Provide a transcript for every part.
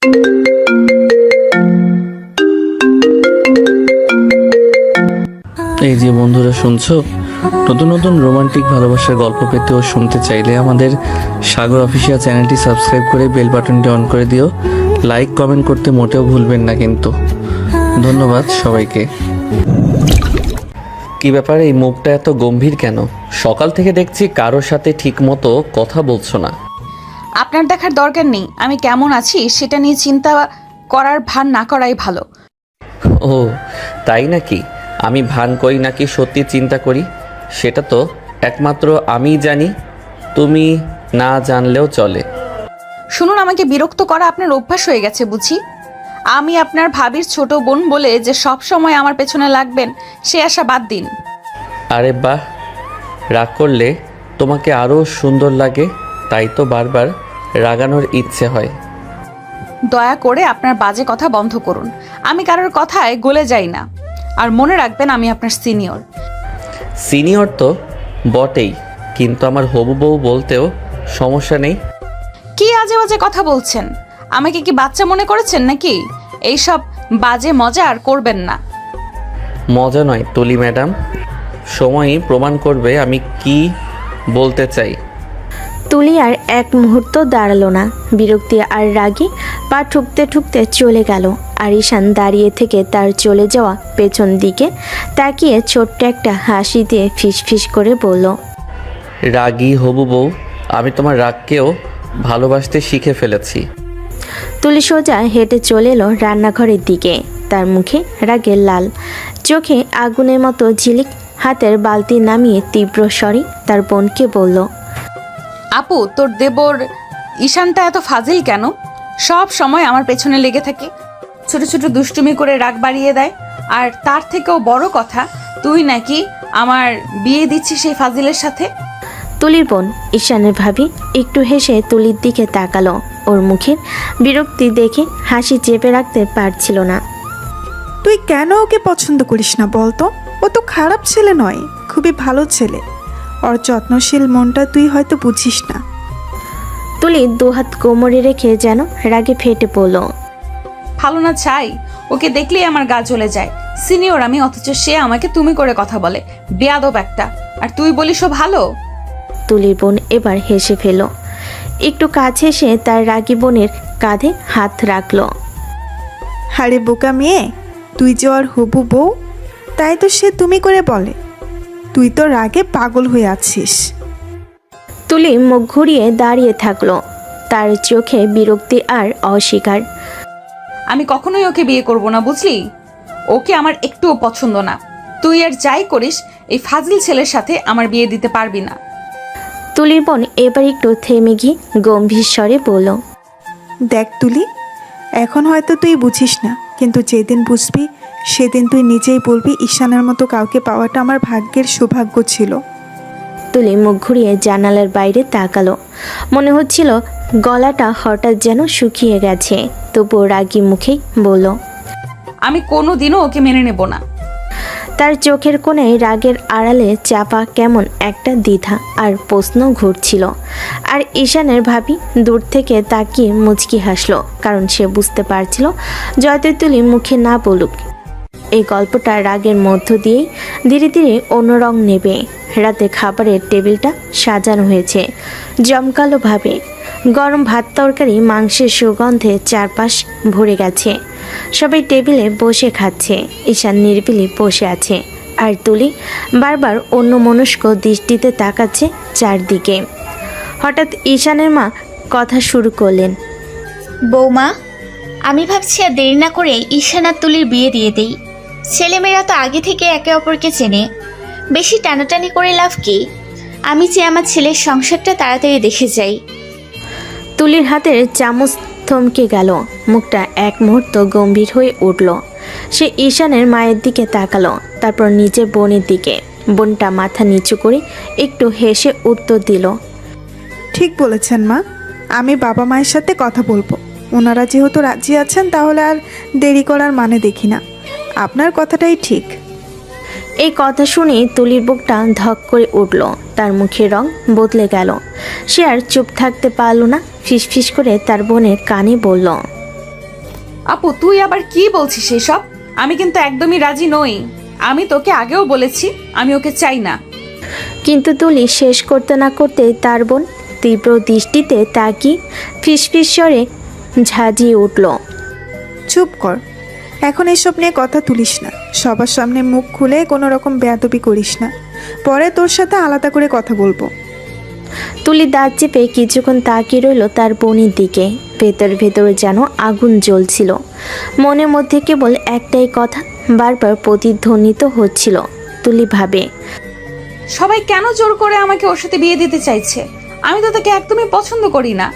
এই যে বন্ধুরা শুনছো, নতুন নতুন রোমান্টিক ভালোবাসার গল্প পেতে ও শুনতে চাইলে আমাদের সাগর অফিসিয়াল চ্যানেলটি সাবস্ক্রাইব করে বেল বাটনটি অন করে দিও। লাইক কমেন্ট করতে মোটেও ভুলবেন না কিন্তু। ধন্যবাদ সবাইকে। কি ব্যাপার, এই মুখটা এত গম্ভীর কেন? সকাল থেকে দেখছি কারোর সাথে ঠিক মতো কথা বলছো না। আপনার দেখার দরকার নেই আমি কেমন আছি সেটা নিয়ে চিন্তা করার ভান না করাই ভালো। ও তাই নাকি? আমি ভান করি নাকি সত্যি চিন্তা করি সেটা তো একমাত্র আমিই জানি, তুমি না জানলেও চলে। শুনুন, আমাকে বিরক্ত করা আপনার অভ্যাস হয়ে গেছে বুঝি। আমি আপনার ভাবির ছোট বোন বলে যে সব সময় আমার পেছনে লাগবেন সে আশা বাদ দিন। আরে বাহ, রাগ করলে তোমাকে আরও সুন্দর লাগে, তাই তো বারবার রাগানোর ইচ্ছে হয়। দয়া করে আপনার বাজে কথা বন্ধ করুন। আমি কারোর কথায় গলে যাই না। আর মনে রাখবেন আমি আপনার সিনিয়র। সিনিয়র তো বটেই, কিন্তু আমার হবু বউ বলতেও সমস্যা নেই। কি আজে বাজে কথা বলছেন? আমাকে কি বাচ্চা মনে করেছেন নাকি? এইসব বাজে মজা আর করবেন না। মজা নয় তুলি ম্যাডাম, সময়ই প্রমাণ করবে আমি কি বলতে চাই। তুলি আর এক মুহূর্ত দাঁড়ালো না, বিরক্তি আর রাগে পা ঠুকতে ঠুকতে চলে গেল। আর ঈশান দাঁড়িয়ে থেকে তার চলে যাওয়া পেছন দিকে তাকিয়ে ছোট্ট একটা হাসি দিয়ে ফিস ফিস করে বলল, রাগী হবু বউ, আমি তোমার রাগকেও ভালোবাসতে শিখে ফেলেছি। তুলি সোজা হেঁটে চলে এলো রান্নাঘরের দিকে। তার মুখে রাগের লাল, চোখে আগুনের মতো ঝিলিক। হাতের বালতি নামিয়ে তীব্র স্বরে তার বোনকে বলল, আপু, তোর দেবর ঈশানটা এত ফাজিল কেন? সব সময় আমার পেছনে লেগে থাকে, ছোট ছোট দুষ্টুমি করে রাগ বাড়িয়ে দেয়। আর তার থেকেও বড় কথা, তুই নাকি আমার বিয়ে দিচ্ছিস সেই ফাজিলের সাথে। তুলির বোন ঈশানের ভাবি একটু হেসে তুলির দিকে তাকালো। ওর মুখের বিরক্তি দেখে হাসি চেপে রাখতে পারছিল না। তুই কেন ওকে পছন্দ করিস না বলতো? ও তো খারাপ ছেলে নয়, খুবই ভালো ছেলে। ওর যত্নশীল মনটা তুই হয়তো বুঝিস না। তুলি দুহাত কোমরে রেখে যেন রাগে ফেটে পড়ল। ভালো না চাই, ওকে দেখলেই আমার গা জ্বলে যায়। সিনিয়র আমি, অথচ সে আমাকে তুমি করে কথা বলে। বেয়াদব একটা। আর তুই বলিস ও ভালো? তুলির বোন এবার হেসে ফেল। একটু কাছে এসে তার রাগী বোনের কাঁধে হাত রাখল। আরে বোকা মেয়ে, তুই যে ওর হবু বউ, তাই তো সে তুমি করে বলে। তুই তো রাগে পাগল হয়ে আছিস। তুলি মুখ ঘুরিয়ে দাঁড়িয়ে থাকলো, তার চোখে বিরক্তি আর অস্বীকার। আমি কখনোই ওকে বিয়ে করব না, বুঝলি? ওকে আমার একটুও পছন্দ না। তুই আর যাই করিস, এই ফাজিল ছেলের সাথে আমার বিয়ে দিতে পারবি না। তুলির বোন এবার একটু থেমে গিয়ে গম্ভীর স্বরে বলল, দেখ তুলি, এখন হয়তো তুই বুঝিস না, কিন্তু যেদিন বুঝবি সেদিন তুই নিজেই বলবি ঈশানের মতো কাউকে পাওয়াটা আমার ভাগ্যের সৌভাগ্য ছিল। তুলি মুখ ঘুরিয়ে জানালার বাইরে তাকালো। মনে হচ্ছিল গলাটা হঠাৎ যেন শুকিয়ে গেছে, তবুও রাগী মুখেই বলল, আমি কোনোদিনও ওকে মেনে নেব না। তার চোখের কোণে রাগের আড়ালে চাপা কেমন একটা দ্বিধা আর প্রশ্ন ঘুরছিল। আর ঈশানের ভাবি দূর থেকে তাকিয়ে মুচকি হাসলো, কারণ সে বুঝতে পারছিল যতই তুলি মুখে না বলুক, এই গল্পটা রাগের মধ্য দিয়েই ধীরে ধীরে অন্য রং নেবে। রাতে খাবারের টেবিলটা সাজানো হয়েছে জমকালোভাবে। গরম ভাত, তরকারি, মাংসের সুগন্ধে চারপাশ ভরে গেছে। সবাই টেবিলে বসে খাচ্ছে। ঈশান নিরিবিলি বসে আছে, আর তুলি বারবার অন্যমনস্ক দৃষ্টিতে তাকাচ্ছে চারদিকে। হঠাৎ ঈশানের মা কথা শুরু করলেন, বৌমা, আমি ভাবছি আর দেরি না করে ঈশান আর তুলির বিয়ে দিয়ে দেই। ছেলেমেয়েরা তো আগে থেকে একে অপরকে চেনে, বেশি টানাটানি করে লাভ কি? আমি চাই আমার ছেলের সংসারটা তাড়াতাড়ি দেখে যাই। তুলির হাতের চামচ থমকে গেল, মুখটা এক মুহূর্ত গম্ভীর হয়ে উঠল। সে ঈশানের মায়ের দিকে তাকালো, তারপর নিজের বোনের দিকে। বোনটা মাথা নিচু করে একটু হেসে উত্তর দিল, ঠিক বলেছেন মা, আমি বাবা মায়ের সাথে কথা বলবো। ওনারা যেহেতু রাজি আছেন তাহলে আর দেরি করার মানে দেখি না। আপনার কথাটাই ঠিক। এই কথা শুনে তুলির বুকটা ধক করে উঠল, তার মুখের রং বদলে গেল। সে আর চুপ থাকতে পারল না, ফিসফিস করে তার বোনের কানে বলল, আপু তুই আবার কি বলছিস এসব? আমি কিন্তু একদমই রাজি নই। আমি তোকে আগেও বলেছি আমি ওকে চাই না। কিন্তু তুলি শেষ করতে না করতে তার বোন তীব্র দৃষ্টিতে তাকিয়ে ফিসফিস স্বরে ঝাঁঝিয়ে উঠল। চুপ কর, এখন এসব নিয়ে কথা তুলিস না। সবার সামনে মুখ খুলে কোনো রকম বেয়াদবি করিস না, পরে তোর সাথে আলাদা করে কথা বলবো। তুলি দাঁত চেপে কিছুক্ষণ তাকিয়ে রইল তার বোনের দিকে। ভেতর ভেতরে যেন আগুন জ্বলছিল। মনের মধ্যে কেবল একটাই কথা বারবার প্রতিধ্বনিত হচ্ছিল। তুলি ভাবে, সবাই কেন জোর করে আমাকে ওর সাথে বিয়ে দিতে চাইছে? আমি তো তাকে একদমই পছন্দ করি না।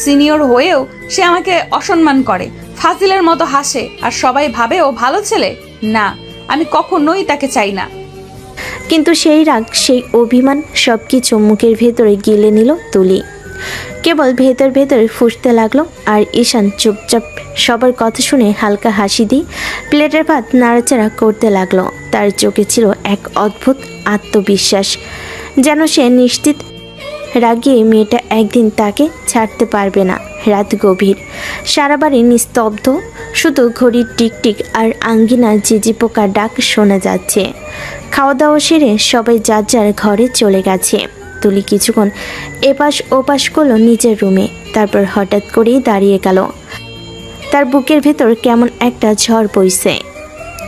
সিনিয়র হয়েও সে আমাকে অসম্মান করে, ফাজিলের মতো হাসে, আর সবাই ভাবে ও ভালো ছেলে। না, আমি কখনোই তাকে চাই না। কিন্তু সেই রাগ সেই অভিমান সব কিছু মুখের ভেতরে গিলে নিল তুলি। কেবল ভেতর ভেতরে ফুঁসতে লাগলো। আর ঈশান চুপচাপ সবার কথা শুনে হালকা হাসি দিয়ে প্লেটের ভাত নাড়াচাড়া করতে লাগলো। তার চোখে ছিল এক অদ্ভুত আত্মবিশ্বাস, যেন সে নিশ্চিত রাগিয়ে মেয়েটা একদিন তাকে ছাড়তে পারবে না। রাত গভীর, সারা বাড়ি নিস্তব্ধ, শুধু ঘড়ির টিকটিক আর আঙ্গিনার ঝিঝি পোকার ডাক শোনা যাচ্ছে। খাওয়া দাওয়া সেরে সবাই যার যার ঘরে চলে গেছে। তুলি কিছুক্ষণ এপাশ ওপাশ করলো নিজের রুমে, তারপর হঠাৎ করেই দাঁড়িয়ে গেল। তার বুকের ভেতর কেমন একটা ঝড় বইছে,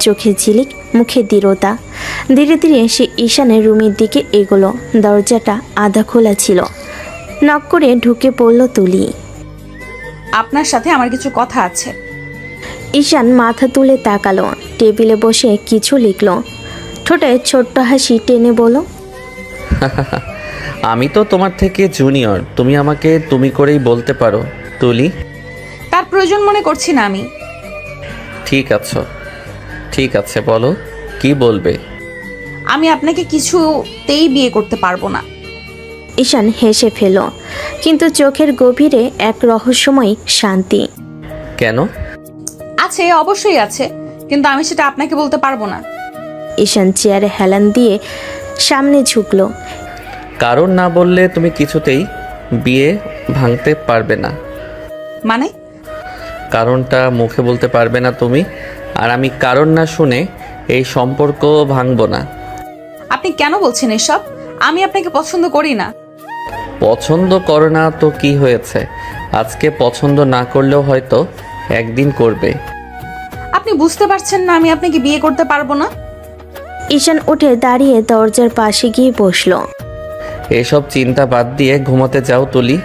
চোখে ঝিলিক, মুখে দৃঢ়তা। ধীরে ধীরে সে ঈশানের রুমের দিকে এগোলো। দরজাটা আধা খোলা ছিল। নক করে ঢুকে পড়ল তুলি। আপনার সাথে আমার কিছু কথা আছে। ঈশান মাথা তুলে তাকালো, টেবিলে বসে কিছু লিখলো। ঠোঁটে ছোট্ট হাসি টেনে বলল, আমি তো তোমার থেকে জুনিয়র, তুমি আমাকে তুমি করেই বলতে পারো তুলি। তার প্রয়োজন মনে করছি না আমি। ঠিক আছে বলো, কি বলবে? আমি আপনাকে কিছুতেই বিয়ে করতে পারবো না। ঈশান হেসে ফেল, কিন্তু চোখের গভীরে এক রহস্যময় শান্তি। কেন? আছে, অবশ্যই আছে, কিন্তু আমি সেটা আপনাকে বলতে পারবো না। ঈশান চেয়ারে হেলান দিয়ে সামনে ঝুঁকলো। কারণ না বললে তুমি কিছুতেই বিয়ে ভাঙতে পারবে না। মানে? কারণটা মুখে বলতে পারবে না তুমি, আর আমি কারণ না শুনে এই সম্পর্ক ভাঙবো না। আপনি কেন বলছেন এসব? আমি আপনাকে পছন্দ করি না। পছন্দ করো না তো কি হয়েছে? আজকে পছন্দ না করলেও হয়তো একদিন করবে। আপনি বুঝতে পারছেন না আমি আপনাকে বিয়ে করতে পারবো না? ঈশান উঠে দাঁড়িয়ে দরজার পাশে গিয়ে বসলো। এসব চিন্তা বাদ দিয়ে ঘুমাতে যাও তুলি,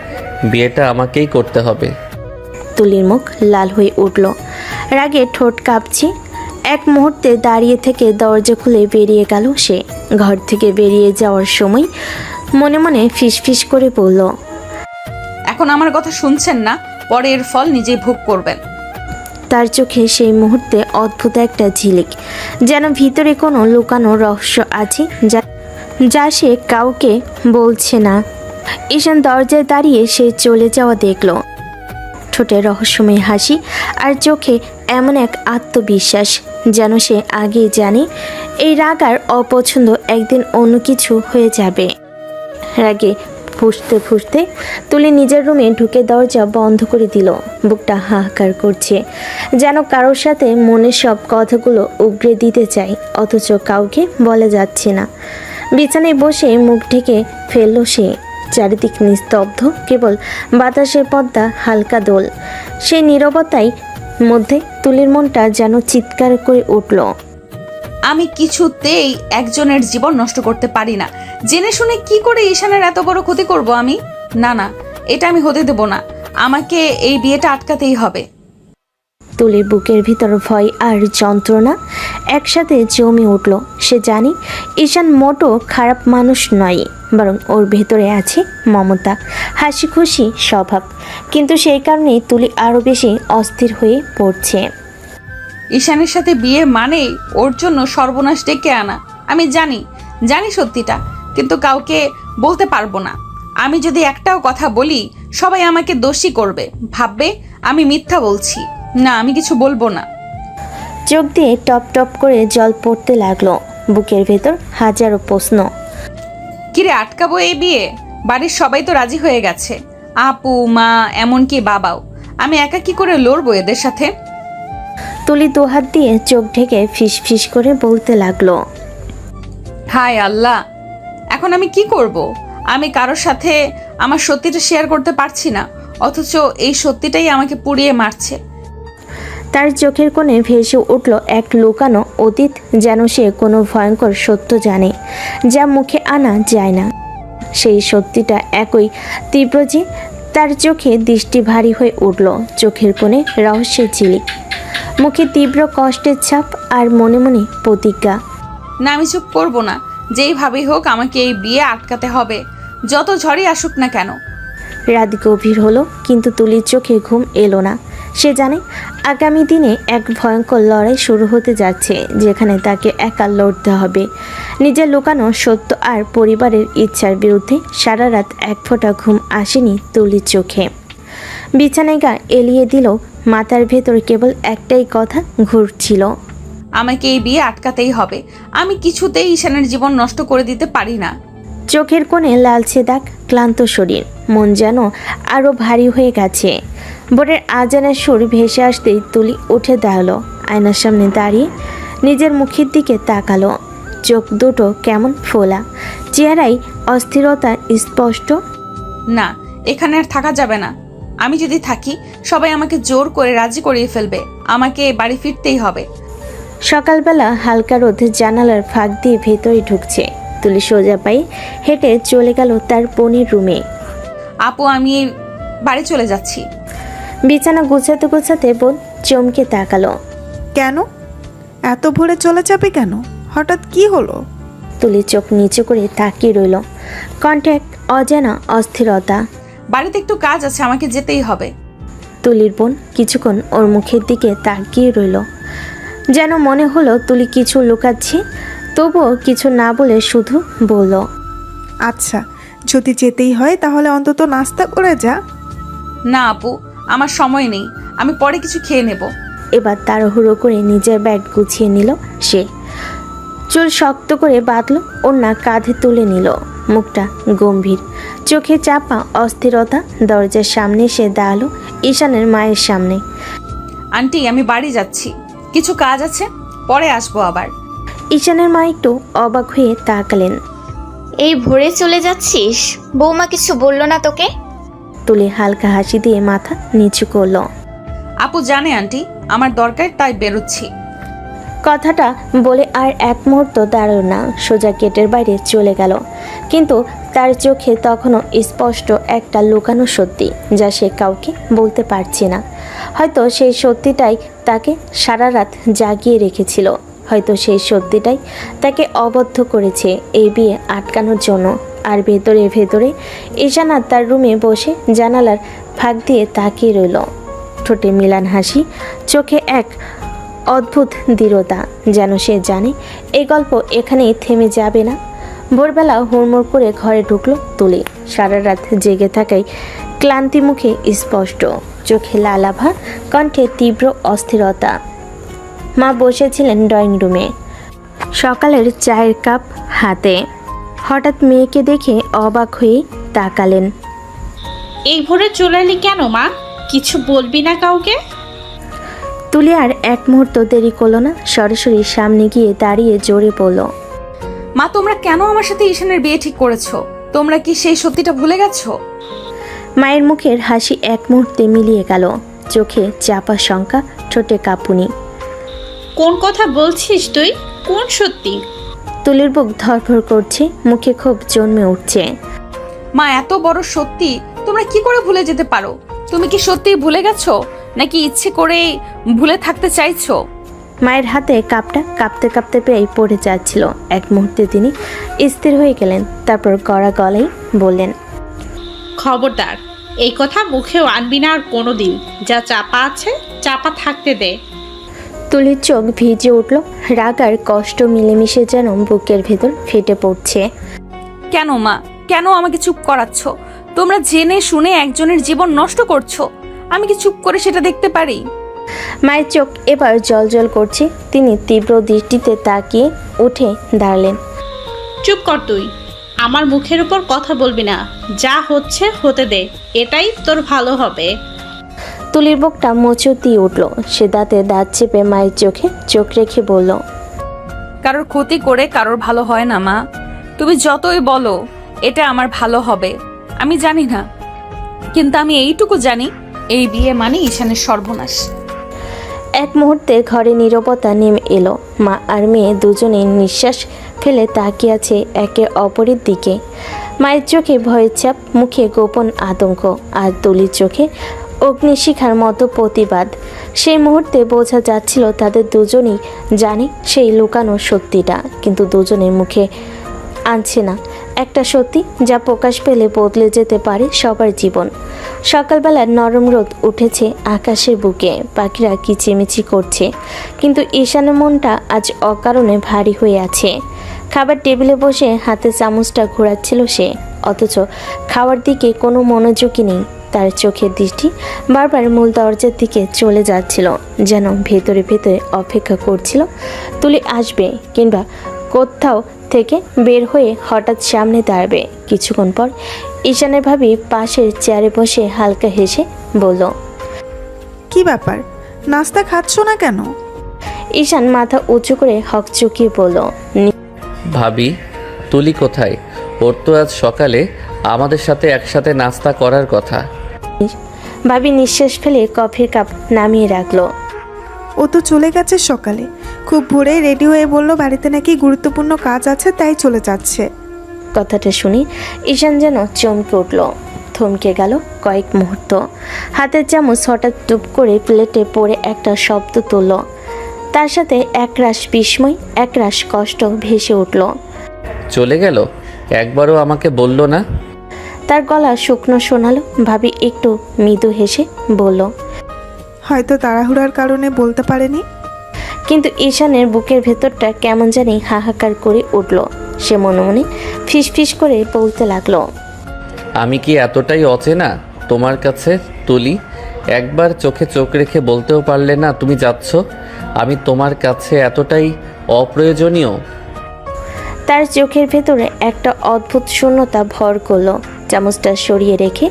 বিয়েটা আমাকেই করতে হবে। তুলির মুখ লাল হয়ে উঠল, রাগে ঠোঁট কাঁপছে। এক মুহূর্তে দাঁড়িয়ে থেকে দরজা খুলে বেরিয়ে গেল সে। ঘর থেকে বেরিয়ে যাওয়ার সময় মনে মনে ফিসফিস করে বলল, এখন আমার কথা শুনছেন না, পরে এর ফল নিজেই ভোগ করবেন। তার চোখে সেই মুহূর্তে অদ্ভুত একটা ঝিলিক, যেন ভিতরে কোনো লুকানো রহস্য আছে যা সে কাউকে বলছে না। ঈশান দরজায় দাঁড়িয়ে সে চলে যাওয়া দেখল, ঠোঁটে রহস্যময় হাসি আর চোখে এমন এক আত্মবিশ্বাস, যেন সে আগেই জানে এই রাগ আর অপছন্দ একদিন অন্য কিছু হয়ে যাবে। রাগে ফুঁসতে ফুঁসতে তুলি নিজের রুমে ঢুকে দরজা বন্ধ করে দিল। বুকটা হাহাকার করছে, যেন কারোর সাথে মনের সব কথাগুলো উগরে দিতে চাই, অথচ কাউকে বলা যাচ্ছে না। বিছানায় বসে মুখ ঢেকে ফেলল সে। চারিদিক নিস্তব্ধ, কেবল বাতাসের পর্দা হালকা দোল। সেই নীরবতায় মধ্যে তুলির মনটা যেন চিৎকার করে উঠল। আমি কিছুতেই একজনের জীবন নষ্ট করতে পারি না। জেনে শুনে কি করে ঈশানের এত বড় ক্ষতি করব আমি? না না, এটা আমি হতে দেব না। আমাকে এই বিয়েটা আটকাতেই হবে। তুলির বুকের ভিতর ভয় আর যন্ত্রণা একসাথে জমে উঠল। সে জানে ঈশান মোটো খারাপ মানুষ নয়, বরং ওর ভেতরে আছে মমতা, হাসি খুশি স্বভাব। কিন্তু সেই কারণেই তুলি আরও বেশি অস্থির হয়ে পড়ছে। ঈশানের সাথে বিয়ে মানেই ওর জন্য সর্বনাশ ডেকে আনা। আমি জানি সত্যিটা, কিন্তু কাউকে বলতে পারবো না। আমি যদি একটাও কথা বলি সবাই আমাকে দোষী করবে, ভাববে আমি মিথ্যা বলছি। না, আমি কিছু বলবো না। চোখ দিয়ে টপ টপ করে জল পড়তে লাগলো। বুকের ভেতর হাজারো প্রশ্ন। কিরে, আটকাবো এই বিয়ে? বাড়ির সবাই তো রাজি হয়ে গেছে, আপু, মা, এমনকি বাবাও। আমি একা কি করে লড়বো এদের সাথে? তুলি দুহাত দিয়ে চোখ ঢেকে ফিস ফিস করে বলতে লাগলো। হায় আল্লাহ, এখন আমি কি করব? আমি কারোর সাথে আমার সত্যিটা শেয়ার করতে পারছি না, অথচ এই সত্যিটাই আমাকে পুড়িয়ে মারছে। তার চোখের কোণে ভেসে উঠল এক লুকানো অতীত, যেন সে কোনো ভয়ঙ্কর সত্য জানে যা মুখে আনা যায় না। সেই সত্যিটা একই তীব্র যে তার চোখে দৃষ্টি ভারী হয়ে উঠল। চোখের কোণে রহস্যের ঝিলিক, মুখে তীব্র কষ্টের ছাপ, আর মনে মনে প্রতিজ্ঞা, না, আমি চুপ করব না। যেইভাবেই হোক আমাকে এই বিয়ে আটকাতে হবে, যত ঝড়ই আসুক না কেন। রাত গভীর হলো, কিন্তু তুলির চোখে ঘুম এলো না। সে জানে আগামী দিনে এক ভয়ঙ্কর লড়াই শুরু হতে যাচ্ছে, যেখানে তাকে একা লড়তে হবে নিজের লুকানো সত্য আর পরিবারের ইচ্ছার বিরুদ্ধে। সারা রাত এক ফোঁটা ঘুম আসেনি তুলির চোখে। বিছানায় গা এলিয়ে দিল, মাথার ভেতর কেবল একটাই কথা ঘুরছিল, আমাকে এই বিয়ে আটকাতেই হবে। আমি কিছুতেই ঈশানের জীবন নষ্ট করে দিতে পারি না। চোখের কোণে লালচে দাগ, ক্লান্ত শরীর, মন যেন আরও ভারী হয়ে গেছে। ভোরের আজানের সুর ভেসে আসতেই তুলি উঠে দাঁড়ালো, আয়নার সামনে দাঁড়িয়ে নিজের মুখের দিকে তাকালো। চোখ দুটো কেমন ফোলা, চেহারায় অস্থিরতা স্পষ্ট। না, এখানে আর থাকা যাবে না। আমি যদি থাকি সবাই আমাকে জোর করে রাজি করিয়ে ফেলবে। আমাকে বাড়ি ফিরতেই হবে। সকালবেলা হালকা রোদ জানালার ফাঁক দিয়ে ভেতরে ঢুকছে। তুলি সোজা পায়ে হেঁটে চলে গেল তার বোনের রুমে। আপু, আমি বাড়ি চলে যাচ্ছি। বিছানা গুছাতে গুছাতে বোন চমকে তাকালো। কেন? এত ভোরে চলে যাবে কেন? হঠাৎ কি হলো? তুলি চোখ নিচু করে তাকিয়ে রইল, কণ্ঠে এক অজানা অস্থিরতা। বাড়িতে একটু কাজ আছে, আমাকে যেতেই হবে। তুলির বোন কিছুক্ষণ ওর মুখের দিকে তাকিয়ে রইল, যেন মনে হলো তুলি কিছু লুকাচ্ছে। তবুও কিছু না বলে শুধু বলল, আচ্ছা, যদি যেতেই হয় তাহলে অন্তত নাস্তা করে যা। না আপু, আমার সময় নেই। আমি পরে কিছু খেয়ে নেব। এবার তাড়াহুড়ো করে নিজের ব্যাগ গুছিয়ে নিল সে। চুল শক্ত করে বাঁধলো, ওড়না কাঁধে তুলে নিল, মুখটা গম্ভীর, চোখে চাপা অস্থিরতা। দরজার সামনে সে দাঁড়ালো, ঈশানের মায়ের সামনে। আন্টি, আমি বাড়ি যাচ্ছি, কিছু কাজ আছে, পরে আসবো আবার। ঈশানের মা একটু অবাক হয়ে তাকালেন। এই ভোরে চলে যাচ্ছিস? বৌমা কিছু বললো না তোকে? তুলি হালকা হাসি দিয়ে মাথা নিচু করলো। আপু জানে আন্টি আমার দরকার, তাই বেরোচ্ছি। কথাটা বলে আর এক মুহূর্ত দাঁড়ালো না, সোজা গেটের বাইরে চলে গেল। কিন্তু তার চোখে তখনও স্পষ্ট একটা লুকানো সত্যি, যা সে কাউকে বলতে পারছে না। হয়তো সেই সত্যিটাই তাকে সারা রাত জাগিয়ে রেখেছিল, হয়তো সেই সত্যিটাই তাকে অবদ্ধ করেছে এই বিয়ে আটকানোর জন্য। আর ভেতরে ভেতরে ঈশানা তার রুমে বসে জানালার ফাঁক দিয়ে তাকিয়ে রইল, ঠোঁটে মিলান হাসি, চোখে এক অদ্ভুত দৃঢ়তা, যেন সে জানে এই গল্প এখানেই থেমে যাবে না। ভোরবেলা হুড়মুড় করে ঘরে ঢুকলো তুলি, সারা রাত জেগে থাকায় ক্লান্তি মুখে স্পষ্ট, চোখে লালাভা, কণ্ঠে তীব্র অস্থিরতা। মা বসেছিলেন ড্রয়িং রুমে, সকালের চায়ের কাপ হাতে। হঠাৎ মেয়েকে দেখে অবাক হয়ে তাকালেন। এই ভোরে চলে এলি কেন মা? কিছু বলবি না কাউকে? তুলি আর এক মুহূর্ত দেরি করলো না, সরাসরি সামনে গিয়ে দাঁড়িয়ে জোরে বলল, মা, তোমরা কেন আমার সাথে ঈশানের বিয়ে ঠিক করেছো? তোমরা কি সেই সত্যিটা ভুলে গেছো? মায়ের মুখের হাসি এক মুহূর্তে মিলিয়ে গেল, চোখে চাপা শঙ্কা, ঠোঁটে কাঁপুনি। কোন কথা বলছিস তুই? কোন সত্যি? তুলির বুক ধরফর করছে, মুখে ক্ষোভ জন্মে উঠছে। মা, এত বড় সত্যি তোমরা কি করে ভুলে যেতে পারো? তুমি কি সত্যিই ভুলে গেছো, নাকি ইচ্ছে করেই ভুলে থাকতে চাইছো? মায়ের হাতে কাপটা কাঁপতে কাঁপতে প্রায় পড়ে যাচ্ছিল। এক মুহূর্তে তিনি স্থির হয়ে গেলেন, তারপর গড়া গলায় বললেন, খবরদার, এই কথা মুখেও আনবি না আর কোনো দিন। যা চাপা আছে চাপা থাকতে দে। তুলির চোখ ভিজে উঠল, রাগ আর কষ্ট মিলেমিশে যেন বুকের ভেতর ফেটে পড়ছে। কেন মা, কেন আমাকে চুপ করাচ্ছ? তোমরা জেনে শুনে একজনের জীবন নষ্ট করছো, আমি কি চুপ করে সেটা দেখতে পারি? মায়ের চোখ এবার জলজল করছে, তিনি তীব্র দৃষ্টিতে তাকিয়ে উঠে দাঁড়ালেন। চুপ কর তুই, আমার মুখের উপর কথা বলবি না। যা হচ্ছে হতে দে, এটাই তোর ভালো হবে। তুলির বুকটা মোচড় দিয়ে উঠল। সে দাঁতে দাঁত চেপে মায়ের চোখে চোখ রেখে বলল, কারোর ক্ষতি করে কারোর ভালো হয় না মা। তুমি যতই বলো এটা আমার ভালো হবে, আমি জানি না, কিন্তু আমি এইটুকু জানি এই বিয়ে মানে ঈশানের সর্বনাশ। এক মুহূর্তে ঘরে নীরবতা নেমে এলো। মা আর মেয়ে দুজনেই নিঃশ্বাস ফেলে তাকিয়ে আছে একে অপরের দিকে। মায়ের চোখে ভয়ের ছাপ, মুখে গোপন আতঙ্ক, আর তুলির চোখে অগ্নিশিখার মতো প্রতিবাদ। সেই মুহূর্তে বোঝা যাচ্ছিল তাদের দুজনেই জানে সেই লুকানো সত্যিটা, কিন্তু দুজনের মুখে আনছে না একটা সত্যি যা প্রকাশ পেলে বদলে যেতে পারে সবার জীবন। সকালবেলা নরম রোদ উঠেছে আকাশের বুকে, পাখিরা কিচিমিচি করছে, কিন্তু ঈশানের মনটা আজ অকারণে ভারী হয়ে আছে। খাবার টেবিলে বসে হাতে চামচটা ঘোরাচ্ছিল সে, অথচ খাওয়ার দিকে কোনো মনোযোগই নেই। তার চোখের দৃষ্টি বারবার মূল দরজার দিকে চলে যাচ্ছিল, যেন ভেতরে ভেতরে অপেক্ষা করছিল তুলি আসবে কিংবা কোথাও থেকে বের হয়ে হঠাৎ সামনে দাঁড়াবে। কিছুক্ষণ পর ঈশানের ভাবি পাশের চেয়ারে বসে হালকা হেসে বলল, কি ব্যাপার, নাস্তা খাচ্ছ না কেন? ঈশান মাথা উঁচু করে হকচকিয়ে বলল, ভাবি, তুলি কোথায়? ওর তো আজ সকালে আমাদের সাথে একসাথে নাস্তা করার কথা। ভাবি নিঃশ্বাস ফেলে কফির কাপ নামিয়ে রাখলো। ও তো চলে গেছে সকালে, খুব ভোরেই রেডি হয়ে বলল বাড়িতে নাকি গুরুত্বপূর্ণ কাজ আছে, তাই চলে যাচ্ছে। কথাটা শুনি ঈশান যেন চমকে উঠল, থমকে গেল কয়েক মুহূর্ত। হাতের চামচ হঠাৎ টুপ করে প্লেটে পড়ে একটা শব্দ তুলল, তার সাথে একরাশ বিস্ময়, একরাশ কষ্ট ভেসে উঠল। চলে গেল? একবারও আমাকে বলল না? তার গলা শুকনো শোনালো। ভাবি একটু মৃদু হেসে বলল, হয়তো তাড়াহুড়ার কারণে বলতে পারেনি। কিন্তু ঈশানের বুকের ভেতরটা কেমন জানি হাহাকার করে উঠল। সে মনে মনে ফিসফিস করে বলতে লাগলো, আমি কি এতটাই অচেনা তোমার কাছে তুলি? একবার চোখে চোখ রেখে বলতেও পারলে না তুমি যাচ্ছ? আমি তোমার কাছে এতটাই অপ্রয়োজনীয়? তার চোখের ভেতরে একটা অদ্ভুত শূন্যতা ভর করলো। চামচটা সরিয়ে রেখে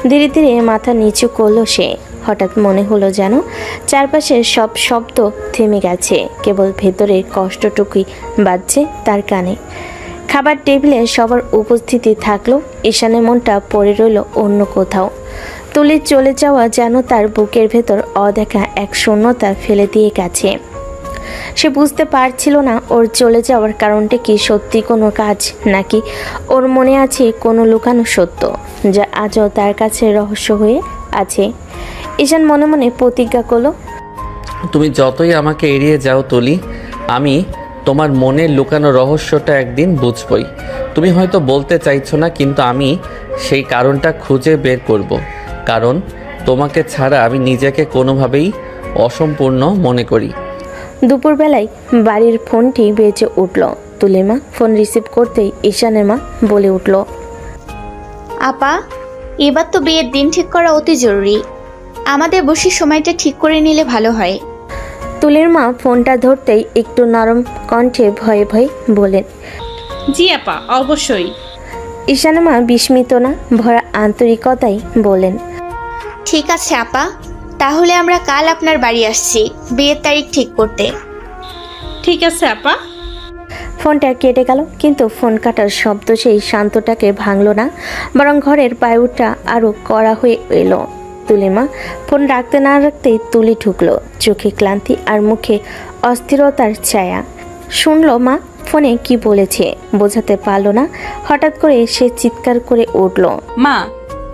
ধীরে ধীরে মাথা নিচু করলো সে। হঠাৎ মনে হলো যেন চারপাশের সব শব্দ থেমে গেছে, কেবল ভেতরের কষ্টটুকুই বাজছে তার কানে। খাবার টেবিলে সবার উপস্থিতি থাকলো, ঈশানের মনটা পড়ে রইল অন্য কোথাও। তুলির চলে যাওয়া যেন তার বুকের ভেতর অদেখা এক শূন্যতা ফেলে দিয়ে গেছে। সে বুঝতে পারছিল না ওর চলে যাওয়ার কারণটা কি সত্যি কোনো কাজ, নাকি ওর মনে আছে কোনো লুকানো সত্য যা আজও তার কাছে রহস্য হয়ে আছে। ঈশান মনে মনে প্রতিজ্ঞা করলো, তুমি যতই আমাকে এড়িয়ে যাও তুলি, আমি তোমার মনের লুকানো রহস্যটা একদিন বুঝবই। তুমি হয়তো বলতে চাইছো না, কিন্তু আমি সেই কারণটা খুঁজে বের করব। কারণ তোমাকে ছাড়া আমি নিজেকে কোনোভাবেই অসম্পূর্ণ মনে করি। দুপুরবেলায় বাড়ির ফোনটি বেজে উঠল। তুলির মা ফোন রিসিভ করতেই ঈশানের মা বলে উঠল, আপা, এবার তো বিয়ের দিন ঠিক করা অতি জরুরি। আমাদের বসে সময়টা ঠিক করে নিলে ভালো হয়। তুলির মা ফোনটা ধরতেই একটু নরম কণ্ঠে ভয়ে ভয়ে বলেন, জি আপা, অবশ্যই। ঈশানের মা বিস্মিত না ভরা আন্তরিকতাই বলেন, ঠিক আছে আপা, তাহলে আমরা কাল আপনার বাড়ি আসছি বিয়ের তারিখ ঠিক করতে। ঠিক আছে আপা। ফোনটা কেটে গেল, কিন্তু ফোন কাটার শব্দ সেই শান্তটাকে ভাঙল না, বরং ঘরের বায়ুটা আরও কড়া হয়ে এলো। তুলিমা ফোন রাখতে না রাখতেই তুলি ঢুকলো, চোখে ক্লান্তি আর মুখে অস্থিরতার ছায়া। শুনলো মা ফোনে কি বলেছে, বোঝাতে পারলো না। হঠাৎ করে সে চিৎকার করে উঠল, মা,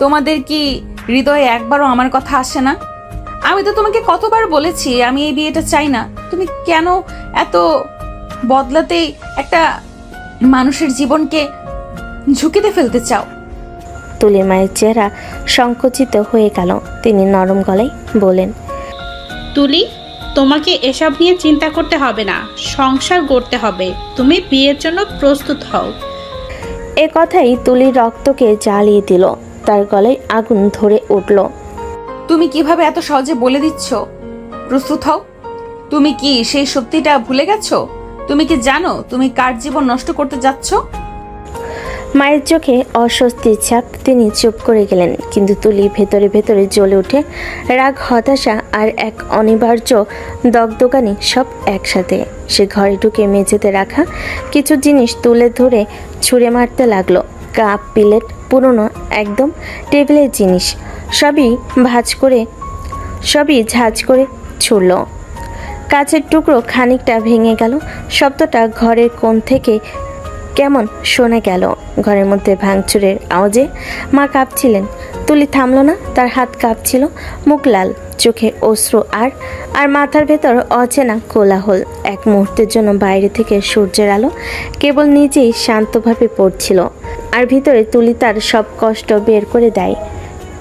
তোমাদের কি হৃদয়ে একবারও আমার কথা আসে না? আমি তো তোমাকে কতবার বলেছি আমি এই বিয়েটা চাই না। তুমি কেন এত বদলাতেই একটা মানুষের জীবনকে ঝুঁকিতে ফেলতে চাও? তুলির মায়ের চেহারা সংকুচিত হয়ে গেল। তিনি নরম গলায় বলেন, তুলি, তোমাকে এসব নিয়ে চিন্তা করতে হবে না, সংসার গড়তে হবে। তুমি বিয়ের জন্য প্রস্তুত হও। এ কথাই তুলির রক্তকে জ্বালিয়ে দিল। তার গলায় আগুন ধরে উঠল। তুমি কিভাবে এত সহজে বলে দিচ্ছ প্রস্তুত হও? তুমি কি সেই সত্যিটা ভুলে গেছো? তুমি কি জানো তুমি কার জীবন নষ্ট করতে যাচ্ছ? মায়ের চোখে অস্বস্তির ছাপ, তিনি চুপ করে গেলেন। কিন্তু তুলি ভেতরে ভেতরে জ্বলে ওঠে রাগ, হতাশা আর এক অনিবার্য দগদগানি, সব একসাথে। সে ঘরে ঢুকে মেঝেতে রাখা কিছু জিনিস তুলে ধরে ছুঁড়ে মারতে লাগলো। কাপ, প্লেট, পুরনো একদম টেবিলের জিনিস সবই ঝাঁজ করে ছুড়ল। কাচের টুকরো খানিকটা ভেঙে গেল। শব্দটা ঘরের কোণ থেকে কেমন শোনা গেল। ঘরের মধ্যে ভাঙচুরের আওয়াজে মা কাঁপছিলেন। তুলি থামল না, তার হাত কাঁপছিল, মুখ লাল, চোখে অশ্রু আর মাথার ভেতর অচেনা কোলাহল। এক মুহূর্তের জন্য বাইরে থেকে সূর্যের আলো কেবল নিজেই শান্তভাবে পড়ছিল, আর ভিতরে তুলি তার সব কষ্ট বের করে দেয়।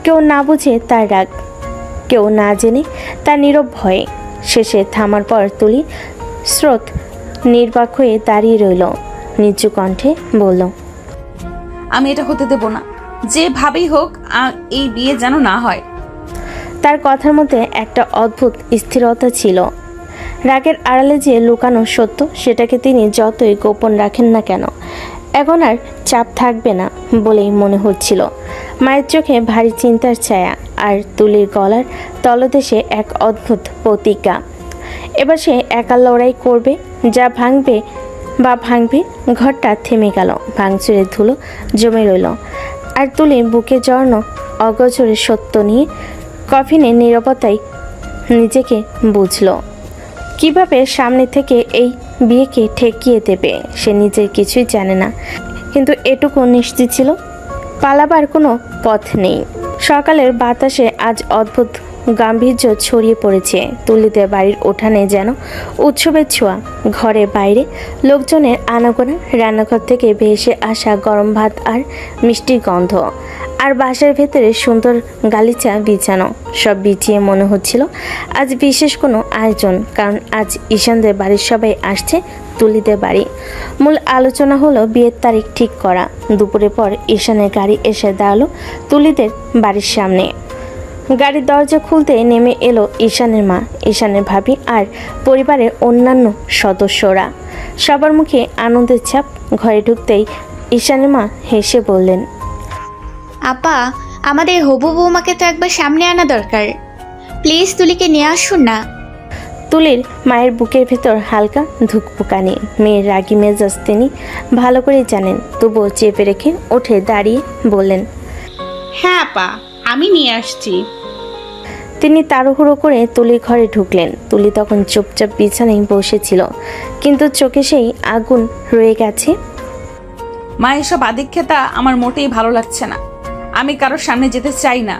কেউ না বুঝে তার রাগ, কেউ না জেনে তার নীরব ভয়ে। শেষে থামার পর তুলি স্রোত নির্বাক হয়ে দাঁড়িয়ে রইল, নিচু কণ্ঠে বলল, আমি এটা হতে দেব না, যেভাবেই হোক এই বিয়ে যেন না হয়। তার কথার মধ্যে একটা অদ্ভুত স্থিরতা ছিল। রাগের আড়ালে যে লুকানো সত্য, সেটাকে তিনি যতই গোপন রাখেন না কেন, এখন আর চাপ থাকবে না বলেই মনে হচ্ছিল। মায়ের চোখে ভারী চিন্তার ছায়া, আর তুলির গলার তলদেশে এক অদ্ভুত প্রতিজ্ঞা। এবার সে একা লড়াই করবে, যা ভাঙবে। ঘরটা থেমে গেল, ভাঙচুরের ধুলো জমে রইল, আর তুলি বুকে জড়ানো অগোচরের সত্য নিয়ে কফিনে নীরবতায় নিজেকে বুঝল। কিভাবে সামনে থেকে এই বিয়েকে ঠেকিয়ে দেবে সে নিজের কিছুই জানে না, কিন্তু এটুকু নিশ্চিত ছিল, পালাবার কোনো পথ নেই। সকালের বাতাসে আজ অদ্ভুত গাম্ভীর্য ছড়িয়ে পড়েছে। তুলিদের বাড়ির উঠানে যেন উৎসবের ছোঁয়া। ঘরে বাইরে লোকজনের আনাগোনা, রান্নাঘর থেকে ভেসে আসা গরম ভাত আর মিষ্টির গন্ধ, আর বাসার ভেতরে সুন্দর গালিচা বিছানো। সব বিছিয়ে মনে হচ্ছিল আজ বিশেষ কোনো আয়োজন, কারণ আজ ঈশানদের বাড়ির সবাই আসছে তুলিদের বাড়ি। মূল আলোচনা হলো বিয়ের তারিখ ঠিক করা। দুপুরের পর ঈশানের গাড়ি এসে দাঁড়ালো তুলিদের বাড়ির সামনে। গাড়ির দরজা খুলতে নেমে এলো ঈশানের মা, ঈশানের ভাবি আর পরিবারের অন্যান্য সদস্যরা। সবার মুখে আনন্দের ছাপ। ঘরে ঢুকতেই ঈশানের মা হেসে বললেন, আপা, আমাদের হবু বৌমাকে তো একবার সামনে আনা দরকার। প্লিজ তুলিকে নিয়ে আসুন না। তুলির মায়ের বুকের ভেতর হালকা ধুকপুকানি। মেয়ের রাগী মেজাজ তিনি ভালো করেই জানেন, তবুও চেপে রেখে উঠে দাঁড়িয়ে বললেন, হ্যাঁ আপা, আমি নিয়ে আসছি। তিনি তাড়াহুড়ো করে তুলির ঘরে ঢুকলেন। তুলি তখন চুপচাপ বিছানায় বসেছিল, কিন্তু চোখে সেই আগুন রয়ে গেছে। মা, এসব আদিক্ষেতা আমার মোটেই ভালো লাগছে না। আমি কারোর সামনে যেতে চাই না।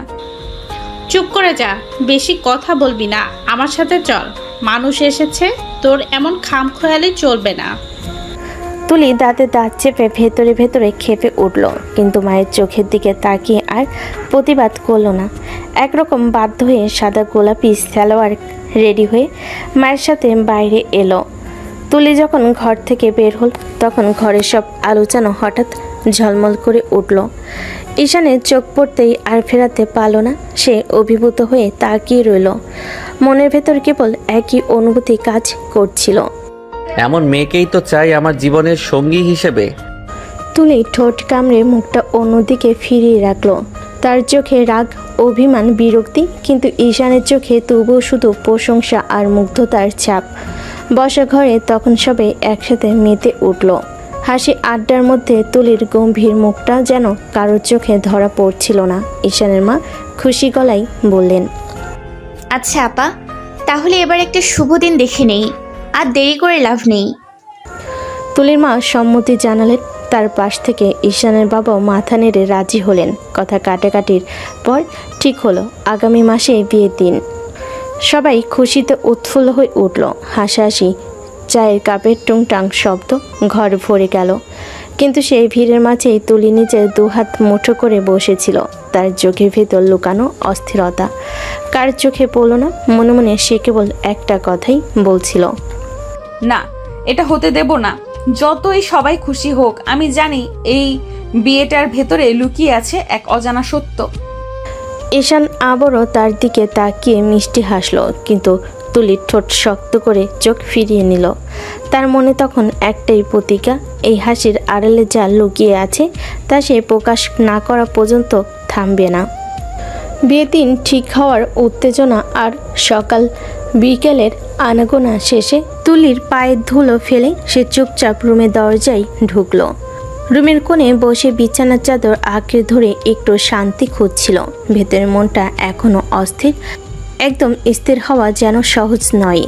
চুপ করে যা, বেশি কথা বলবি না, আমার সাথে চল। মানুষ এসেছে, তোর এমন খামখেয়ালি চলবে না। তুলি দাঁতে দাঁত চেপে ভেতরে ভেতরে খেপে উঠল, কিন্তু মায়ের চোখের দিকে তাকিয়ে আর প্রতিবাদ করলো না। একরকম বাধ্য হয়ে সাদা গোলাপি সালোয়ার রেডি হয়ে মায়ের সাথে বাইরে এলো। তুলি যখন ঘর থেকে বের হল, তখন ঘরের সব আলোচনা হঠাৎ ঝলমল করে উঠল। ঈশানের চোখ পড়তেই আর ফেরাতে পারল না। সে অভিভূত হয়ে তাকিয়ে রইল। মনের ভেতর কেবল একই অনুভূতি কাজ করছিল। এমন মেয়েকেই তো চাই আমার জীবনের সঙ্গী হিসেবে। তুলি ঠোঁট কামড়ে মুখটা অন্যদিকে ফিরিয়ে রাখলো। তার চোখে রাগ, অভিমান, বিরক্তি, কিন্তু ঈশানের চোখে তবুও শুধু প্রশংসা আর মুগ্ধতার ছাপ। বসা ঘরে তখন সবাই একসাথে মেতে উঠল। হাসি আড্ডার মধ্যে তুলির গম্ভীর মুখটা যেন কারোর চোখে ধরা পড়ছিল না। ঈশানের মা খুশি গলায় বললেন, আচ্ছা আপা, তাহলে এবার একটা শুভ দিন দেখে নেই, আর দেরি করে লাভ নেই। তুলির মা সম্মতি জানালেন। তার পাশ থেকে ঈশানের বাবা মাথা নেড়ে রাজি হলেন। কথা কাটাকাটির পর ঠিক হলো আগামী মাসে বিয়ের দিন। সবাই খুশিতে উৎফুল্ল হয়ে উঠল। হাসাহাসি, চায়ের কাপের টুংটাং শব্দ ঘর ভরে গেল। কিন্তু সেই ভিড়ের মাঝেই তুলি নিজের দুহাত মুঠো করে বসেছিল। তার চোখের ভেতর লুকানো অস্থিরতা কার চোখে পড়ল না। মনে মনে সে কেবল একটা কথাই বলছিল, না, এটা হতে দেব না। যতই সবাই খুশি হোক, আমি জানি এই বিয়েটার ভেতরে লুকিয়ে আছে এক অজানা সত্য। ঈশান আবারও তার দিকে তাকিয়ে মিষ্টি হাসল, কিন্তু তুলির ঠোঁট শক্ত করে চোখ ফিরিয়ে নিল। তার মনে তখন একটাই প্রতিজ্ঞা, এই হাসির আড়ালে যা লুকিয়ে আছে তা সে প্রকাশ না করা পর্যন্ত থামবে না। বিয়ের দিন ঠিক হওয়ার উত্তেজনা আর সকাল বিকেলের আনাগোনা শেষে তুলির পায়ের ধুলো ফেলে সে চুপচাপ রুমের দরজায় ঢুকলো। রুমের কোণে বসে বিছানার চাদর আঁকড়ে ধরে একটু শান্তি খুঁজছিল। ভেতরের মনটা এখনো অস্থির, একদম স্থির হওয়া যেন সহজ নয়।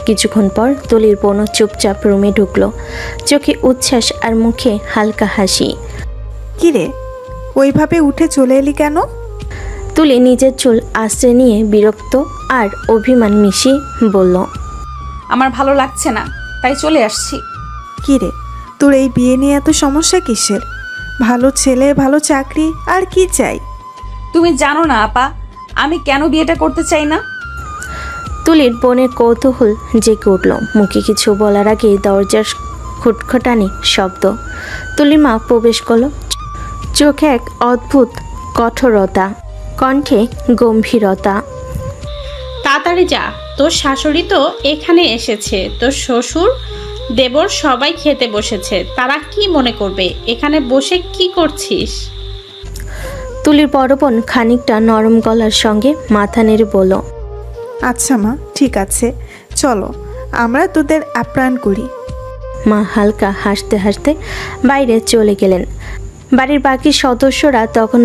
কিছুক্ষণ পর তুলির বোনও চুপচাপ রুমে ঢুকলো, চোখে উচ্ছ্বাস আর মুখে হালকা হাসি। কিরে, ওইভাবে উঠে চলে এলি কেন? তুলি নিজের চুল আশ্রয় নিয়ে বিরক্ত আর অভিমান মিশিয়ে বলল, আমার ভালো লাগছে না, তাই চলে আসছি। কিরে, তোর এই বিয়ে নিয়ে এত সমস্যা কিসের? ভালো ছেলে, ভালো চাকরি, আর কি চাই? তুমি জানো না আপা, আমি কেন বিয়েটা করতে চাই না। তুলির বোনের কৌতূহল জেগে উঠল। মুখে কিছু বলার আগেই দরজার খুটখটানি শব্দ। তুলির মা প্রবেশ করল, চোখে এক অদ্ভুত কঠোরতা, কণ্ঠে গম্ভীরতা। তাড়াতাড়ি যা, তোর শাশুড়ি তো এখানে এসেছে, তোর শ্বশুর দেবর সবাই খেতে বসেছে, তারা কি মনে করবে? এখানে বসে কি করছিস? তুলির বড় বোন খানিকটা নরম গলার সঙ্গে মাথা নেড়ে বলল, আচ্ছা মা, ঠিক আছে, চলো আমরা তোদের আপ্যায়ন করি। মা হালকা হাসতে হাসতে বাইরে চলে গেলেন। বাড়ির বাকি সদস্যরা তখন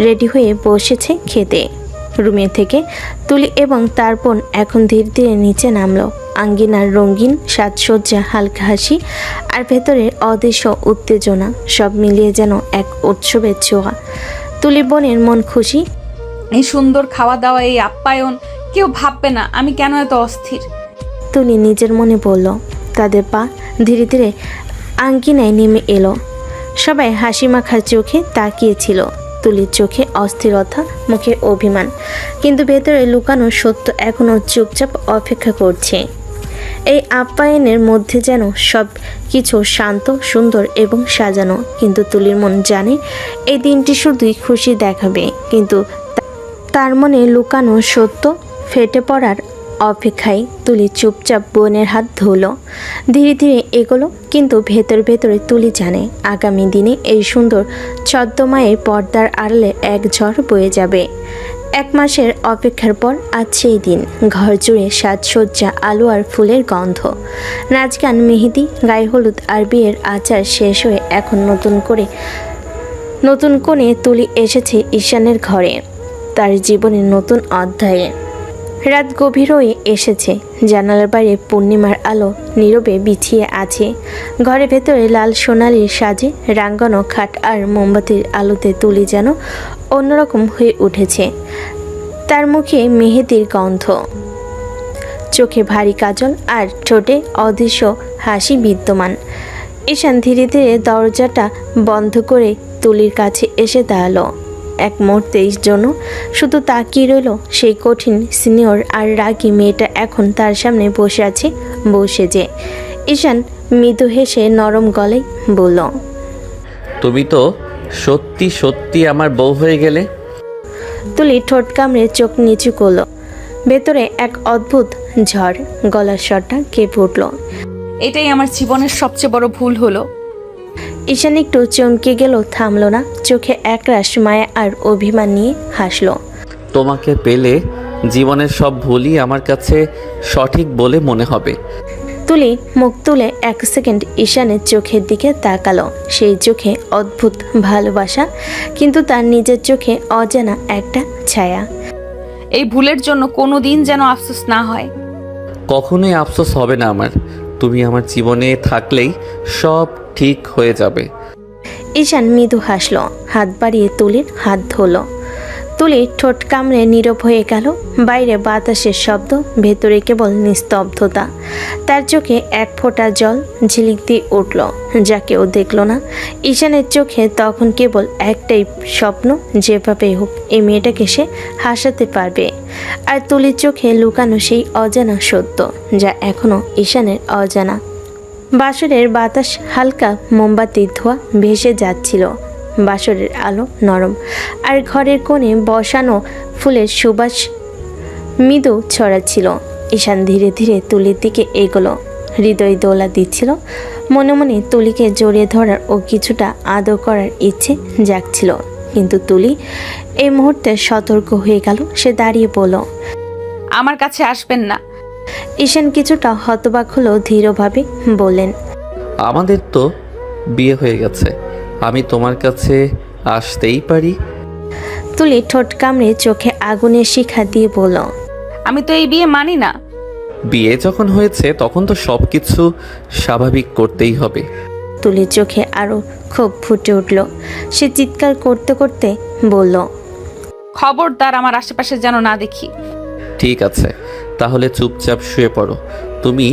রেডি হয়ে বসেছে খেতে। রুমে থেকে তুলি এবং তার বোন এখন ধীরে ধীরে নিচে নামলো। আঙ্গিনার রঙিন সাজসজ্জা, হালকা হাসি আর ভেতরে অদৃশ্য উত্তেজনা সব মিলিয়ে যেন এক উৎসবের ছোঁয়া। তুলি বোনের মন খুশি। এই সুন্দর খাওয়া দাওয়া, এই আপ্যায়ন, কেউ ভাববে না আমি কেন এত অস্থির। তুলি নিজের মনে বলল। তাদের পা ধীরে ধীরে আঙ্গিনায় নেমে এলো। সবাই হাসি মাখা চোখে তাকিয়েছিল। তুলির চোখে অস্থিরতা, মুখে অভিমান, কিন্তু ভেতরে লুকানো সত্য এখনও চুপচাপ অপেক্ষা করছে। এই আপ্যায়নের মধ্যে যেন সব কিছু শান্ত, সুন্দর এবং সাজানো। কিন্তু তুলির মন জানে এই দিনটি শুধুই খুশি দেখাবে, কিন্তু তার মনে লুকানো সত্য ফেটে পড়ার অপেক্ষায়। তুলি চুপচাপ বোনের হাত ধুলো, ধীরে ধীরে এগোলো, কিন্তু ভেতরে তুলি জানে আগামী দিনে এই সুন্দর ছদ্মমায়ের পর্দার আড়ালে এক ঝড় বয়ে যাবে। 1 মাসের অপেক্ষার পর আজ সেই দিন। ঘর জুড়ে সাজসজ্জা, আলো আর ফুলের গন্ধ, নাচ গান, মেহেদি, গায়ে হলুদ আর বিয়ের আচার শেষ হয়ে এখন নতুন কোণে তুলি এসেছে ঈশানের ঘরে, তার জীবনের নতুন অধ্যায়ে। রাত গভীর হয়ে এসেছে। জানালার বাইরে পূর্ণিমার আলো নীরবে বিছিয়ে আছে। ঘরের ভেতরে লাল সোনালির সাজে রাঙ্গানো খাট আর মোমবাতির আলোতে তুলি যেন অন্যরকম হয়ে উঠেছে। তার মুখে মেহেদির গন্ধ, চোখে ভারী কাজল আর ঠোঁটে অদৃশ্য হাসি বিদ্যমান। ঈশান ধীরে ধীরে দরজাটা বন্ধ করে তুলির কাছে এসে দাঁড়ালো। এক মুহূর্তের জন্য শুধু তাকিয়ে রইল সেই কঠিন, সিনিয়র আর রাগী মেয়েটা এখন তার সামনে বসে আছে বসে যে। ঈশান মৃদু হেসে নরম গলায় বলল, তুমি তো সত্যি সত্যি আমার বউ হয়ে গেলে। তুলি ঠোঁট কামড়ে চোখ নিচু করলো। ভেতরে এক অদ্ভুত ঝড়, গলার স্বরটা কেঁপে উঠল। এটাই আমার জীবনের সবচেয়ে বড় ভুল হলো। ঈশান একটু চমকে গেল, থামলো না, চোখে একরাশ মায়া আর অভিমান নিয়ে হাসলো। তোমাকে পেলে জীবনের সব ভুলই আমার কাছে সঠিক বলে মনে হবে। তুলি মুখ তুলে 1 সেকেন্ড ঈশানের চোখের দিকে তাকালো। সেই চোখে অদ্ভুত ভালোবাসা, কিন্তু তার নিজের চোখে অজানা একটা ছায়া। এই ভুলের জন্য কোনো দিন যেন আফসোস না হয়। কখনোই আফসোস হবে না আমার। তুমি আমার জীবনে থাকলেই সব ঠিক হয়ে যাবে। ঈশান মৃদু হাসলো, হাত বাড়িয়ে তুলির হাত ধরলো। তুলি ঠোঁট কামড়ে নীরব হয়ে গেল। বাইরে বাতাসের শব্দ, ভেতরে কেবল নিস্তব্ধতা। তার চোখে এক ফোঁটা জল ঝিলিক দিয়ে উঠল, যা কেউ দেখল না। ঈশানের চোখে তখন কেবল একটাই স্বপ্ন, যেভাবে হোক এই মেয়েটাকে সে হাসাতে পারবে। আর তুলির চোখে লুকানো সেই অজানা সত্য, যা এখনো ঈশানের অজানা। বাসরের বাতাস হালকা মোমবাতির ধোঁয়া ভেসে যাচ্ছিল। বাসরের আলো নরম, আর ঘরের কোণে বসানো ফুলের সুবাস মৃদু ছড়াচ্ছিল। ঈশান ধীরে ধীরে তুলির দিকে এগোলো। হৃদয় দোলা দিচ্ছিল, মনে মনে তুলিকে জড়িয়ে ধরার ও কিছুটা আদর করার ইচ্ছে জাগছিল। কিন্তু তুলি এই মুহূর্তে সতর্ক হয়ে গেল। সে দাঁড়িয়ে বলল, আমার কাছে আসবেন না। ঈশান কিছুটা হতবাক হলো, ধীরভাবে বললেন, আমাদের তো বিয়ে হয়ে গেছে, আমি তোমার কাছে আসতেই পারি। তুলি ঠোঁট কামড়ে চোখে আগুনের শিখা দিয়ে বলল, আমি তো এই বিয়ে মানি না। বিয়ে যখন হয়েছে তখন তো সব কিছু স্বাভাবিক করতেই হবে। তুলির চোখে আরো ক্ষোভ ফুটে উঠল। সে চিৎকার করতে করতে বলল, খবরদার আমার আশেপাশে যেন না দেখি। ঠিক আছে, তাহলে চুপচাপ শুয়ে পড়ো। তুমি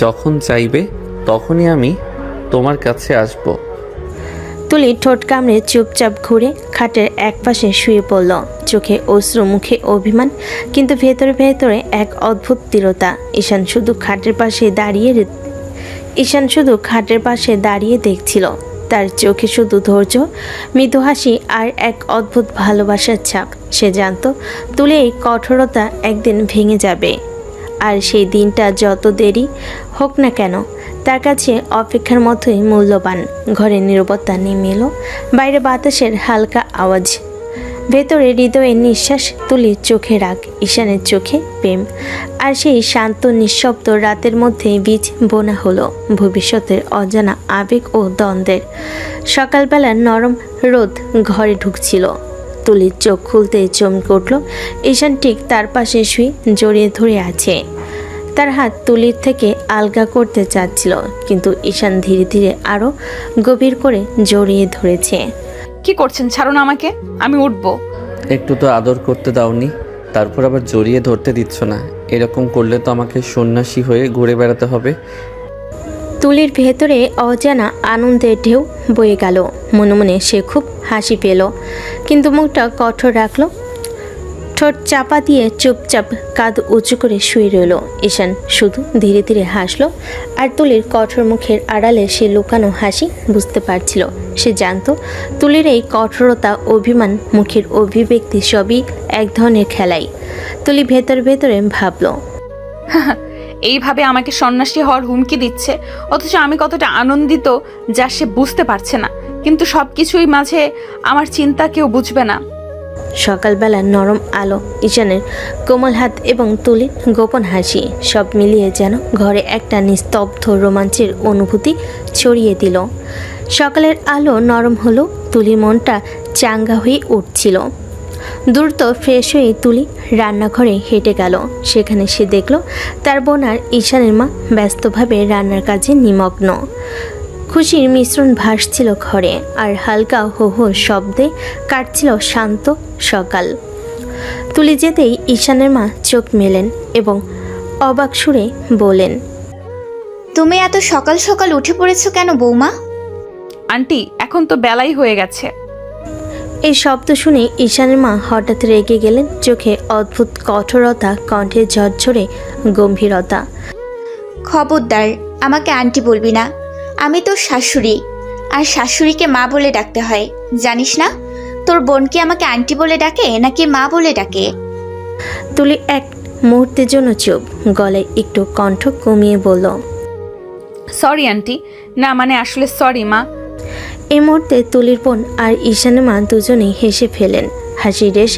যখন চাইবে তখনই আমি তোমার কাছে আসব। তুলি ঠোঁট কামড়ে চুপচাপ ঘুরে খাটের একপাশে শুয়ে পড়ল। চোখে অশ্রু, মুখে অভিমান, কিন্তু ভেতরে ভেতরে এক অদ্ভুত দৃঢ়তা। ঈশান শুধু খাটের পাশে দাঁড়িয়ে দেখছিল। তার চোখে শুধু ধৈর্য, মৃদু হাসি আর এক অদ্ভুত ভালোবাসার ছাপ। সে জানত তুলি এই কঠোরতা একদিন ভেঙে যাবে, আর সেই দিনটা যত দেরি হোক না কেন তার কাছে অপেক্ষার মতোই মূল্যবান। ঘরে নীরবতা নেমে এলো, বাইরে বাতাসের হালকা আওয়াজ, ভেতরে হৃদয়ের নিঃশ্বাস। তুলির চোখে রাগ, ঈশানের চোখে প্রেম, আর সেই শান্ত নিঃশব্দ রাতের মধ্যে বীজ বোনা হলো ভবিষ্যতের অজানা আবেগ ও দ্বন্দ্বের। সকালবেলার নরম রোদ ঘরে ঢুকছিল। তুলির চোখ খুলতে চমকে উঠল। ঈশান ঠিক তার পাশে শুয়ে জড়িয়ে ধরে আছে। তার হাত তুলির থেকে আলগা করতে চাচ্ছিল, কিন্তু ঈশান ধীরে ধীরে আরো গভীর করে জড়িয়ে ধরেছে। কি করছেন? ছাড়ুন আমাকে, আমি উঠবো। একটু তো আদর করতে দাওনি, তারপর আবার জড়িয়ে ধরতে দিচ্ছ না। এরকম করলে তো আমাকে সন্ন্যাসী হয়ে ঘুরে বেড়াতে হবে। তুলির ভেতরে অজানা আনন্দের ঢেউ বয়ে গেল। মনে মনে সে খুব হাসি পেল, কিন্তু মুখটা কঠোর রাখলো। ঠোঁট চাপা দিয়ে চুপচাপ কাঁধ উঁচু করে শুয়ে রইল। ঈশান শুধু ধীরে ধীরে হাসলো, আর তুলির কঠোর মুখের আড়ালে সে লুকানো হাসি বুঝতে পারছিল। সে জানত তুলির এই কঠোরতা, অভিমান, মুখের অভিব্যক্তি সবই এক ধরনের খেলাই। তুলি ভেতরে ভেতরে ভাবল, এইভাবে আমাকে সন্ন্যাসী হওয়ার হুমকি দিচ্ছে, অথচ আমি কতটা আনন্দিত যা সে বুঝতে পারছে না। কিন্তু সব কিছুই মাঝে আমার চিন্তা কেউ বুঝবে না। সকালবেলা নরম আলো, ঈশানের কোমল হাত এবং তুলির গোপন হাসি, সব মিলিয়ে যেন ঘরে একটা নিস্তব্ধ রোমাঞ্চের অনুভূতি ছড়িয়ে দিল। সকালের আলো নরম হলো, তুলির মনটা চাঙ্গা হয়ে উঠছিল। দ্রুত ফ্রেশ হয়ে তুলি রান্নাঘরে হেঁটে গেল। সেখানে সে দেখল তার বোন আর ঈশানের মা ব্যস্তভাবে রান্নার কাজে নিমগ্ন। খুশির মিশ্রণ ভাসছিল ঘরে, আর হালকা হো হো শব্দে কাটছিল শান্ত সকাল। তুলি যেতেই ঈশানের মা চোখ মেলেন এবং অবাক সুরে বলেন, তুমি এত সকাল সকাল উঠে পড়েছো কেন বৌমা? আন্টি, এখন তো বেলাই হয়ে গেছে। এই শব্দ শুনে ঈশানের মা হঠাৎ রেগে গেলেন। চোখে অদ্ভুত কঠোরতা, কণ্ঠে ঝরঝরে গম্ভীরতা। খবরদার, আমাকে আন্টি বলবি না। আমি তোর শাশুড়ি, আর শাশুড়িকে মা বলে ডাকতে হয়, জানিস না? তোর বোন কি আমাকে আন্টি বলে ডাকে নাকি মা বলে ডাকে? তুলি এক মুহূর্তের জন্য চুপ, গলায় একটু কণ্ঠ কমিয়ে বলল, সরি আন্টি, না মানে আসলে সরি মা। এই মুহূর্তে তুলির বোন আর ঈশানের মা দুজনেই হেসে ফেলেন। হাসির রেশ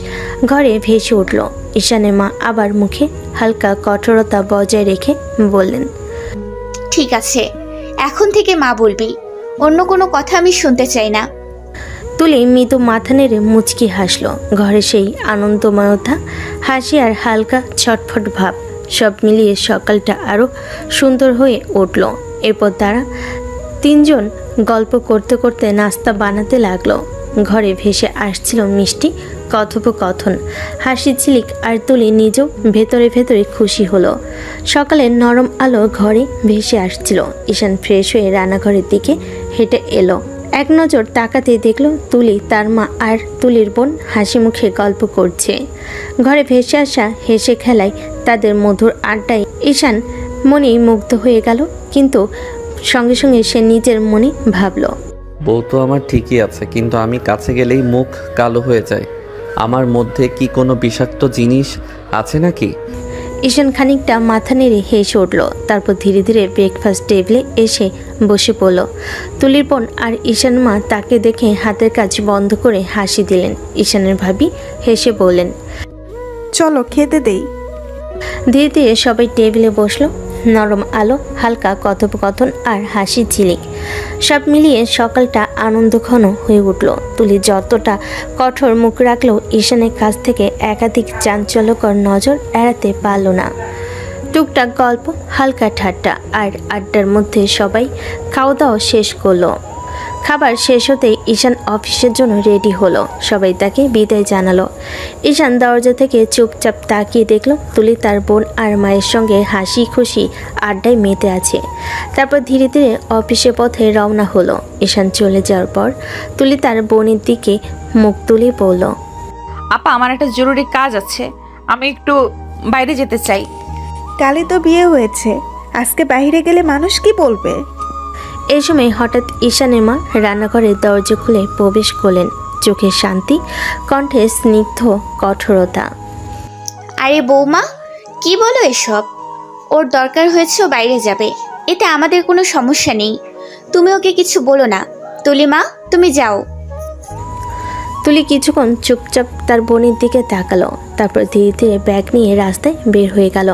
ঘরে ভেসে উঠল। ঈশানের মা আবার মুখে হালকা কঠোরতা বজায় রেখে বললেন, ঠিক আছে, এখন থেকে মা বলবি, অন্য কোনো কথা আমি শুনতে চাই না। তুলি মৃদু মাথা নেড়ে মুচকি হাসল। ঘরে সেই আনন্দময়তা, হাসি আর হালকা ছটফট ভাব, সব মিলিয়ে সকালটা আরও সুন্দর হয়ে উঠল। এরপর তারা তিনজন গল্প করতে করতে নাস্তা বানাতে লাগলো। ঘরে ভেসে আসছিল মিষ্টি কথোপকথন, হাসি ঝিলিক, আর তুলি নিজেও ভেতরে ভেতরে খুশি হলো। সকালের নরম আলো ঘরে ভেসে আসছিল। ঈশান ফ্রেশ হয়ে রান্নাঘরের দিকে হেঁটে এলো। এক নজর তাকাতে দেখলো তুলি, তার মা আর তুলির বোন হাসি মুখে গল্প করছে। ঘরে ভেসে আসা হেসে খেলায়, তাদের মধুর আড্ডায় ঈশান মনেই মুগ্ধ হয়ে গেল। কিন্তু সঙ্গে সঙ্গে সে নিজের মনে ভাবল, বউ তো আমার ঠিকই আছে, কিন্তু আমি কাছে গেলেই মুখ কালো হয়ে যায়। আমার মধ্যে কি কোনো বিষাক্ত জিনিস আছে নাকি? ঈশান খানিকটা মাথা নেড়ে হেসে উঠল, তারপর ধীরে ধীরে ব্রেকফাস্ট টেবিলে এসে বসে পড়ল। তুলির বোন আর ঈশান মা তাকে দেখে হাতের কাজ বন্ধ করে হাসি দিলেন। ঈশানের ভাবি হেসে বললেন, চলো খেতে দেই। ধীরে ধীরে সবাই টেবিলে বসলো। নরম আলো, হালকা কথোপকথন আর হাসি ঝিলিক, সব মিলিয়ে সকালটা আনন্দঘন হয়ে উঠল। তুলি যতটা কঠোর মুখ রাখলেও ঈশানের কাছ থেকে একাধিক চাঞ্চল্যকর নজর এড়াতে পারল না। টুকটাক গল্প, হালকা ঠাট্টা আর আড্ডার মধ্যে সবাই খাওয়া দাওয়া শেষ করলো। খাবার শেষ হতেই ঈশান অফিসের জন্য রেডি হলো। সবাই তাকে বিদায় জানালো। ঈশান দরজা থেকে চুপচাপ তাকিয়ে দেখলো তুলি তার বোন আর মায়ের সঙ্গে হাসি খুশি আড্ডায় মেতে আছে। তারপর ধীরে ধীরে অফিসের পথে রওনা হলো। ঈশান চলে যাওয়ার পর তুলি তার বোনের দিকে মুখ তুলে বলল, আপা, আমার একটা জরুরি কাজ আছে, আমি একটু বাইরে যেতে চাই। কালই তো বিয়ে হয়েছে, আজকে বাইরে গেলে মানুষ কি বলবে? এই সময় হঠাৎ ঈশানের মা রান্নাঘরের দরজা খুলে প্রবেশ করলেন। চোখে শান্তি, কণ্ঠে স্নিগ্ধ কঠোরতা। আরে বৌমা, কি বলো এসব? ওর দরকার হয়েছে, ও বাইরে যাবে, এতে আমাদের কোনো সমস্যা নেই। তুমি ওকে কিছু বলো না। তুলি মা, তুমি যাও। তুলি কিছুক্ষণ চুপচাপ তার বোনের দিকে তাকালো, তারপর ধীরে ধীরে ব্যাগ নিয়ে রাস্তায় বের হয়ে গেল।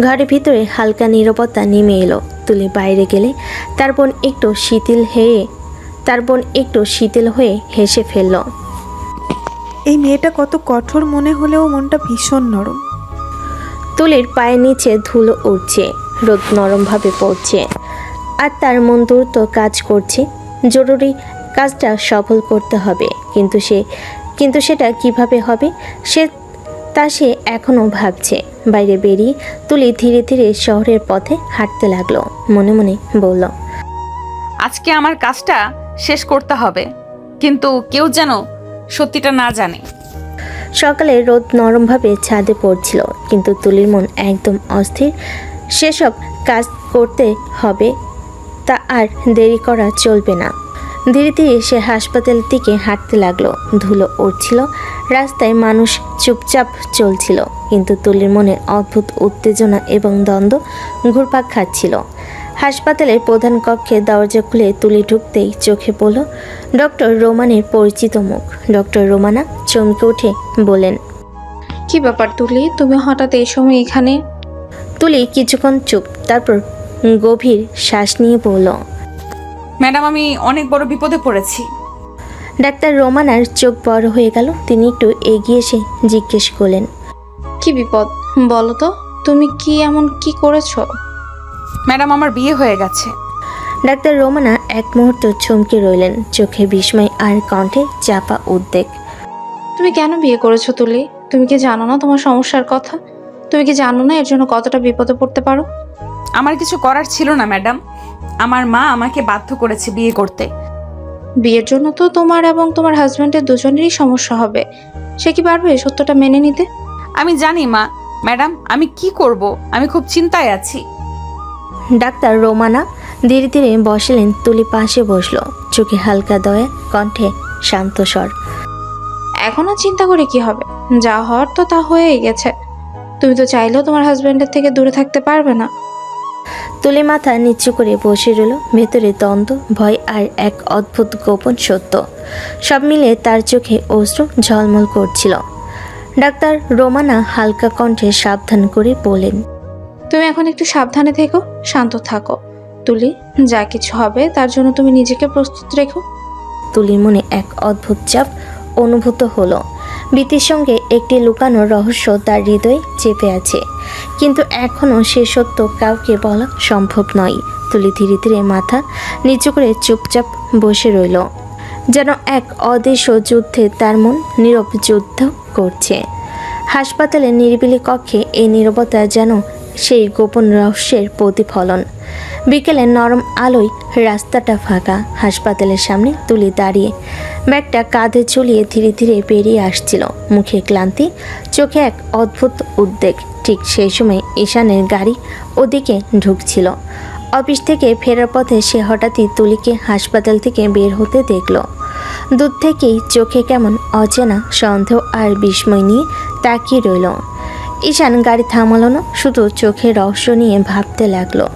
ঘরের ভিতরে হালকা নীরবতা নেমে এলো। তুলি বাইরে গেলে তার বোন একটু শিথিল হয়ে হেসে ফেলল। এই মেয়েটা কত কঠোর মনে হলেও মনটা ভীষণ নরম। তুলির পায়ের নিচে ধুলো উঠছে, রোদ নরমভাবে পড়ছে, আর তার মন দ্রুত কাজ করছে। জরুরি কাজটা সফল করতে হবে, কিন্তু সেটা কিভাবে হবে সে এখনও ভাবছে। বাইরে বেরিয়ে তুলি ধীরে ধীরে শহরের পথে হাঁটতে লাগলো। মনে মনে বলল, আজকে আমার কাজটা শেষ করতে হবে, কিন্তু কেউ যেন সত্যিটা না জানে। সকালে রোদ নরমভাবে ছাদে পড়ছিল, কিন্তু তুলির মন একদম অস্থির। সেসব কাজ করতে হবে, তা আর দেরি করা চলবে না। ধীরে ধীরে সে হাসপাতালের দিকে হাঁটতে লাগলো। ধুলো উড়ছিল, রাস্তায় মানুষ চুপচাপ চলছিল, কিন্তু তুলির মনে অদ্ভুত উত্তেজনা এবং দ্বন্দ্ব ঘুরপাক খাচ্ছিল। হাসপাতালের প্রধান কক্ষে দরজা খুলে তুলি ঢুকতেই চোখে পড়ল ডক্টর রোমানের পরিচিত মুখ। ডক্টর রোমানা চমকে উঠে বলেন, কি ব্যাপার তুলি, তুমি হঠাৎ এই সময় এখানে? তুলি কিছুক্ষণ চুপ, তারপর গভীর শ্বাস নিয়ে বলল, ম্যাডাম, আমি অনেক বড় বিপদে পড়েছি। ডাক্তার রোমানার চোখ বড় হয়ে গেল। তিনি একটু এগিয়ে এসে জিজ্ঞেস করলেন, কি বিপদ বলো তো, তুমি কি এমন কি করেছো? ম্যাডাম, আমার বিয়ে হয়ে গেছে। ডাক্তার রোমানা এক মুহূর্ত চমকে রইলেন, চোখে বিস্ময় আর কণ্ঠে চাপা উদ্বেগ। তুমি কেন বিয়ে করেছো তুলি? তুমি কি জানো না তোমার সমস্যার কথা? তুমি কি জানো না এর জন্য কতটা বিপদে পড়তে পারো? আমার কিছু করার ছিল না ম্যাডাম, আমার মা আমাকে বাধ্য করেছে বিয়ে করতে। বিয়ের জন্য তো তোমার এবং তোমার হাজবেন্ডের দুজনেরই সমস্যা হবে, সে কি পারবে সত্যটা মেনে নিতে? আমি জানি মা, ম্যাডাম, আমি কি করব? আমি খুব চিন্তায় আছি। ডাক্তার রোমানা ধীরে ধীরে বসলেন। তুলি পাশে বসলো, চোখে হালকা দয়া, কণ্ঠে শান্ত স্বর। এখন আর চিন্তা করে কি হবে? যা হওয়ার তো তা হয়েই গেছে। তুমি তো চাইলেও তোমার হাজবেন্ডের থেকে দূরে থাকতে পারবে না। তুলি মাথা নিচু করে বসে রইল। ভেতরে দ্বন্দ্ব, ভয় আর এক অদ্ভুত গোপন সত্য, সব মিলে তার চোখে অশ্রু ঝলমল করছিল। ডাক্তার রোমানা হালকা কণ্ঠে সাবধান করে বলেন, তুমি এখন একটু সাবধানে থেকো, শান্ত থাকো তুলি। যা কিছু হবে তার জন্য তুমি নিজেকে প্রস্তুত রেখো। তুলির মনে এক অদ্ভুত চাপ অনুভূত হলো। ভীতির সঙ্গে একটি লুকানো রহস্য তার হৃদয়ে চেপে আছে, কিন্তু এখনও সে সত্য কাউকে বলা সম্ভব নয়। তুলি ধীরে ধীরে মাথা নিচু করে চুপচাপ বসে রইল, যেন এক অদৃশ্য যুদ্ধে তার মন নীরব যুদ্ধ করছে। হাসপাতালের নিরিবিলি কক্ষে এই নীরবতা যেন সেই গোপন রহস্যের প্রতিফলন। বিকেলে নরম আলোয় রাস্তাটা ফাঁকা। হাসপাতালের সামনে তুলি দাঁড়িয়ে, ব্যাগটা কাঁধে ঝুলিয়ে ধীরে ধীরে বেরিয়ে আসছিল। মুখে ক্লান্তি, চোখে এক অদ্ভুত উদ্বেগ। ঠিক সেই সময় ঈশানের গাড়ি ওদিকে ঢুকছিল। অফিস থেকে ফেরার পথে সে হঠাৎই তুলিকে হাসপাতাল থেকে বের হতে দেখল। দূর থেকেই চোখে কেমন অচেনা সন্দেহ আর বিস্ময় নিয়ে তাকিয়ে রইল। ঈশান গাড়ি থামালো না, শুধু চোখে রহস্য নিয়ে ভাবতে লাগলো।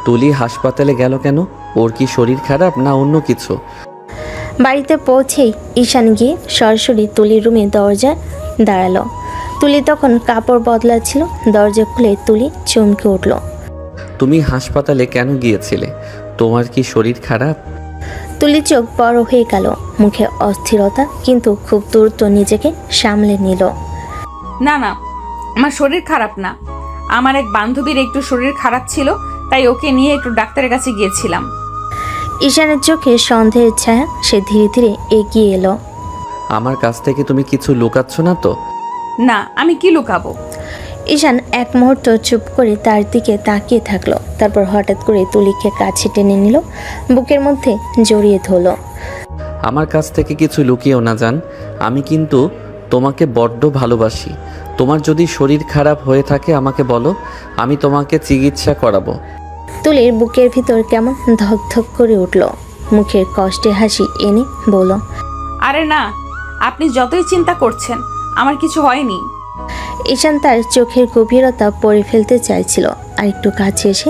তুলি হাসপাতালে গেল কেন? ওর কি শরীর খারাপ না অন্য কিছু? বাড়িতে পৌঁছেই ঈশান গিয়ে সরাসরি তুলির রুমে দরজায় দাঁড়ালো। তুলি তখন কাপড় বদলাচ্ছিল। দরজা খুলে তুলি চমকে উঠল। তুমি হাসপাতালে কেন গিয়েছিলে? তোমার কি শরীর খারাপ? তুলি চোখ বড় হয়ে গেল, মুখে অস্থিরতা, কিন্তু খুব দ্রুত নিজেকে সামলে নিল। না না, আমার শরীর খারাপ না। আমার এক বান্ধবীর একটু শরীর খারাপ ছিল, তাই ওকে নিয়ে একটু ডাক্তারের কাছে গিয়েছিলাম। ঈশানের চোখে সন্দেহের ছায়া। সে ধীরে ধীরে এগিয়ে এলো। আমার কাছ থেকে তুমি কিছু লুকাচ্ছ না তো? না, আমি কি লুকাবো? ঈশান এক মুহূর্ত চুপ করে তার দিকে তাকিয়ে থাকলো। তারপর হঠাৎ করে তুলিকে কাছে টেনে নিল, বুকের মধ্যে জড়িয়ে ধরল। আমার কাছ থেকে কিছু লুকিয়েও না জান। আমি কিন্তু তোমাকে বড্ড ভালোবাসি। তোমার যদি শরীর খারাপ হয়ে থাকে আমাকে বলো, আমি তোমাকে চিকিৎসা করাবো। তুলির বুকের ভিতর কেমন ধকধক করে উঠল। মুখের কষ্টে হাসি এনে বলল, আরে না, আপনি যতই চিন্তা করছেন, আমার কিছু হয়নি। ঈশান তার চোখের গভীরতা পড়ে ফেলতে চাইছিল, আর একটু কাছে এসে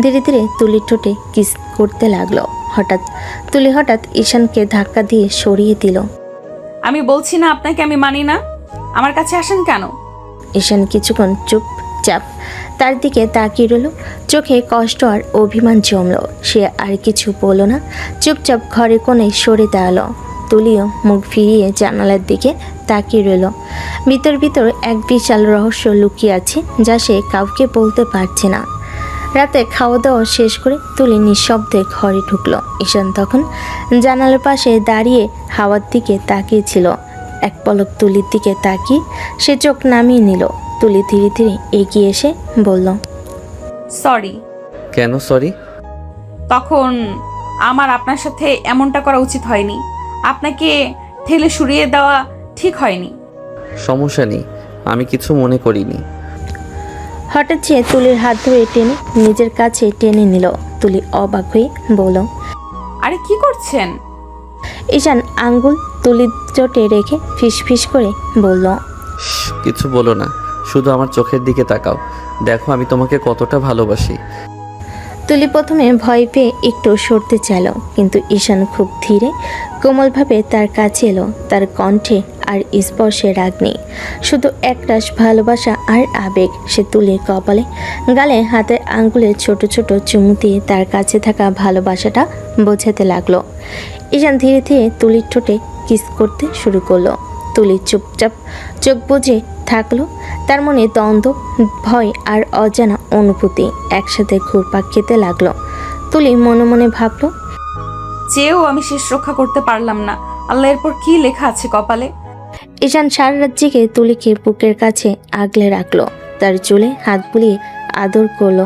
ধীরে ধীরে তুলির ঠোঁটে কিস করতে লাগলো। তুলি হঠাৎ ঈশানকে ধাক্কা দিয়ে সরিয়ে দিল। আমি বলছি না আপনাকে আমি মানি না, আমার কাছে আসেন কেন? ঈশান কিছুক্ষণ চুপচাপ তার দিকে তাকিয়ে রইল। চোখে কষ্ট আর অভিমান জমল। সে আর কিছু বলল না, চুপচাপ ঘরে কোণে সরে দাঁড়ালো। তুলিও মুখ ফিরিয়ে জানালার দিকে তাকিয়ে রইল। ভিতর এক বিশাল রহস্য লুকিয়ে আছে, যা সে কাউকে বলতে পারছে না। রাতে খাওয়া দাওয়া শেষ করে তুলি নিঃশব্দে ঘরে ঢুকলো। ঈশান তখন জানালার পাশে দাঁড়িয়ে হাওয়ার দিকে তাকিয়েছিল। এক পলক তুলির দিকে তাকিয়ে সে চোখ নামিয়ে নিল। তুলি ধীরে ধীরে এগিয়ে এসে বলল, সরি। কেন সরি? তখন আমার আপনার সাথে এমনটা করা উচিত হয়নি। আপনাকে ঠেলে সরিয়ে দেওয়া ঠিক হয়নি। সমস্যা নেই, আমি কিছু মনে করিনি। হঠাৎ সে তুলির হাত ধরে টেনে নিজের কাছে টেনে নিল। তুলি অবাক হয়ে বলল, আরে কি করছেন? ঈশান আঙ্গুল তুলির চোটে রেখে ফিস করে বলল, কিছু বলো না, শুধু আমার চোখের দিকে তাকাও। দেখো আমি তোমাকে কতটা ভালোবাসি। তুলি প্রথমে ভয় পেয়ে একটু সরতে চাইল, কিন্তু ঈশান খুব ধীরে কোমলভাবে তার কাছে এলো। তার কণ্ঠে আর স্পর্শে রাগ নেই, শুধু একরাশ ভালোবাসা আর আবেগ। সে তুলির কপালে গালে হাতের আঙ্গুলে ছোট ছোট চুমু দিয়ে তার কাছে থাকা ভালোবাসাটা বোঝাতে লাগলো। ঈশান ধীরে ধীরে তুলির ঠোঁটে কিস করতে শুরু করলো। তুলি চুপচাপ চোখ বুজে থাকলো। তার মনে দ্বন্দ্ব, ভয় আর অজানা অনুভূতি একসাথে ঘুরপাক খেতে লাগলো। তুলি মনে মনে ভাবলো, চেয়েও আমি শেষ রক্ষা করতে পারলাম না। আল্লাহ, এরপর কি লেখা আছে কপালে? ঈশান সারা রাত জেগে তুলিকে বুকের কাছে আগলে রাখলো। তার চুলে হাত বুলিয়ে আদর করলো।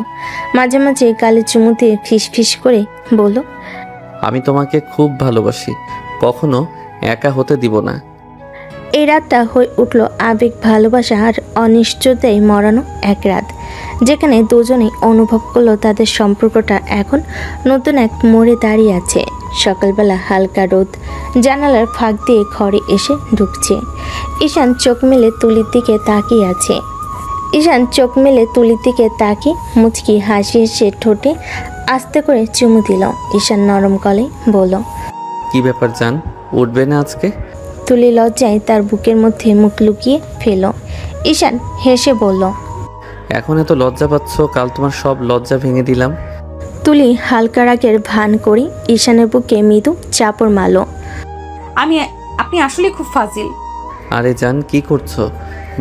মাঝে মাঝে গালে চুমু দিয়ে ফিস করে বলল, আমি তোমাকে খুব ভালোবাসি, কখনো একা হতে দিব না। এই রাতটা হয়ে উঠল আবেগ, ভালোবাসা আর অনিশ্চয়তায় মরানো এক রাত, যেখানে দুজনেই অনুভব করলো তাদের সম্পর্কটা এখন নতুন এক মোড়ে দাঁড়িয়ে আছে। সকালবেলা হালকা রোদ জানালার ফাঁক দিয়ে ঘরে এসে ঢুকছে। ঈশান চোখ মেলে তুলির দিকে তাকিয়ে আছে। তাকিয়ে মুচকি হাসি এসে ঠোঁটে আস্তে করে চুমু দিল। ঈশান নরম গলায় বলল, কি ব্যাপার জান, উঠবে না আজকে? তুলি লজ্জায় তার বুকের মধ্যে মুখ লুকিয়ে ফেল। ঈশান হেসে বলল, এখন এত লজ্জা পাচ্ছ, কাল তোমার সব লজ্জা ভেঙে দিলাম। তুলি হালকা রাগের ভান করে ঈশানের বুকে মৃদু চাপড় মারল। আপনি আসলে খুব ফাজিল। আরে জান, কি করছো?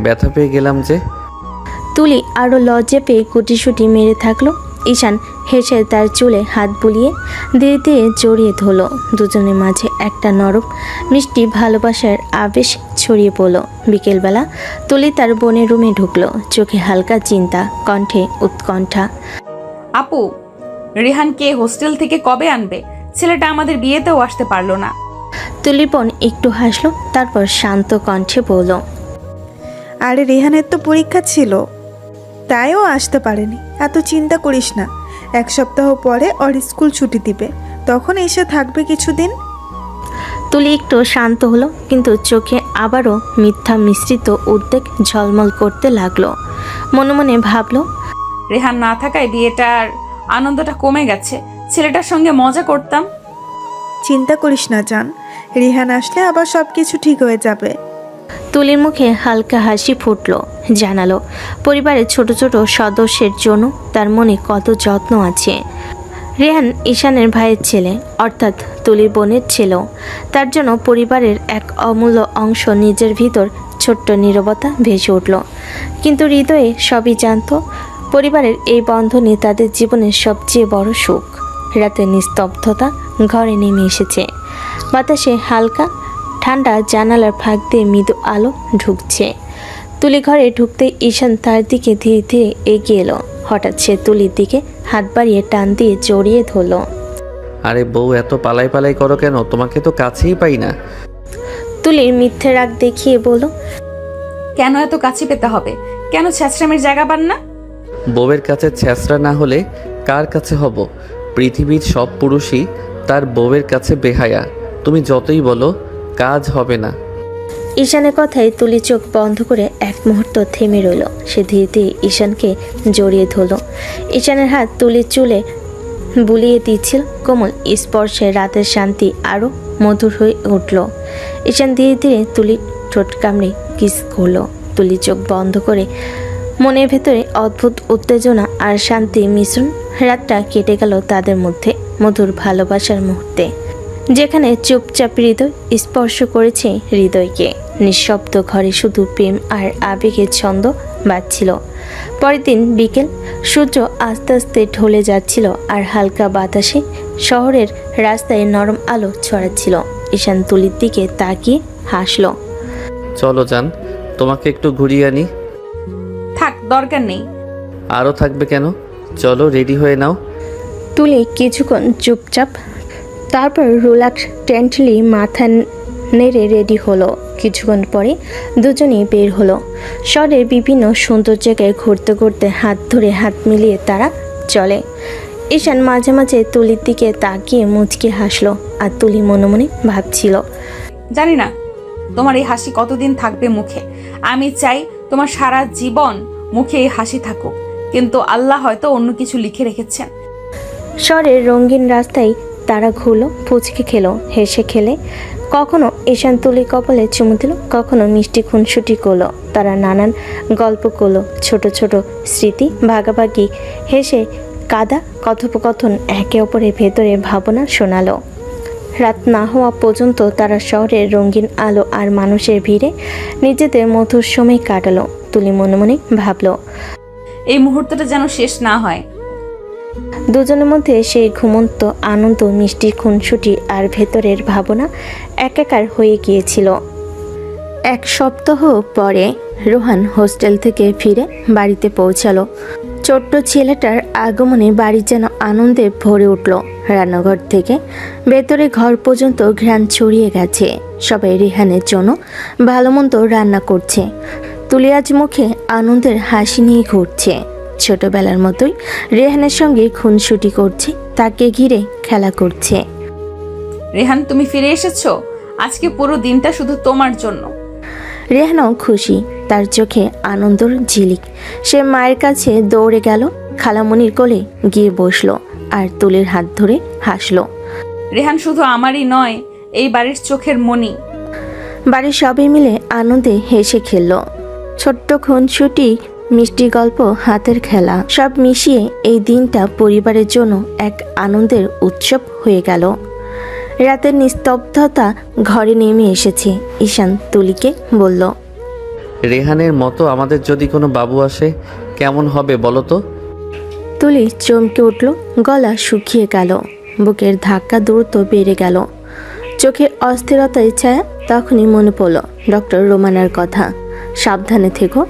ব্যথা পেয়ে গেলাম যে। তুলি আরও লজ্জা পেয়ে কুটিসুটি মেরে থাকলো। ঈশান হেসে তার চুলে হাত বুলিয়ে ধীরে ধীরে জড়িয়ে ধরল। দুজনের মাঝে একটা নরম মিষ্টি ভালোবাসার আবেশ ছড়িয়ে পড়ল। বিকেলবেলা তুলি তার বোনের রুমে ঢুকলো। চোখে হালকা চিন্তা, কণ্ঠে উৎকণ্ঠা। আপু, রেহানকে হোস্টেল থেকে কবে আনবে? ছেলেটা আমাদের বিয়েতেও আসতে পারলো না। তুলি বোন একটু হাসলো, তারপর শান্ত কণ্ঠে বলল, আরে রেহানের তো পরীক্ষা ছিল, তাইও আসতে পারেনি। এত চিন্তা করিস না, এক সপ্তাহ পরে ওর স্কুল ছুটি দিবে, তখন এসে থাকবে কিছুদিন। তুলি একটু শান্ত হলো, কিন্তু চোখে আবারও মিথ্যা মিশ্রিত উদ্বেগ ঝলমল করতে লাগলো। মনে মনে ভাবলো, রেহান না থাকায় বিয়েটার আনন্দটা কমে গেছে। ছেলেটার সঙ্গে মজা করতাম। চিন্তা করিস না জান, রিহান আসলে আবার সব কিছু ঠিক হয়ে যাবে। তুলির মুখে হালকা হাসি ফুটলো, জানালো পরিবারের ছোট ছোট সদস্যের জন্য তার মনে কত যত্ন আছে। রেহান ঈশানের ভাইয়ের ছেলে, অর্থাৎ তুলির বোনের ছেলেও। তার জন্য পরিবারের এক অমূল্য অংশ নিজের ভিতর ছোট্ট নীরবতা ভেসে উঠল। কিন্তু হৃদয়ে সবই জানত, পরিবারের এই বন্ধনই তাদের জীবনের সবচেয়ে বড় সুখ। রাতের নিস্তব্ধতা ঘরে নেমে এসেছে। বাতাসে হালকা ঠান্ডা জানালার ফাঁক দিয়ে মৃদু আলো ঢুকছে। তুলি ঘরে ঢুকতে ঈশান তার দিকে ধীরে ধীরে এগিয়ে এলো। হঠাৎ সে তুলির দিকে হাত বাড়িয়ে টান দিয়ে জড়িয়ে ধরল। আরে বউ, এত পালাই পালাই করো কেন? তোমাকে তো কাছেই পাই না। তুলির মিথ্যে রাগ দেখিয়ে বলল, কেন এত কাছে পেতে হবে? কেন ছ্যাঁচড়ামের জায়গা পান না? বউয়ের কাছে ছ্যাঁচড়া না হলে কার কাছে হব? পৃথিবীর সব পুরুষই তার বউয়ের কাছে বেহায়া। তুমি যতই বলো, কাজ হবে না। ঈশানের কথায় তুলি চোখ বন্ধ করে এক মুহূর্ত থেমে রইল। সে ধীরে ধীরে ঈশানকে জড়িয়ে ধরল। ঈশানের হাত তুলির চুলে বুলিয়ে দিচ্ছিল। কোমল স্পর্শে রাতের শান্তি আরও মধুর হয়ে উঠল। ঈশান ধীরে ধীরে তুলির ঠোঁট কামড়ে কিস করলো। তুলি চোখ বন্ধ করে মনের ভেতরে অদ্ভুত উত্তেজনা আর শান্তি মিশ্রণ। রাতটা কেটে গেল তাদের মধ্যে মধুর ভালোবাসার মুহূর্তে, যেখানে চুপচাপ হৃদয় স্পর্শ করেছে হৃদয়কে। নিঃশব্দ ঘরে শুধু প্রেম আর আবেগের ছন্দ বাজছিল। পরের দিন বিকেল, সূর্য আস্তে আস্তে ঢলে যাচ্ছিল আর হালকা বাতাসে শহরের রাস্তায় নরম আলো ছড়াচ্ছিল। ঈশান তুলির দিকে তাকিয়ে হাসলো। চলো যান, তোমাকে একটু ঘুরিয়ে আনি। থাক, দরকার নেই। আরও থাকবে কেন? চলো, রেডি হয়ে নাও। তুলি কিছুক্ষণ চুপচাপ, তারপর রিল্যাক্সেন্টলি মাথা নেড়ে রেডি হলো। কিছুক্ষণ পরে দুজনেই বের হলো। শহরের বিভিন্ন সুন্দর জায়গায় ঘুরতে ঘুরতে হাত ধরে হাত মিলিয়ে তারা চলে। ঈশান মাঝে মাঝে তুলির দিকে তাকিয়ে মুচকি হাসলো। আর তুলি মনে মনে ভাবছিল, জানি না তোমার এই হাসি কতদিন থাকবে মুখে। আমি চাই তোমার সারা জীবন মুখে এই হাসি থাকুক, কিন্তু আল্লাহ হয়তো অন্য কিছু লিখে রেখেছেন। শহরের রঙিন রাস্তায় তারা ঘুরলো, ফুচকে খেলো, হেসে খেলে। কখনো ঈশান তুলি কপালে চুমু দিল, কখনো মিষ্টি খুনসুটি করলো। তারা নানান গল্প করলো, ছোট ছোট স্মৃতি ভাগাভাগি, হেসে কাদা কথোপকথন একে অপরের ভেতরে ভাবনা শোনালো। রাত না হওয়া পর্যন্ত তারা শহরের রঙিন আলো আর মানুষের ভিড়ে নিজেদের মধুর সময় কাটালো। তুলি মনে মনে ভাবলো, এই মুহূর্তটা যেন শেষ না হয়। দুজনের মধ্যে সেই ঘুমন্ত আনন্দ, মিষ্টি খুনসুটি আর ভেতরের ভাবনা একাকার হয়ে গিয়েছিল। এক সপ্তাহ পরে রোহান হোস্টেল থেকে ফিরে বাড়িতে পৌঁছালো। ছোট্ট ছেলেটার আগমনে বাড়ি যেন আনন্দে ভরে উঠল। রান্নাঘর থেকে ভেতরে ঘর পর্যন্ত ঘ্রাণ ছড়িয়ে গেছে। সবাই রেহানের জন্য ভালো মন্দ রান্না করছে। তুলি আজ মুখে আনন্দের হাসি নিয়ে ঘুরছে। ছোটবেলার মতোই রেহানের সঙ্গে খুনসুটি করছে, তাকে ঘিরে খেলা করছে। রেহান, তুমি ফিরে এসেছো। আজকে পুরো দিনটা শুধু তোমার জন্য। রেহানও খুশি, তার চোখে আনন্দর ঝিলিক। সে মায়ের কাছে দৌড়ে গেল, খালামণির কোলে গিয়ে বসলো আর তুলির হাত ধরে হাসলো। রেহান শুধু আমারই নয়, এই বাড়ির চোখের মণি। বাড়ির সবাই মিলে আনন্দে হেসে খেলল। ছোট্ট খুনসুটি, মিষ্টি গল্প, হাতের খেলা, সব মিশিয়ে এই দিনটা পরিবারের জন্য এক আনন্দের উৎসব হয়ে গেল। রাতের নিস্তব্ধতা ঘরে নেমে এসেছে। ঈশান তুলিকে বলল, রেহানের মতো আমাদের যদি কোনো বাবু আসে কেমন হবে বলো তো? তুলি চমকে উঠল, গলা শুকিয়ে গেল, বুকের ধাক্কা দ্রুত বেড়ে গেল, চোখে অস্থিরতায় ছায়া। তখনই মনে পড়ল ডক্টর রোমানার কথা, সাবধানে থেকো।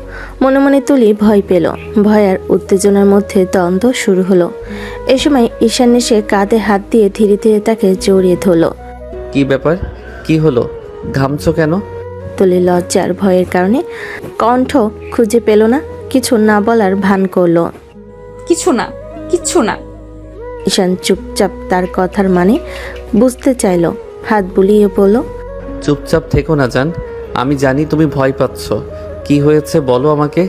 মনে মনে তুলি ভয় পেল। ভয় আর উত্তেজনার মধ্যে দ্বন্দ্ব শুরু হলো। এ সময় ঈশান এসে কাঁধে হাত দিয়ে ধীরে ধীরে তাকে জড়িয়ে ধরল। কি ব্যাপার? কি হলো? ঘামছো কেন? তুলি লজ্জার ভয়ের কারণে কণ্ঠ খুঁজে পেল না, কিছু না বলার ভান করলো। কিছু না, কিচ্ছু না। ঈশান চুপচাপ তার কথার মানে বুঝতে চাইল, হাত বুলিয়ে বলল, চুপচাপ থেকো না জান, আমি জানি তুমি ভয় পাচ্ছ। কি হয়েছে বলো আমাকে।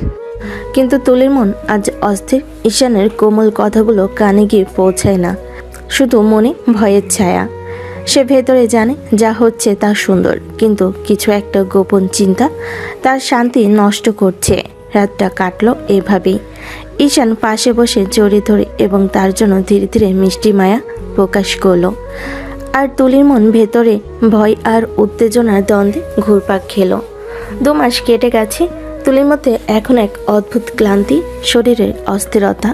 কিন্তু তুলির মন আজ অস্থির। ঈশানের কোমল কথাগুলো কানে গিয়ে পৌঁছায় না, শুধু মনে ভয়ের ছায়া। সে ভেতরে জানে যা হচ্ছে তা সুন্দর, কিন্তু কিছু একটা গোপন চিন্তা তার শান্তি নষ্ট করছে। রাতটা কাটলো এভাবেই। ঈশান পাশে বসে জড়িয়ে ধরে এবং তার জন্য ধীরে ধীরে মিষ্টি মায়া প্রকাশ করলো। আর তুলির মন ভেতরে ভয় আর উত্তেজনার দ্বন্দ্বে ঘুরপাক খেলো। 2 মাস কেটে গেছে। তুলির মধ্যে এখন এক অদ্ভুত ক্লান্তি, শরীরের অস্থিরতা।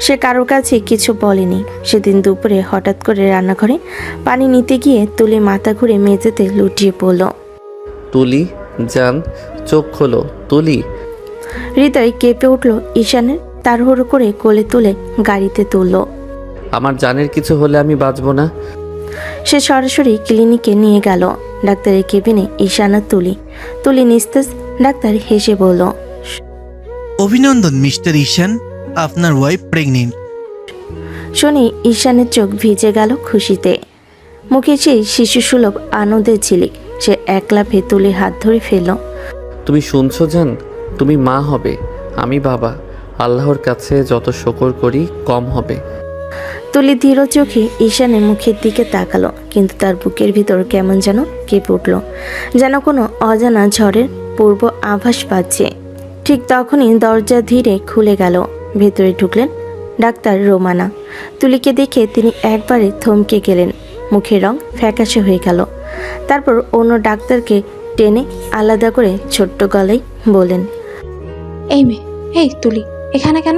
সে কারোর কাছে কিছু বলেনি। সেদিন দুপুরে হঠাৎ করে রান্নাঘরে পানি নিতে গিয়ে তুলি মাথা ঘুরে মেঝেতে লুটিয়ে পড়ল। তুলি জান, চোখ খোলো তুলি। হৃদয় কেঁপে উঠল ঈশানের। তাড়াহুড়ো করে কোলে তুলে গাড়িতে তুলল। আমার জানের কিছু হলে আমি বাঁচবো না। সে সরাসরি ক্লিনিকে নিয়ে গেল। ডাক্তারের কেবিনে ঈশান আর তুলি নিস্তেজ। ডাক্তার হেসে বলল, অভিনন্দন মিস্টার ঈশান, আপনার ওয়াইফ প্রেগনেন্ট। শুনে ঈশানের চোখ ভিজে গেল খুশিতে। মুখে সেই শিশুসুলভ আনন্দের ঝিলিক। সে এক লাফে তুলির হাত ধরে ফেলল। তুমি শুনছো জান, তুমি মা হবে, আমি বাবা। আল্লাহর কাছে যত শুকর করি কম হবে। তুলি ধীর চোখে ঈশানের মুখের দিকে তাকালো, কিন্তু তার বুকের ভিতর কেমন যেন কেঁপে উঠল, যেন কোনো অজানা ঝড়ের পূর্ব আভাস পাচ্ছে। ঠিক তখনই দরজা ধীরে খুলে গেল। ভেতরে ঢুকলেন ডাক্তার রোমানা। তুলিকে দেখে তিনি একবারে থমকে গেলেন। মুখের রং ফ্যাকাশে হয়ে গেল। তারপর অন্য ডাক্তারকে টেনে আলাদা করে ছোট্ট গলায় বলেন, এই মেয়ে, এই তুলি এখানে কেন?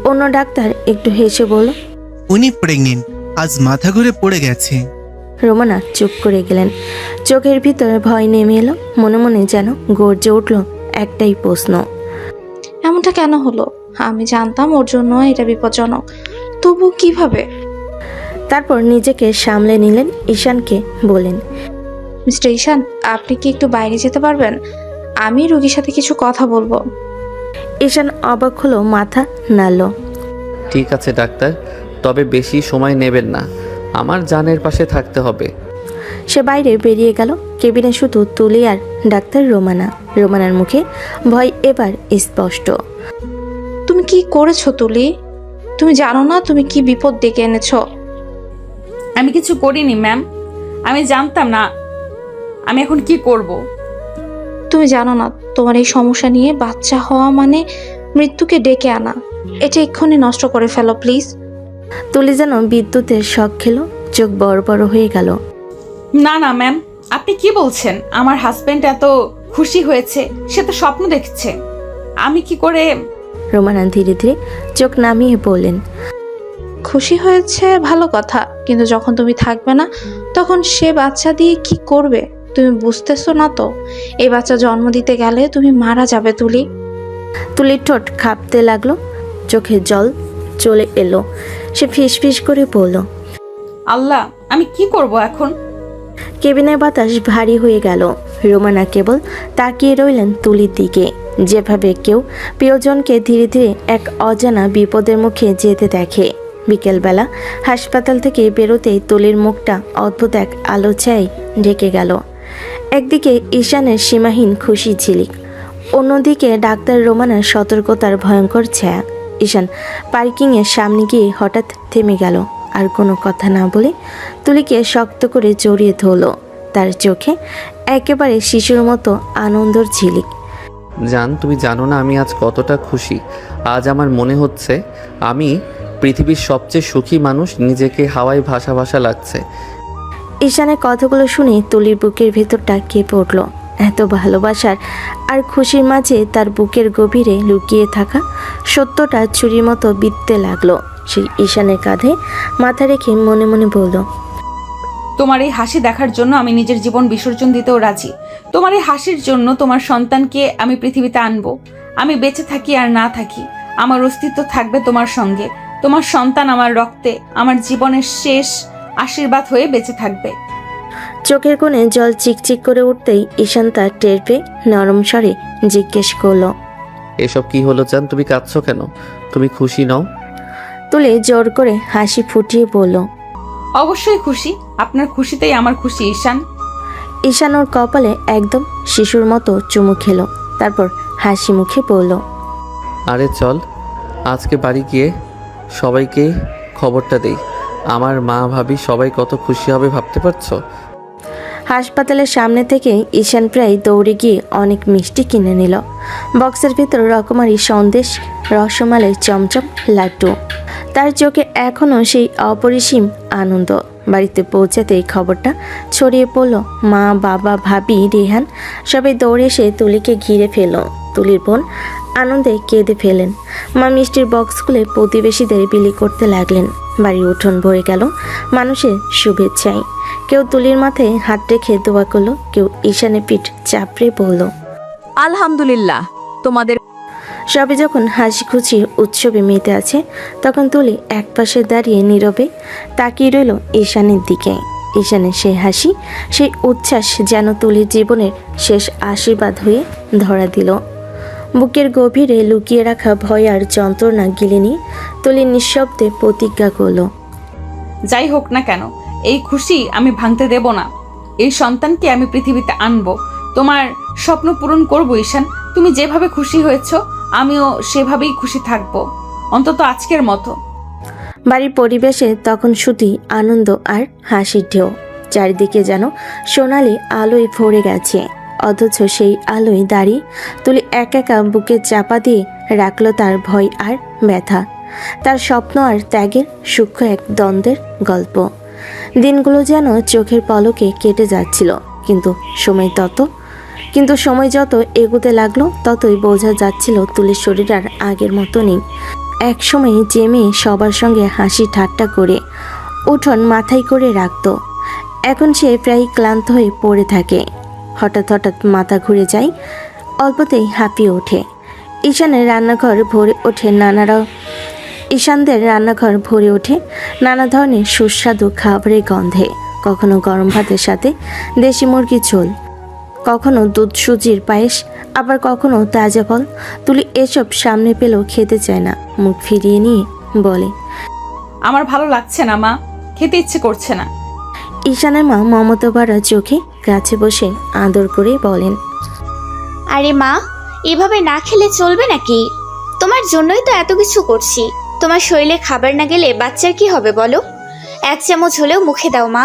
অন্য ডাক্তার একটু হেসে বলল, উনি প্রেগনেন্ট, আজ মাথা ঘুরে পড়ে গেছে। রোমানা চুপ করে গেলেন। চোখের ভিতরে ভয় নেমে এলো। মনে মনে যেন গর্জে উঠল একটাই প্রশ্ন, এমনটা কেন হলো? আমি জানতাম ওর জন্য এটা বিপজ্জনক, তবু কিভাবে? তারপর নিজেকে সামলে নিলেন। ঈশানকে বলেন, মিস্টার ঈশান, আপনি কি একটু বাইরে যেতে পারবেন? আমি রোগীর সাথে কিছু কথা বলবো। ঈশান অবাক হলো, মাথা নাড়ল। ঠিক আছে ডাক্তার, তবে বেশি সময় নেবেন না, আমার জানের পাশে থাকতে হবে। সে বাইরে বেরিয়ে গেল। কেবিনে শুধু তুলি আর ডাক্তার রোমানা। রোমানার মুখে ভয় এবার স্পষ্ট। তুমি কি করেছো তুলি? তুমি জানো না তুমি কি বিপদ ডেকে এনেছো? আমি কিছু করিনি ম্যাম, আমি জানতাম না। আমি এখন কি করব? তুমি জানো না তোমার এই সমস্যা নিয়ে বাচ্চা হওয়া মানে মৃত্যুকে ডেকে আনা। এটা এক্ষুনি নষ্ট করে ফেলো প্লিজ। তুলি যেন বিদ্যুতের শক খেলো, চোখ বড় বড় হয়ে গেল। না না ম্যাম, আপনি কি বলছেন? আমার হাজবেন্ড এত খুশি হয়েছে, সে তো স্বপ্ন দেখছে। আমি কি করে? রোমানা ধীরে ধীরে চোখ নামিয়ে বললেন, খুশি হয়েছে ভালো কথা, কিন্তু যখন তুমি থাকবে না তখন সে বাচ্চা দিয়ে কি করবে? তুমি বুঝতেছো না তো? এই বাচ্চা জন্ম দিতে গেলে তুমি মারা যাবে তুলি। তুলির ঠোঁট কাঁপতে লাগলো, চোখে জল চলে এলো। সে ফিস ফিস করে বলল, আল্লাহ, আমি কি করব এখন? কেবিনের বাতাস ভারী হয়ে গেল। রোমানা কেবল তাকিয়ে রইলেন তুলির দিকে, যেভাবে কেউ প্রিয়জনকে ধীরে ধীরে এক অজানা বিপদের মুখে যেতে দেখে। বিকেলবেলা হাসপাতাল থেকে বেরোতেই তুলির মুখটা অদ্ভুত এক আলো ছায় ঢেকে গেল। একদিকে ঈশানের সীমাহীন খুশি ঝিলিক, অন্যদিকে ডাক্তার রোমানার সতর্কতার ভয়ঙ্কর ছায়া। ঈশান পার্কিংয়ের সামনে গিয়ে হঠাৎ থেমে গেল। আর কোনো কথা না বলে তুলিকে শক্ত করে জড়িয়ে ধরল। তার চোখে একেবারে শিশুর মতো আনন্দর ঝিলিক। জান, তুমি জানো না আমি আজ কতটা খুশি। আজ আমার মনে হচ্ছে আমি পৃথিবীর সবচেয়ে সুখী মানুষ। নিজেকে হাওয়ায় ভাসা ভাসা লাগছে। ঈশানের কথাগুলো শুনে তুলির বুকের ভেতরটা কেঁপে উঠল। এত ভালোবাসার আর খুশির মাঝে তার বুকের গভীরে লুকিয়ে থাকা সত্যটা ছুরির মতো বিঁধতে লাগলো। সেই ঈশানের কাঁধে মাথা রেখে মনে মনে বলল, তোমার এই হাসি দেখার জন্য আমি নিজের জীবন বিসর্জন দিতেও রাজি। তোমার এই হাসির জন্য তোমার সন্তানকে আমি পৃথিবীতে আনবো। আমি বেঁচে থাকি আর না থাকি, আমার অস্তিত্ব থাকবে তোমার সঙ্গে। তোমার সন্তান আমার রক্তে, আমার জীবনের শেষ আশীর্বাদ হয়ে বেঁচে থাকবে। চোখের কোণে জল চিকচিক করে উঠতেই ঈশান তার টের পেয়ে নরম স্বরে জিজ্ঞেস করলো, এসব কি হলো জান? তুমি কাঁদছো কেন? তুমি খুশি নও? তুলে জোর করে হাসি ফুটিয়ে বলল, অবশ্যই খুশি। আপনার খুশিতেই আমার খুশি ঈশান। ঈশান ওর কপালে একদম শিশুর মতো চুমু খেলো, তারপর হাসি মুখে বলল, আরে চল আজকে বাড়ি গিয়ে সবাইকে খবরটা দেই। আমার মা ভাবি সবাই কত খুশি হবে ভাবতে পারছো? হাসপাতালের সামনে থেকে ঈশান প্রায় দৌড়ে গিয়ে অনেক মিষ্টি কিনে নিল। বক্সের ভিতর রকমারি সন্দেশ, রসমালাই, চমচম, লাড্ডু। তার চোখে এখনও সেই অপরিসীম আনন্দ। বাড়িতে পৌঁছাতেই খবরটা ছড়িয়ে পড়ল। মা, বাবা, ভাবি, রেহান সবাই দৌড়ে এসে তুলিকে ঘিরে ফেলল। তুলির বোন আনন্দে কেঁদে ফেলেন। মা মিষ্টির বক্স খুলে প্রতিবেশীদের বিলি করতে লাগলেন। বাড়ির উঠোন ভরে গেল মানুষের শুভেচ্ছায়। কেউ তুলির মাথায় হাত রেখে দোয়া করলো, কেউ ঈশানের পিঠ চাপড়ে বলল, আলহামদুলিল্লাহ। তোমাদের সবে যখন হাসি খুশি উৎসবে মেতে আছে, তখন তুলি একপাশে দাঁড়িয়ে নীরবে তাকিয়ে রইল ঈশানের দিকে। ঈশানের সেই হাসি, সেই উচ্ছ্বাস যেন তুলির জীবনের শেষ আশীর্বাদ হয়ে ধরা দিল। বুকের গভীরে লুকিয়ে রাখা ভয় আর যন্ত্রণা গিলে নিয়ে তুলি নিঃশব্দে প্রতিজ্ঞা করল, যাই হোক না কেন, এই খুশি আমি ভাঙতে দেব না। এই সন্তানকে আমি পৃথিবীতে আনবো, তোমার স্বপ্ন পূরণ করব। ঈশান, তুমি যেভাবে খুশি হয়েছো আমিও সেভাবেই খুশি থাকবো, অন্তত আজকের মতো। বাড়ির পরিবেশে তখন শুধুই আনন্দ আর হাসির ঢেউ। চারিদিকে যেন সোনালি আলোয় ভরে গেছে, অথচ সেই আলোয় দাঁড়িয়ে তুলি একা একা বুকে চাপা দিয়ে রাখলো তার ভয় আর ব্যথা, তার স্বপ্ন আর ত্যাগের সূক্ষ্ম এক দ্বন্দ্বের গল্প। দিনগুলো যেন চোখের পলকে কেটে যাচ্ছিল, কিন্তু সময় যত এগোতে লাগলো ততই বোঝা যাচ্ছিল তুলির শরীর আর আগের মতো নেই। একসময় যে মেয়ে সবার সঙ্গে হাসি ঠাট্টা করে উঠোন মাথায় করে রাখত, এখন সে প্রায় ক্লান্ত হয়ে পড়ে থাকে। হঠাৎ হঠাৎ মাথা ঘুরে যায়, অল্পতেই হাঁপিয়ে ওঠে। ঈশানদের রান্নাঘর ভরে ওঠে নানা ধরনের সুস্বাদু খাবারের গন্ধে। কখনো গরম ভাতের সাথে দেশি মুরগির ঝোল, কখনো দুধ সুজির পায়েস, আবার কখনো তাজা ফল। তুলি এসব সামনে পেলেও খেতে চায় না, মুখ ফিরিয়ে নিয়ে বলে, আমার ভালো লাগছে না মা, খেতে ইচ্ছে করছে না। ঈশানের মা মমতা ভরা চোখে কাছে বসে আদর করে বলেন, আরে মা, এভাবে না খেলে চলবে নাকি? তোমার জন্যই তো এত কিছু করছি। তোমার শরীরে খাবার না গেলে বাচ্চার কি হবে বলো? এক চামচ হলেও মুখে দাও মা।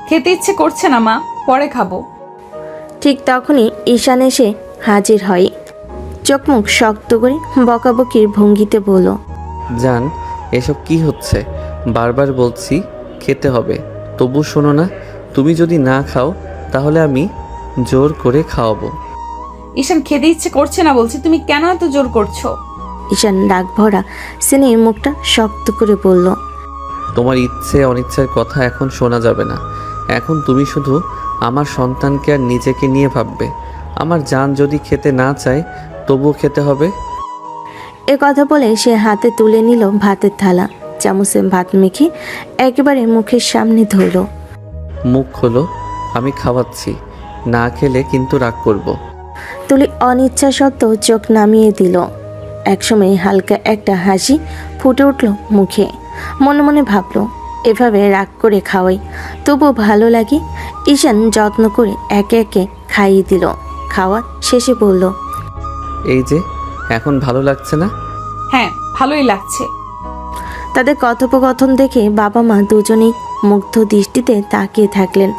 খেতে ইচ্ছে করছে না মা, পরে খাবো। ঠিক তখনই ঈশান এসে হাজির হয়। চোখ মুখ শক্ত করে বকাবকির ভঙ্গিতে বলল, জান, এসব কি হচ্ছে? বারবার বলছি খেতে হবে, তবু শোনো না। তুমি যদি না খাও তাহলে আমি জোর করে খাওয়াবো। ঈশান, খেতে ইচ্ছে করছে না বলছি, তুমি কেন এত জোর করছো? ঈশান রাগ ভরা সিনে মুখটা শক্ত করে বলল, তোমার ইচ্ছে অনিচ্ছার কথা এখন শোনা যাবে না। এখন তুমি শুধু আমার সন্তানকে আর নিজেকে নিয়ে ভাববে। আমার জান যদি খেতে না চায় তবুও খেতে হবে। এ কথা বলে সে হাতে তুলে নিল ভাতের থালা, চামচে ভাত মেখে একেবারে মুখের সামনে ধরল। মুখ খোলো, আমি খাওয়াচ্ছি। না খেলে কিন্তু রাগ করব। তুলি অনিচ্ছা সত্ত্বেও চোখ নামিয়ে দিল। একসময় হালকা একটা হাসি ফুটে উঠল মুখে। মনে মনে ভাবল, এভাবে রাগ করে খাওয়াই তবু ভালো লাগে। ঈশান যত্ন করে একে একে খাইয়ে দিল। খাওয়া শেষে বলল, এই যে এখন ভালো লাগছে না? হ্যাঁ, ভালোই লাগছে। তাদের কথোপকথন দেখে বাবা মা দুজনেই মুগ্ধ দৃষ্টিতে তাকিয়ে থাকলেন।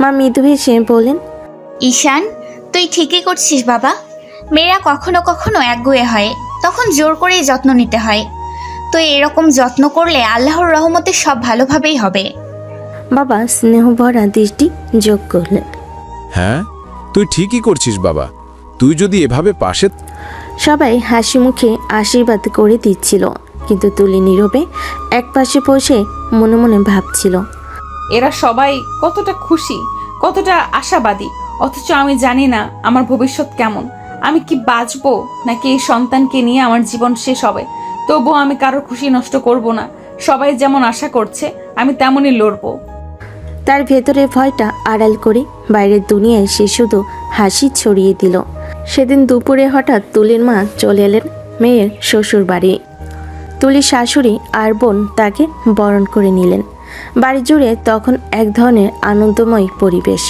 মা মৃদু হেসে বললেন, ঈশান, তুই ঠিকই করছিস বাবা। মেয়েরা কখনো কখনো একগুঁয়ে হয়, তখন জোর করেই যত্ন নিতে হয়। তুই এরকম যত্ন করলে আল্লাহর রহমতে সব ভালোভাবেই হবে। বাবা স্নেহ ভরা দৃষ্টি যোগ করলেন। হ্যাঁ, তুই ঠিকই করছিস বাবা। তুই যদি এভাবে পাশে সবাই হাসি মুখে আশীর্বাদ করে দিচ্ছিল, কিন্তু তুলি নীরবে একপাশে বসে মনে মনে ভাবছিল, এরা সবাই কতটা খুশি, কতটা আশাবাদী, অথচ আমি জানি না আমার ভবিষ্যৎ কেমন। আমি কি বাঁচবো নাকি এই সন্তানকে নিয়ে আমার জীবন শেষ হবে। তবুও আমি কারোর খুশি নষ্ট করব না। সবাই যেমন আশা করছে আমি তেমনই লড়বো। তার ভেতরে ভয়টা আড়াল করে বাইরের দুনিয়ায় সে শুধু হাসি ছড়িয়ে দিল। সেদিন দুপুরে হঠাৎ তুলির মা চলে এলেন মেয়ের শ্বশুর বাড়ি। তুলির শাশুড়ি আর বোন তাকে বরণ করে নিলেন। বাড়ি জুড়ে তখন এক ধরনের আনন্দময় পরিবেশ।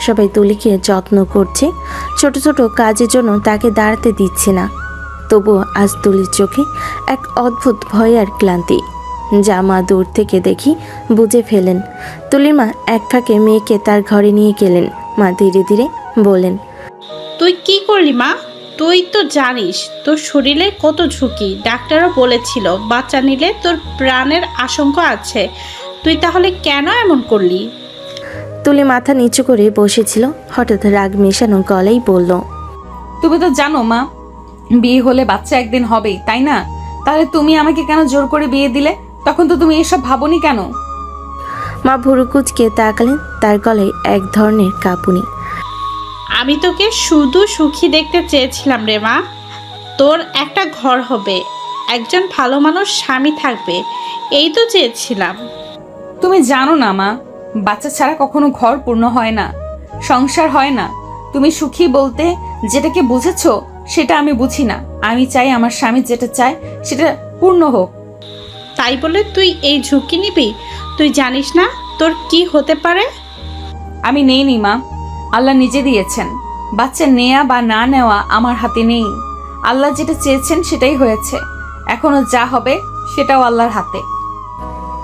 সবাই তুলিকে যত্ন করছে, ছোট ছোট কাজের জন্য তাকে দাঁড়াতে দিচ্ছে না। তবুও আজ তুলির চোখে এক অদ্ভুত ভয় আর ক্লান্তি, যা মা দূর থেকে দেখি বুঝে ফেলেন। তুলির মা এক ফাঁকে মেয়েকে তার ঘরে নিয়ে গেলেন। মা ধীরে ধীরে বলেন, তুই কি করলি মা? তুই তো জানিস তোর শরীরে কত ঝুঁকি। ডাক্তারও বলেছিল বাচ্চা নিলে তোর প্রাণের আশঙ্কা আছে। তুই তাহলে কেন এমন করলি? তুলি মাথা নিচু করে বসেছিল, হঠাৎ রাগ মেশানো গলায় বলল, তুমি তো জানো মা, বিয়ে হলে বাচ্চা একদিন হবেই, তাই না? তাহলে তুমি আমাকে কেন জোর করে বিয়ে দিলে? তখন তো তুমি এসব ভাবনি কেন? মা ভুরু কুঁচকে তাকালেন, তার গলায় এক ধরনের কাঁপুনি। আমি তোকে শুধু সুখী দেখতে চেয়েছিলাম রে মা। তোর একটা ঘর হবে, একজন ভালো মানুষ স্বামী থাকবে, এই তো চেয়েছিলাম। তুমি জানো না মা, বাচ্চা ছাড়া কখনো ঘর পূর্ণ হয় না, সংসার হয় না। তুমি সুখী বলতে যেটাকে বুঝেছো সেটা আমি বুঝি না। আমি চাই আমার স্বামী যেটা চায় সেটা পূর্ণ হোক। তাই বলে তুই এই ঝুঁকি নিবি? তুই জানিস না তোর কি হতে পারে? আমি নেইনি মা, আল্লাহ নিজে দিয়েছেন। বাচ্চা নেয়া বা না নেওয়া আমার হাতে নেই। আল্লাহ যেটা চেয়েছেন সেটাই হয়েছে, এখনো যা হবে সেটাও আল্লাহর হাতে।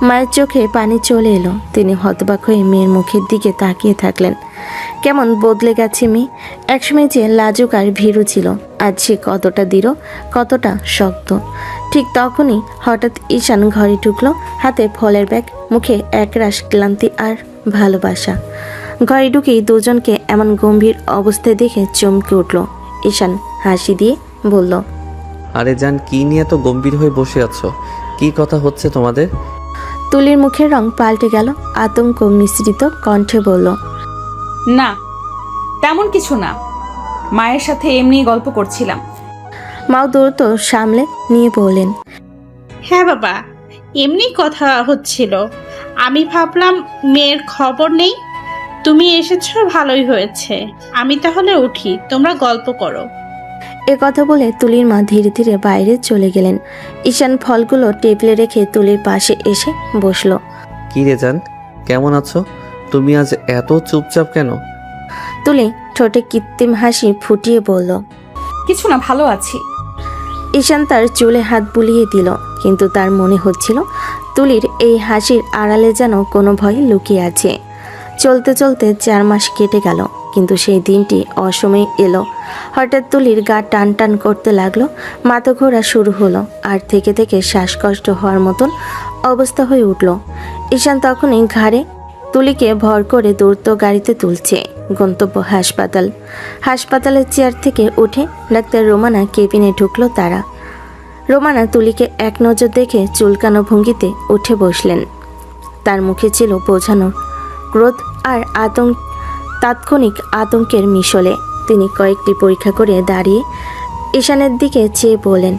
মায়ের চোখে পানি চলে এলো। তিনি হতবাক হয়ে মেয়ের মুখের দিকে তাকিয়ে থাকলেন। কেমন বদলে গেছে মেয়ে। একসময় যে লাজুক আর ভীরু ছিল, আজ সে কতটা দৃঢ়, কতটা শক্ত। ঠিক তখনই হঠাৎ ঈশান ঘরে ঢুকলো, হাতে ফলের ব্যাগ, মুখে একরাশ ক্লান্তি আর ভালোবাসা। ঘরে ঢুকেই দুজনকে এমন গম্ভীর অবস্থায় দেখে চমকে উঠল। ঈশান হাসি দিয়ে বলল, আরে জান, কি নিয়ে এত গম্ভীর হয়ে বসে আছো? কি কথা হচ্ছে তোমাদের? তুলির মুখের রং পাল্টে গেল, আতঙ্ক মিশ্রিত কণ্ঠে বলল, না, তেমন কিছু না, মায়ের সাথে এমনি গল্প করছিলাম। মাও দ্রুত সামলে নিয়ে বললেন, হ্যাঁ বাবা, এমনি কথা হচ্ছিল। আমি ভাবলাম মেয়ের খবর নেই, তুমি এসেছো, ভালোই হয়েছে। আমি তাহলে উঠি, তোমরা গল্প করো। এ কথা বলে তুলির মা ধীরে ধীরে বাইরে চলে গেলেন। ঈশান ফলগুলো টেবিলে রেখে তুলির পাশে এসে বসলো। কি রে জান, কেমন আছো? তুমি আজ এত চুপচাপ কেন? তুলি ঠোঁটে কৃত্রিম হাসি ফুটিয়ে বলল, কিছু না, ভালো আছি। ঈশান তার চুলে হাত বুলিয়ে দিল, কিন্তু তার মনে হচ্ছিল তুলির এই হাসির আড়ালে যেন কোনো ভয় লুকিয়ে আছে। চলতে চলতে 4 মাস কেটে গেল, কিন্তু সেই দিনটি অসময়ে এলো। হঠাৎ তুলির গা টান টান করতে লাগলো, মাথা ঘোরা শুরু হলো, আর থেকে থেকে শ্বাসকষ্ট হওয়ার মতন অবস্থা হয়ে উঠল। ঈশান তখনই ঘাড়ে তুলিকে ভর করে দ্রুত গাড়িতে তুলছে। গন্তব্য হাসপাতাল। হাসপাতালের চেয়ার থেকে উঠে ডাক্তার রোমানা কেবিনে ঢুকলো তারা। রোমানা তুলিকে এক নজর দেখে চুলকানো ভঙ্গিতে উঠে বসলেন। তার মুখে ছিল বোঝানোর ক্রোধ আর তাৎক্ষণিক আতঙ্কের মিশলে। তিনি কয়েকটি পরীক্ষা করে দাঁড়িয়ে ঈশানের দিকে চেয়ে বলেন,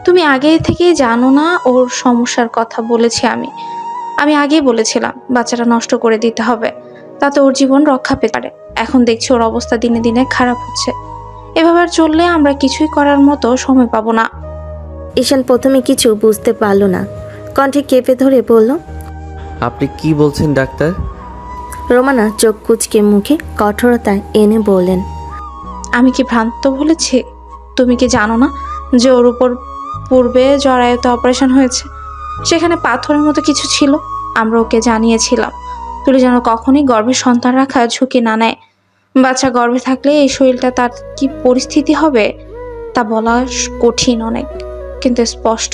তুমি আগে থেকেই জানো না ওর সমস্যার কথা? বলেছি আমি আগেই বলেছিলাম বাচ্চাটা নষ্ট করে দিতে হবে, তাতে ওর জীবন রক্ষা পেতে পারে। এখন দেখছি ওর অবস্থা দিনে দিনে খারাপ হচ্ছে। এভাবে আর চললে আমরা কিছুই করার মতো সময় পাবো না। ঈশান প্রথমে কিছু বুঝতে পারল না, কণ্ঠে কেঁপে ধরে বলল, আপনি কি বলছেন ডাক্তার? রোমানা চোখ কুচকে মুখে কঠোরতা এনে বললেন, আমি কি ভ্রান্ত বলেছি? তুমি কি জানো না যে ওর উপর পূর্বে জরায়ুতে অপারেশন হয়েছে? সেখানে পাথরের মতো কিছু ছিল। আমরা ওকে জানিয়েছিলাম তুলি যেন কখনই গর্ভে সন্তান রাখা ঝুঁকি না নেয়। বাচ্চা গর্ভে থাকলে এই শরীরটা তার কি পরিস্থিতি হবে তা বলা কঠিন অনেক, কিন্তু স্পষ্ট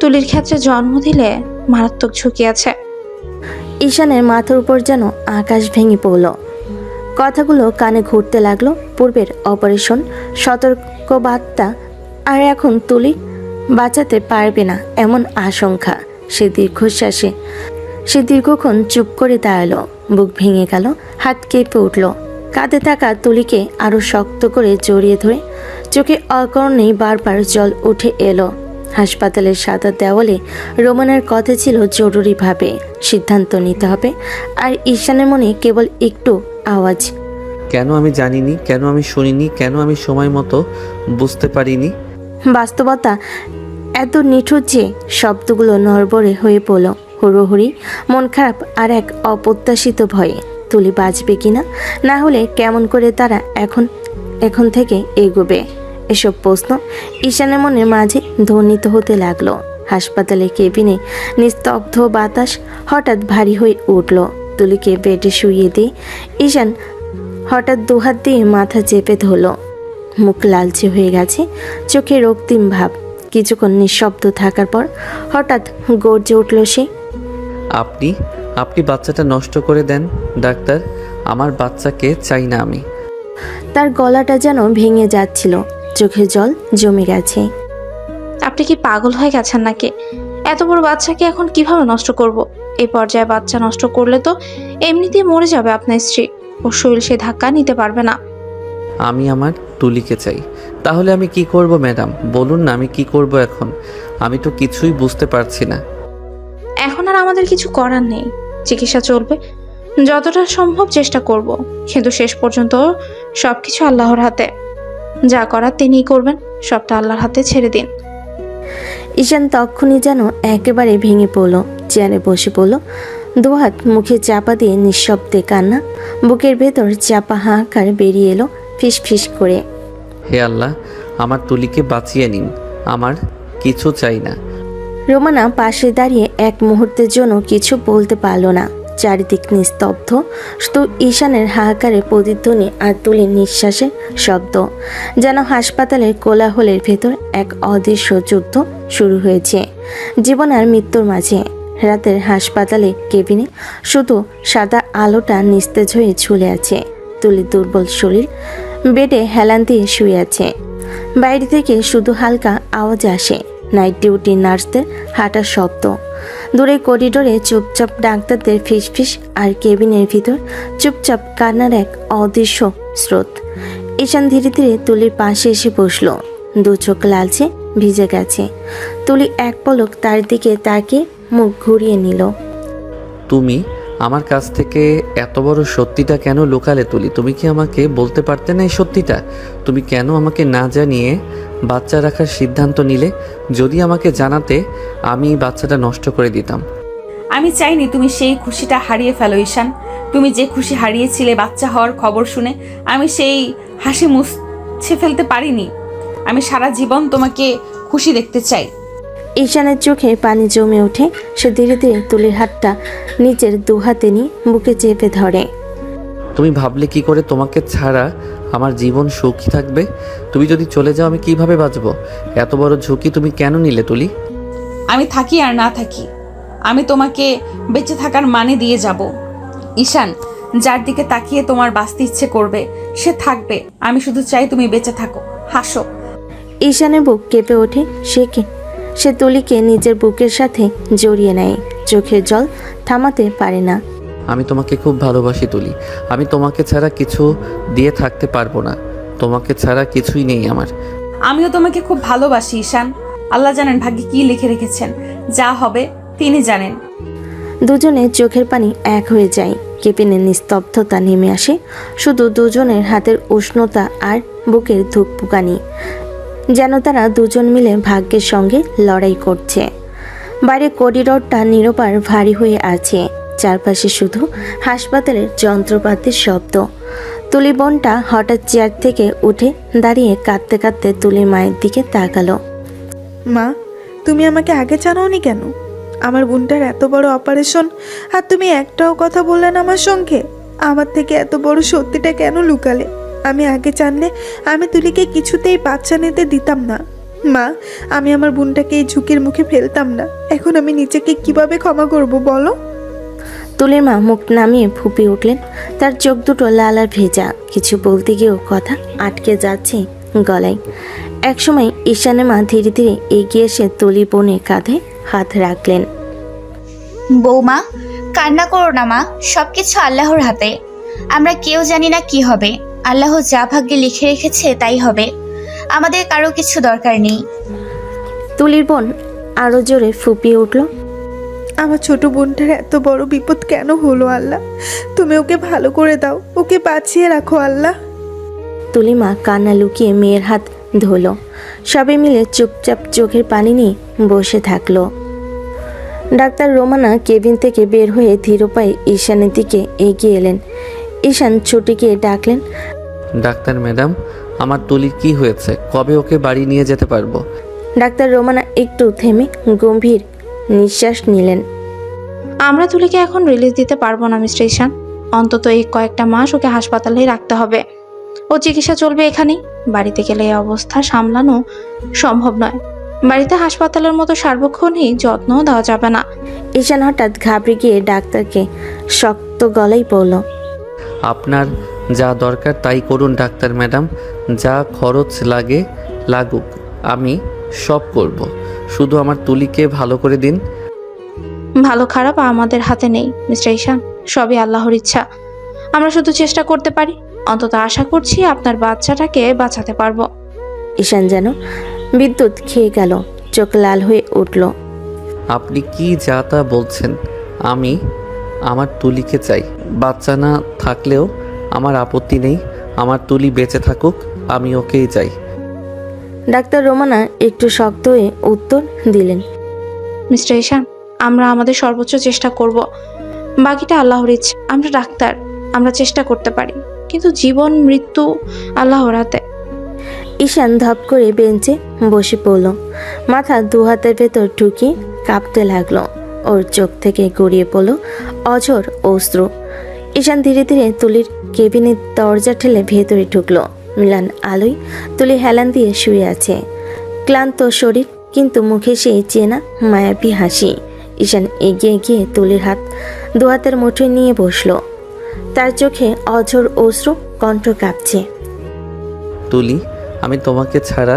তুলির ক্ষেত্রে জন্ম দিলে মারাত্মক ঝুঁকি আছে। ঈশানের মাথার উপর যেন আকাশ ভেঙে পড়ল। কথাগুলো কানে ঘুরতে লাগলো। পূর্বের অপারেশন, সতর্কবার্তা, আর এখন তুলি বাঁচাতে পারবে না এমন আশঙ্কা। সে দীর্ঘক্ষণ চুপ করে দাঁড়ালো। বুক ভেঙে গেল, হাত কেঁপে উঠল। কাঁধে থাকা তুলিকে আরো শক্ত করে জড়িয়ে ধরে চোখে অকর্ণেই বারবার জল উঠে এলো। হাসপাতালের সাদা দেওয়ালে রোমানার কথা ছিল জরুরিভাবে সিদ্ধান্ত নিতে হবে, আর ঈশানের মনে কেবল একটু আওয়াজ, কেন আমি জানিনি, কেন আমি শুনিনি, কেন আমি সময় মতো বুঝতে পারিনি। বাস্তবতা এত নিঠুর যে শব্দগুলো নড়বড়ে হয়ে পড়ল। হুড়োহুড়ি, মন খারাপ আর এক অপ্রত্যাশিত ভয়ে। তুলি বাঁচবে কিনা, না হলে কেমন করে তারা এখন থেকে এগোবে। এসব প্রশ্ন ঈশানের মনের মাঝে ধ্বনিত হতে লাগলো। হাসপাতালে কেবিনে নিস্তব্ধ বাতাস হঠাৎ ভারী হয়ে উঠল। তুলিকে বেডে শুইয়ে দিয়ে ঈশান হঠাৎ দুহাত দিয়ে মাথা চেপে ধরল। মুখ লালচে হয়ে গেছে, চোখে রক্তিম ভাব। কিছুক্ষণ নিঃশব্দ থাকার পর হঠাৎ গর্জে উঠল সে। আপনি বাচ্চাটা নষ্ট করে দেন ডাক্তার, আমার বাচ্চাকে চাই না আমি। তার গলাটা যেন ভেঙে যাচ্ছিল, চোখে জল জমে গেছে। আপনি কি পাগল হয়ে গেছেন নাকি? এত বড় বাচ্চাকে এখন কিভাবে নষ্ট করব? এই পর্যায়ে বাচ্চা নষ্ট করলে তো এমনিতেই মরে যাবে আপনার স্ত্রী। ওর শরীর সে ধাক্কা নিতে পারবে না। আমি আমার তুলিকে চাই। তাহলে আমি কি করব ম্যাডাম, বলুন না আমি কি করব এখন? আমি তো কিছুই বুঝতে পারছি না। এখন আর আমাদের কিছু করার নেই, চিকিৎসা চলবে, যতটা সম্ভব চেষ্টা করব, কিন্তু শেষ পর্যন্ত সবকিছু আল্লাহর হাতে। যা করার তিনিই করবেন, সবটা আল্লাহর হাতে ছেড়ে দিন। ঈশান তক্ষুনি যেন একেবারে ভেঙে পড়ল, চেয়ারে বসে পড়ল, দুহাত মুখে চাপা দিয়ে নিঃশব্দে কান্না। বুকের ভেতর চাপা হাহাকার বেরিয়ে এলো ফিস ফিস করে। হে আল্লাহ, আমার তুলিকে বাঁচিয়ে নিন, আমার কিছু চাই না। রোমানা পাশে দাঁড়িয়ে এক মুহূর্তের জন্য কিছু বলতে পারল না। চারিদিক নিস্তব্ধ, শুধু ঈশানের হাহাকারে প্রতিধ্বনি আর তুলির নিঃশ্বাসের শব্দ। যেন হাসপাতালের কোলাহলের ভেতর এক অদৃশ্য যুদ্ধ শুরু হয়েছে, জীবন আর মৃত্যুর মাঝে। রাতের হাসপাতালে কেবিনে শুধু সাদা আলোটা নিস্তেজ হয়ে ঝুলে আছে। তুলির দুর্বল শরীর বেডে হেলান দিয়ে শুয়ে আছে। বাইরে থেকে শুধু হালকা আওয়াজ আসে, নাইট ডিউটি নার্সদের হাঁটার শব্দ, দূরে করিডোরে চুপচাপ ডাক্তারদের ফিসফিস, আর কেবিনের ভিতর চুপচাপ কান্নার এক অদৃশ্য স্রোত। ঈশান ধীরে ধীরে তুলির পাশে এসে বসলো। দু চোখ লালচে ভিজে গেছে। তুলি এক পলক তার দিকে তাকিয়ে মুখ ঘুরিয়ে নিল। তুমি আমার কাছ থেকে এত বড় সত্যিটা কেন লুকালে তুলি? তুমি কি আমাকে বলতে পারতে না এই সত্যিটা? তুমি কেন আমাকে না জানিয়ে বাচ্চা রাখার সিদ্ধান্ত নিলে? যদি আমাকে জানাতে আমি বাচ্চাটা নষ্ট করে দিতাম। আমি চাইনি তুমি সেই খুশিটা হারিয়ে ফেলো ঈশান। তুমি যে খুশি হারিয়েছিলে বাচ্চা হওয়ার খবর শুনে, আমি সেই হাসি মুছে ফেলতে পারিনি। আমি সারা জীবন তোমাকে খুশি দেখতে চাই। ঈশানের চোখে পানি জমে ওঠে। সে ধীরে ধীরে তুলির হাতটা নিচের দুহাতে নিয়ে বুকে চেপে ধরে। তুমি ভাবলে কি করে তোমাকে ছাড়া আমার জীবন সুখী থাকবে? তুমি যদি চলে যাও আমি কিভাবে বাঁচবো? এত বড় ঝুঁকি তুমি কেন নিলে তুলি? আমি থাকি আর না থাকি, আমি তোমাকে বেঁচে থাকার মানে দিয়ে যাব। ঈশান, যার দিকে তাকিয়ে তোমার বাঁচতে ইচ্ছে করবে সে থাকবে। আমি শুধু চাই তুমি বেঁচে থাকো, হাসো। ঈশানের বুক কেঁপে ওঠে। সে তুলিকে নিজের বুকের সাথে জড়িয়ে নেয়, চোখের জল থামাতে পারে না। আমি তোমাকে খুব ভালোবাসি তুলি। আমি তোমাকে ছাড়া কিছু দিয়ে থাকতে পারবো না। তোমাকে ছাড়া কিছুই নেই আমার। আমিও তোমাকে খুব ভালোবাসি ঈশান। আল্লাহ জানেন ভাগ্যে কি লিখে রেখেছেন, যা হবে তিনি জানেন। দুজনে চোখের পানি এক হয়ে যায়। কেবিনের নিস্তব্ধতা নেমে আসে, শুধু দুজনের হাতের উষ্ণতা আর বুকের ধুকপুকানি, যেন তারা দুজন মিলে ভাগ্যের সঙ্গে লড়াই করছে। বাইরে করিডোরটা নিরপার ভারী হয়ে আছে, চারপাশে শুধু হাসপাতালের যন্ত্রপাতির শব্দ। তুলি বোনটা হঠাৎ চেয়ার থেকে উঠে দাঁড়িয়ে কাঁদতে কাঁদতে তুলি মায়ের দিকে তাকালো। মা, তুমি আমাকে আগে জানাওনি কেন? আমার বোনটার এত বড় অপারেশন, আর তুমি একটাও কথা বললে না আমার সঙ্গে। আমার থেকে এত বড় সত্যিটা কেন লুকালে? আমি আগে জানলে আমি তুলিকে কিছুতেই বাচ্চা নিতে দিতাম না। মা, আমি আমার বোনটাকে এই ঝুঁকির মুখে ফেলতাম না। এখন আমি নিজেকে কিভাবে ক্ষমা করব বলো? তুলির মা মুখ নামিয়ে ফুঁপিয়ে উঠলেন। তার চোখ দুটো লাল আর ভেজা। কিছু বলতে গিয়েও কথা আটকে যাচ্ছে গলায়। একসময় ঈশানের মা ধীরে ধীরে এগিয়ে এসে তুলি বোনের কাঁধে হাত রাখলেন। বৌমা, কান্না করো না মা, সবকিছু আল্লাহর হাতে। আমরা কেউ জানি না কি হবে, আল্লাহ যা ভাগ্যে লিখে রেখেছে তাই হবে। আমাদের কারো কিছু দরকার নেই। তুলির বোন আরো জোরে ফুঁপিয়ে উঠল। আমার ছোট বোনটার এত বড় বিপদ কেন হলো আল্লাহ? তুমি ওকে ভালো করে দাও, ওকে বাঁচিয়ে রাখো আল্লাহ। তুলি মা কান্না লুকিয়ে মেয়ের হাত ধরল। সবাই মিলে চুপচাপ চোখের পানি নিয়ে বসে থাকলো। ডাক্তার রোমানা কেবিন থেকে বের হয়ে ধীর পায়ে ঈশানের দিকে এগিয়ে এলেন। ঈশান ছুটে গিয়ে ডাকলেন, ডাক্তার ম্যাডাম, আমার তুলির কি হয়েছে? কবে ওকে বাড়ি নিয়ে যেতে পারবো? ডাক্তার রোমানা একটু থেমে গম্ভীর নিঃশ্বাস নিলেন। আমরা তুলিকে এখন রিলিজ দিতে পারবো না মিস্টার ঈশান। অন্তত এই কয়েকটা মাস ওকে হাসপাতালেই রাখতে হবে। ও চিকিৎসা চলবে এখানেই। বাড়িতে গেলে এই অবস্থা সামলানো সম্ভব নয়। বাড়িতে হাসপাতালের মতো সার্বক্ষণিক যত্নও দেওয়া যাবে না। ঈশান হঠাৎ ঘাবড়ে গিয়ে ডাক্তারকে শক্ত গলায় বলল, আপনার যা দরকার তাই করুন ডাক্তার ম্যাডাম। যা খরচ লাগে লাগুক, আমি সব করব। শুধু আমার তুলিকে ভালো করে দিন। ভালো খারাপ আমাদের হাতে নেই মিস্টার ঈশান, সবই আল্লাহর ইচ্ছা। আমরা শুধু চেষ্টা করতে পারি। অন্তত আশা করছি আপনার বাচ্চাটাকে বাঁচাতে পারবো। ঈশান যেন বিদ্যুৎ খেয়ে গেল, চোখ লাল হয়ে উঠল। আপনি কি যা তা বলছেন? আমি আমার তুলিকে চাই। বাচ্চা না থাকলেও আমার আপত্তি নেই। আমার তুলি বেঁচে থাকুক, আমি ওকেই চাই। ডাক্তার রোমানা একটু শক্ত হয়ে উত্তর দিলেন, মিস্টার ঈশান, আমরা আমাদের সর্বোচ্চ চেষ্টা করব। বাকিটা আল্লাহর ইচ্ছা। আমরা ডাক্তার, আমরা চেষ্টা করতে পারি, কিন্তু জীবন মৃত্যু আল্লাহর হাতে। ঈশান ধপ করে বেঞ্চে বসে পড়ল, মাথা দু হাতের ভেতর ঢুকিয়ে কাঁপতে লাগলো। ওর চোখ থেকে গড়িয়ে পড়ল অঝোর অশ্রু। ঈশান ধীরে ধীরে তুলির কেবিনের দরজা ঠেলে ভেতরে ঢুকলো। মিলান আলোয় তুলি হেলান দিয়ে শুয়ে আছে, ক্লান্ত শরীর, কিন্তু মুখে সেই চেনা মায়াবী হাসি। ঈশান এগিয়ে গিয়ে তুলির হাত দু হাতের মুঠোয় নিয়ে বসলো। তার চোখে অঝোর অশ্রু, কণ্ঠ কাঁপছে। তুলি, আমি তোমাকে ছাড়া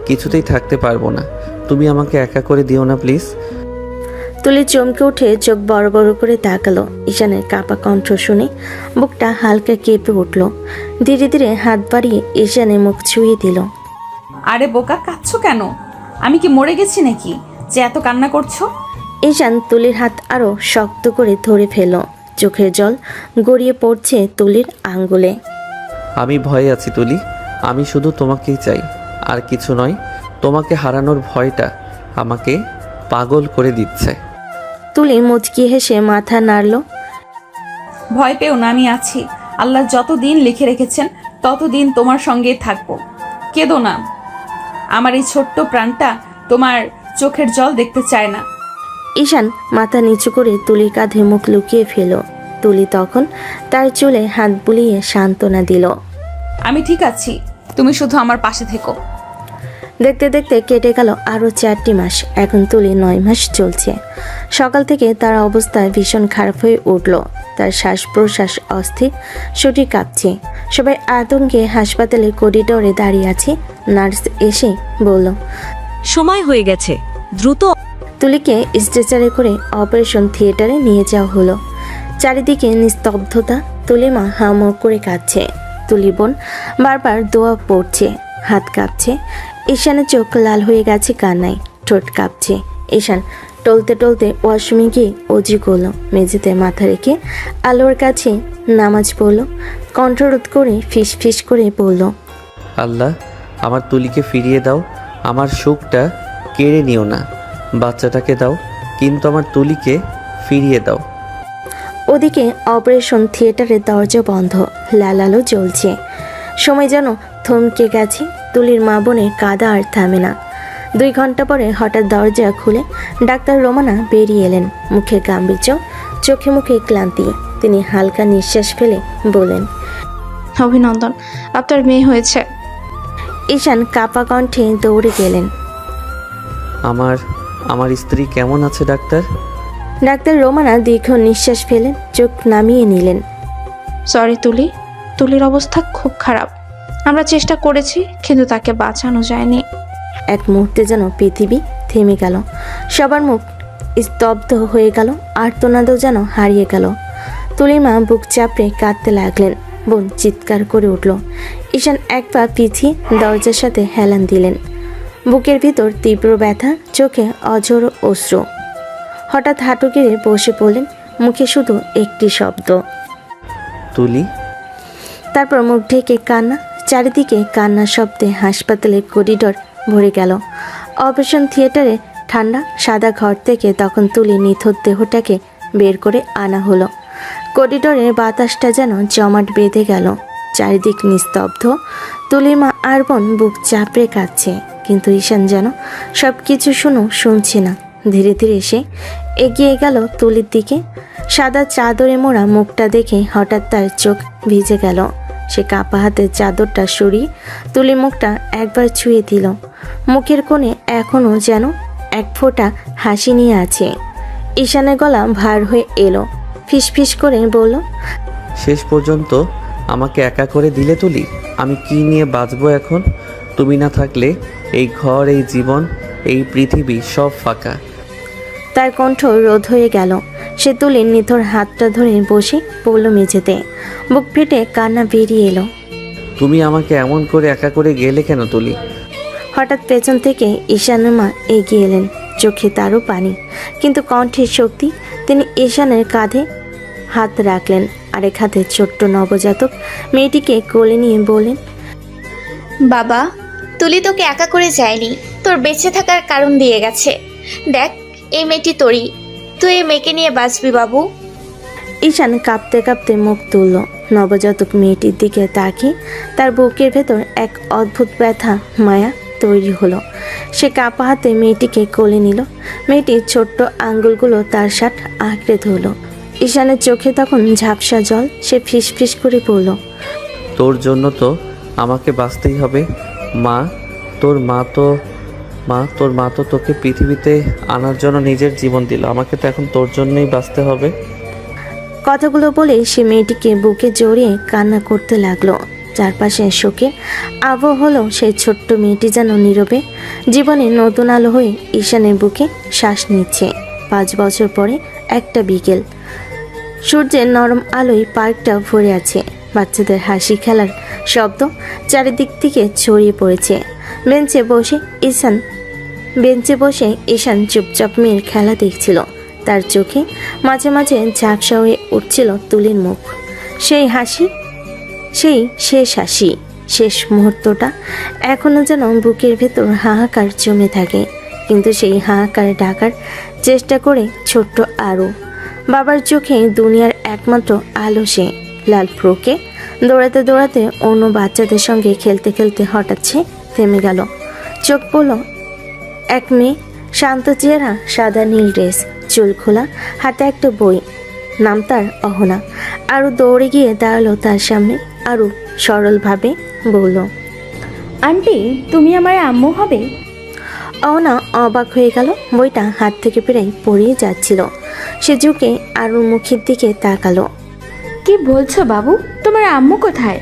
কিছুতেই থাকতে পারবো না। তুমি আমাকে একা করে দিও না প্লিজ। তুলি চমকে উঠে চোখ বড় বড় করে তাকালো। ঈশানের কাঁপা কণ্ঠ শুনে বুকটা হালকা কেঁপে উঠল। ধীরে ধীরে হাত বাড়িয়ে ঈশানের মুখ ছুঁয়ে দিল। আরে বোকা, কাঁদছো কেন? আমি কি মরে গেছি নাকি যে এত কান্না করছো? ঈশান তুলির হাত আরো শক্ত করে ধরে ফেলল। চোখের জল গড়িয়ে পড়ছে তুলির আঙ্গুলে। আমি ভয়ে আছি তুলি। আমি শুধু তোমাকেই চাই, আর কিছু নয়। তোমাকে হারানোর ভয়টা আমাকে পাগল করে দিচ্ছে। তুলি মুচকি হেসে মাথা নাড়ল। ভয় পেও না, আমি আছি। আল্লাহ যতদিন লিখে রেখেছেন ততদিন তোমার সঙ্গে থাকবো। কেঁদো না। আমার এই ছোট্ট প্রাণটা তোমার চোখের জল দেখতে চায় না। ঈশান মাথা নিচু করে তুলির কাঁধে মুখ লুকিয়ে ফেল। তুলি তখন তার চুলে হাত বুলিয়ে সান্ত্বনা দিল। আমি ঠিক আছি, তুমি শুধু আমার পাশে থেকো। দেখতে দেখতে কেটে গেল আরো 4টি মাস। এখন তুলি 9 মাস চলছে। সকাল থেকে তার অবস্থা ভীষণ খারাপ হয়ে উঠল। তার শ্বাস প্রশ্বাস অস্থির, শরীর কাঁপছে। সবাই আতঙ্কে হাসপাতালের করিডোরে দাঁড়িয়ে আছে। নার্স এসে বলল, সময় হয়ে গেছে, দ্রুত। তুলিকে স্ট্রেচারে করে অপারেশন থিয়েটারে নিয়ে যাওয়া হলো। চারিদিকে নিস্তব্ধতা। তুলি মা হাউমাউ করে কাঁদছে। তুলি বোন বারবার দোয়া পড়ছে, হাত কাঁপছে। ঈশানের চোখ লাল হয়ে গেছে কান্নায়, ঠোঁট কাঁপছে। ঈশান টলতে টলতে ওয়াশরুমে গিয়ে অজু করলো। মেঝেতে মাথা রেখে আলোর কাছে নামাজ পড়ল। কণ্ঠরোধ করে ফিস ফিস করে বলল, আল্লাহ, আমার তুলিকে ফিরিয়ে দাও। আমার সুখটা কেড়ে নিও না। বাচ্চাটাকে দাও, কিন্তু আমার তুলিকে ফিরিয়ে দাও। ওদিকে অপারেশন থিয়েটারের দরজা বন্ধ, লাল আলো জ্বলছে। সময় যেন থমকে গেছে। তুলির মা বোনের কাঁদা আর থামে না। 2 ঘন্টা পরে হঠাৎ দরজা খুলে ডাক্তার রোমানা বেরিয়ে এলেন। মুখে গাম্ভীর্য, চোখে মুখে ক্লান্তি। তিনি হালকা নিঃশ্বাস ফেলে বলেন, অভিনন্দন, আপনার মেয়ে হয়েছে। ঈশান কাঁপা কণ্ঠে দৌড়ে গেলেন। আমার স্ত্রী কেমন আছে ডাক্তার? ডাক্তার রোমানা দীর্ঘ নিঃশ্বাস ফেলেন, চোখ নামিয়ে নিলেন। সরি তুলি, তুলির অবস্থা খুব খারাপ। আমরা চেষ্টা করেছি, কিন্তু তাকে বাঁচানো যায়নি। এক মুহূর্তে যেন পৃথিবী থেমে গেল। সবার মুখ স্তব্ধ হয়ে গেল, আর্তনাদও যেন হারিয়ে গেল। তুলির মা বুক চাপড়ে কাঁদতে লাগলেন। বোন চিৎকার করে উঠল। ঈশান এক পা পিছিয়ে দরজার সাথে হেলান দিলেন। বুকের ভিতর তীব্র ব্যথা, চোখে অঝোর অশ্রু। হঠাৎ হাঁটু গেড়ে বসে পড়লেন, মুখে শুধু একটি শব্দ, তুলি। তারপর মুখ ঢেকে কান্না। চারিদিকে কান্নার শব্দে হাসপাতালের করিডোর ভরে গেল। অপারেশন থিয়েটারে ঠান্ডা সাদা ঘর থেকে তখন তুলি নিথর দেহটাকে বের করে আনা হলো। করিডোরের বাতাসটা যেন জমাট বেঁধে গেল। চারিদিক নিস্তব্ধ। তুলির মা আর বোন বুক চাপড়ে কাঁদছে, কিন্তু ঈশান যেন সব কিছু শুনছে না। ধীরে ধীরে সে এগিয়ে গেল তুলির দিকে। সাদা চাদরে মোড়া মুখটা দেখে হঠাৎ তার চোখ ভিজে গেল। সে কাঁপা হাতে চাদরটা সরিয়ে তুলি মুখটা একবার ছুঁয়ে দিল। মুখের কোণে এখনও যেন এক ফোঁটা হাসি নিয়ে আছে। ঈশানের গলা ভার হয়ে এলো। ফিসফিস করে বলল, শেষ পর্যন্ত আমাকে একা করে দিলে তুলি। আমি কি নিয়ে বাঁচবো এখন? তুমি না থাকলে এই ঘর, এই জীবন, এই পৃথিবী সব ফাঁকা। তার কণ্ঠ রোধ হয়ে গেল। সে তুলির নিথর হাতটা ধরে বসে পড়ল মেঝেতে। বুক ফেটে কান্না বেরিয়ে এলো। তুমি আমাকে এমন করে একা করে গেলে কেন তুলি? হঠাৎ পেছন থেকে ঈশানের মা এগিয়ে এলেন। চোখে তারও পানি, কিন্তু কণ্ঠের শক্তি। তিনি ঈশানের কাঁধে হাত রাখলেন, আরেক হাতে ছোট্ট নবজাতক মেয়েটিকে কোলে নিয়ে বলেন, বাবা, তুলি তোকে একা করে যায়নি, তোর বেঁচে থাকার কারণ দিয়ে গেছে। দেখ, এই মেয়েটি তোরই, তুই এই মেয়েকে নিয়ে বাঁচবি বাবু। ঈশান কাঁপতে কাঁপতে মুখ তুলল। নবজাতক মেয়েটির দিকে তাকিয়ে তার বুকের ভেতর এক অদ্ভুত ব্যথা, মায়া তৈরি হলো। সে কাঁপা হাতে মেয়েটিকে কোলে নিল। মেয়েটির ছোট্ট আঙ্গুলগুলো তার শার্ট আঁকড়ে ধরল। ঈশানের চোখে তখন ঝাপসা জল। সে ফিসফিস করে বলল, তোর জন্য তো আমাকে বাঁচতেই হবে মা। তোর মা তো তোকে পৃথিবীতে আনার জন্য নিজের জীবন দিল। আমাকে তো এখন তোর জন্যই বাঁচতে হবে। কথাগুলো বলে সে মেয়েটিকে বুকে জড়িয়ে কান্না করতে লাগলো। চারপাশে শোকের আবহ হলো। সেই ছোট্ট মেয়েটি যেন নীরবে জীবনে নতুন আলো হয়ে ঈশানের বুকে শ্বাস নিচ্ছে। 5 বছর পরে একটা বিকেল, সূর্যের নরম আলোয় পার্কটা ভরে আছে। বাচ্চাদের হাসি, খেলার শব্দ চারিদিক থেকে ছড়িয়ে পড়েছে। বেঞ্চে বসে ঈশান চুপচাপ মেয়ের খেলা দেখছিল। তার চোখে মাঝে মাঝে ঝাপসা হয়ে উঠছিল তুলির মুখ। সেই হাসি, সেই শেষ হাসি, শেষ মুহূর্তটা এখনো যেন বুকের ভেতর হাহাকার জমে থাকে। কিন্তু সেই হাহাকার ঢাকার চেষ্টা করে ছোট্ট আরও। বাবার চোখে দুনিয়ার একমাত্র আলো সে। লাল ফ্রকে দৌড়াতে দৌড়াতে অন্য বাচ্চাদের সঙ্গে খেলতে খেলতে হঠাৎ সে থেমে গেল। চোখ পড়ল এক মেয়ে, শান্ত চেহারা, সাদা নীল ড্রেস, চুল খোলা, হাতে একটা বই। নাম তার অহনা। আরও দৌড়ে গিয়ে দাঁড়ালো তার সামনে। আরও সরলভাবে বলল, আন্টি, তুমি আমার আম্মু হবে? অহনা অবাক হয়ে গেল। বইটা হাত থেকে প্রায় পড়িয়ে যাচ্ছিল। সে ঝুঁকে আরুর মুখের দিকে তাকালো। কি বলছো বাবু, তোমার আম্মু কোথায়?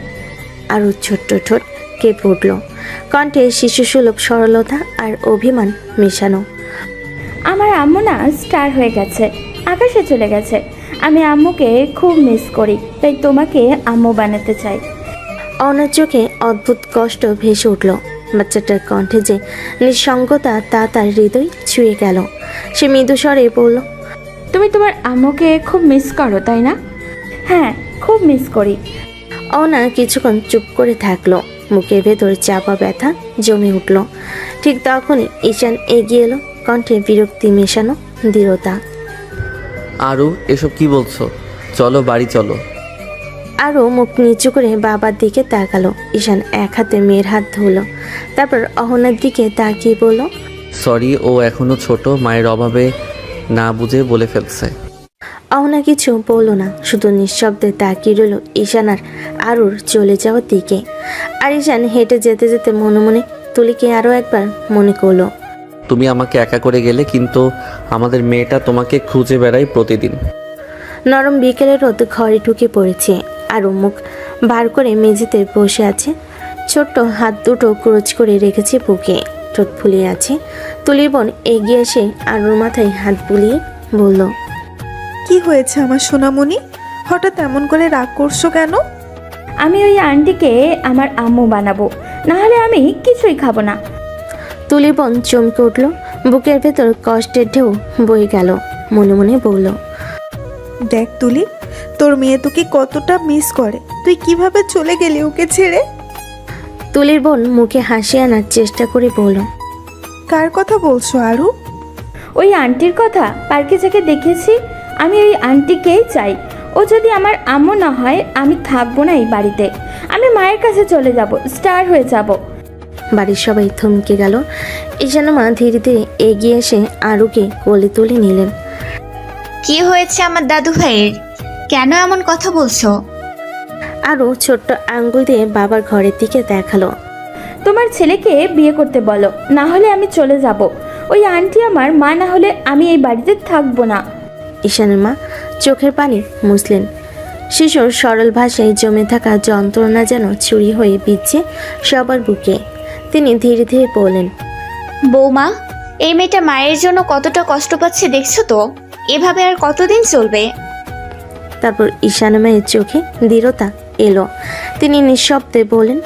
আরও ছোট্ট ঠোঁট কেঁপে উঠল। কণ্ঠে শিশুসুলভ সরলতা আর অভিমান মেশানো। আমার আম্মু না স্টার হয়ে গেছে, আকাশে চলে গেছে। আমি আম্মুকে খুব মিস করি, তাই তোমাকে আম্মু বানাতে চাই। অনার চোখে অদ্ভুত কষ্ট ভেসে উঠল। বাচ্চাটার কণ্ঠে যে নিঃসঙ্গতা, তা তার হৃদয় ছুঁয়ে গেল। সে মৃদু স্বরে বলল, তুমি তোমার আম্মুকে খুব মিস করো, তাই না? হ্যাঁ, খুব মিস করি। অনা কিছুক্ষণ চুপ করে থাকলো। মুখের ভেতর চাপা ব্যথা জমে উঠল। ঠিক তখনই ঈশান এগিয়ে এলো, কণ্ঠে বিরক্তি মেশানো দৃঢ়তা। আরু, এসব কি বলছো? চলো বাড়ি চলো। আরও মুখ নিচু করে বাবার দিকে তাকালো। ঈশান এক হাতে মেয়ের হাত ধরল, তারপর অহনার দিকে তাকিয়ে বলল, সরি, ও এখনো ছোট, মায়ের অভাবে না বুঝে বলে ফেলছে। অহনা কিছু বলল না, শুধু নিঃশব্দে তাকিয়ে রইল ঈশান আর আরুর চলে যাওয়ার দিকে। আর ঈশান হেঁটে যেতে যেতে মনে মনে তুলিকে আরও একবার মনে করলো। তুমি আমাকে একা করে গেলে, কিন্তু আমাদের মেয়েটা তোমাকে খুঁজে বেড়ায় প্রতিদিন। নরম বিকেলের রোদ ঘরে ঢুকে পড়েছে। আরও মুখ বার করে মেঝেতে বসে আছে। ছোট্ট হাত দুটো ক্রোচ করে রেখেছে বুকে, ঠোঁট ফুলিয়ে আছে। তুলির বোন এগিয়ে এসে আরুর মাথায় হাত বুলিয়ে বলল, কি হয়েছে আমার সোনামণি? হঠাৎ এমন করে রাগ করছো কেন? আমি ওই আন্টিকে আমার আম্মু বানাবো, না হলে আমি কিছুই খাবো না। তুলির বোন চমকে উঠল। বুকের ভেতর কষ্টের ঢেউ বয়ে গেল। মনে মনে বলল, দেখ তুলি, তোর মেয়ে তোকে কতটা মিস করে। তুই কিভাবে চলে গেলি ওকে ছেড়ে? তুলির বোন মুখে হাসি আনার চেষ্টা করে বলল, কার কথা বলছো আরু? ওই আন্টির কথা পার্কে যাকে দেখেছি, আমি ওই আন্টিকেই চাই। ও যদি আমার আম্মু না হয়, আমি থাকবো না এই বাড়িতে। আমি মায়ের কাছে চলে যাব, স্টার হয়ে যাব। বাড়ির সবাই থমকে গেল। ঈশানের মা ধীরে ধীরে এগিয়ে এসে আরুকে কোলে তুলে নিলেন। কি হয়েছে আমার দাদু ভাইয়ের? কেন এমন কথা বলছো? আরও ছোট্ট আঙ্গুল দিয়ে বাবার ঘরের দিকে দেখালো। তোমার ছেলেকে বিয়ে করতে বলো, না হলে আমি চলে যাব। ওই আন্টি আমার মা না হলে আমি এই বাড়িতে থাকবো না। ঈশানের মা চোখের পানি মুছলেন। শিশুর সরল ভাষায় জমে থাকা যন্ত্রণা যেন চুরি হয়ে বিচ্ছে সবার বুকে। তিনি ধীরে ধীরে বললেন, বৌমা, এই মেয়েটা মায়ের জন্য কতটা কষ্ট পাচ্ছে দেখছো তো? এভাবে আর কতদিন চলবে? তারপর ঈশানের মায়ের চোখে দৃঢ়তা এলো। তিনি নিঃশব্দে বলেন,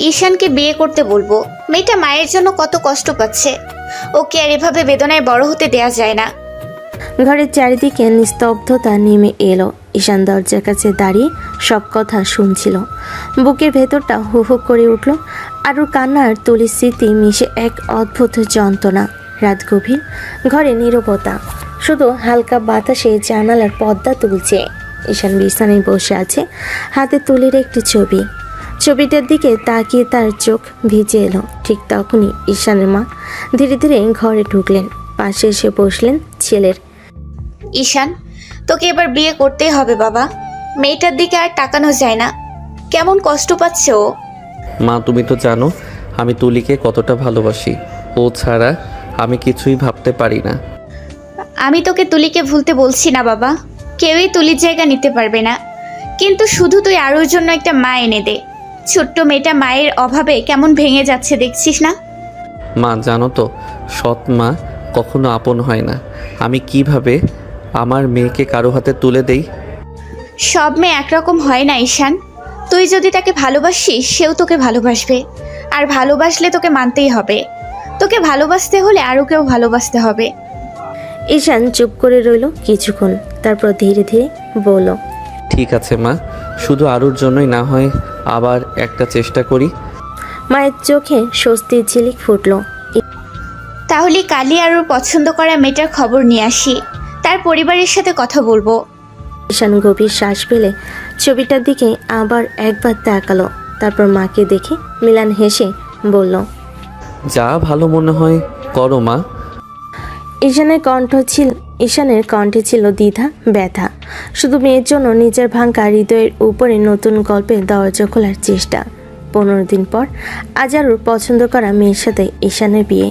ঈশানকে বিয়ে করতে বলবো। মেয়েটা মায়ের জন্য কত কষ্ট পাচ্ছে, ওকে আর এভাবে বেদনায় বড় হতে দেয়া যায় না। ঘরের চারিদিকে নিস্তব্ধতা নেমে এলো। ঈশান দরজার কাছে দাঁড়িয়ে সব কথা শুনছিল। বুকের ভেতরটা হু হু করে উঠল। আরও কান্নার তুলির স্মৃতি মিশে এক অদ্ভুত যন্ত্রণা। রাত গভীর, ঘরে নীরবতা, শুধু হালকা বাতাসে জানালার পর্দা তুলছে। ঈশান বিছানায় বসে আছে, হাতে তুলির একটি ছবি। ছবিটার দিকে তাকিয়ে তার চোখ ভিজে এলো। ঠিক তখনই ঈশানের মা ধীরে ধীরে ঘরে ঢুকলেন। পাশে এসে বসলেন ছেলের। ঈশান, তোকে এবার বিয়ে করতেই হবে বাবা। মেয়েটার দিকে আর তাকানো যায় না, কেমন কষ্ট পাচ্ছে ও। মা, তুমি তো জানো আমি তুলিকে কতটা ভালোবাসি। ও ছাড়া আমি কিছুই ভাবতে পারি না। আমি তোকে তুলিকে ভুলতে বলছি না বাবা, কেউই তুলির জায়গা নিতে পারবে না। কিন্তু শুধু তুই আরুর জন্য একটা মা এনে দে। ছোট্ট মেয়েটা মায়ের অভাবে কেমন ভেঙে যাচ্ছে দেখছিস না? মা, জানো তো সৎ মা কখনো আপন হয় না। আমি কিভাবে আমার মেয়েকে কারো হাতে তুলে দেই? সব মেয়ে একরকম হয় না ঈশান। তুই যদি তাকে ভালোবাসিস, সেও তোকে ভালোবাসবে। আর ভালোবাসলে তোকে মানতেই হবে। তোকে ভালোবাসতে হলে আরুকেও ভালোবাসতে হবে। ঈশান চুপ করে রইল কিছুক্ষণ, তারপর ধীরে ধীরে বলল, ঠিক আছে মা, শুধু আরুর জন্যই না হয় আবার একটা চেষ্টা করি। মায়ের চোখে স্বস্তির ঝিলিক ফুটল। তাহলে কালই আরুর পছন্দ করা মেয়েটার খবর নিয়ে আসি, তার পরিবারের সাথে কথা বলবো। ঈশান গভীর শ্বাস ফেলে ছবিটার দিকে আবার একবার তাকালো। তারপর মাকে দেখে মিলান হেসে বলল, যা ভালো মনে হয় করো মা। ঈশানের কণ্ঠে ছিল দ্বিধা, ব্যথা। শুধু মেয়ের জন্য নিজের ভাঙা হৃদয়ের উপরে নতুন গল্পের দরজা খোলার চেষ্টা। 15 দিন পর আজারুর পছন্দ করা মেয়ের সাথে ঈশানের বিয়ে।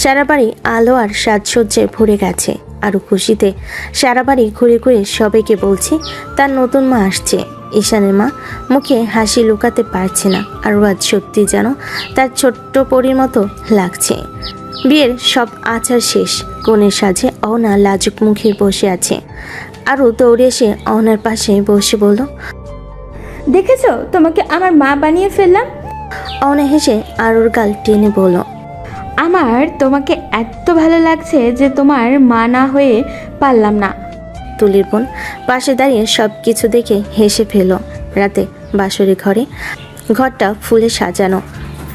সারা বাড়ি আলো আর সাজসজ্জায় ভরে গেছে। আরও খুশিতে সারা বাড়ি ঘুরে ঘুরে সবাইকে বলছে তার নতুন মা আসছে। ঈশানের মা মুখে হাসি লুকাতে পারছে না। আরও আজ সত্যি যেন তার ছোট্ট পরীর মতো লাগছে। বিয়ের সব আচার শেষ। কনের সাজে অহনা লাজুক মুখে বসে আছে। আরও দৌড়ে এসে অহনার পাশে বসে বলল, দেখেছো, তোমাকে আমার মা বানিয়ে ফেললাম। অহনা হেসে আরুর গাল টেনে বলল, আমার তোমাকে এত ভালো লাগছে যে তোমার মা না হয়ে পারলাম না। তুলির বোন পাশে দাঁড়িয়ে সব কিছু দেখে হেসে ফেল। রাতে বাসরে ঘরটা ফুলে সাজানো,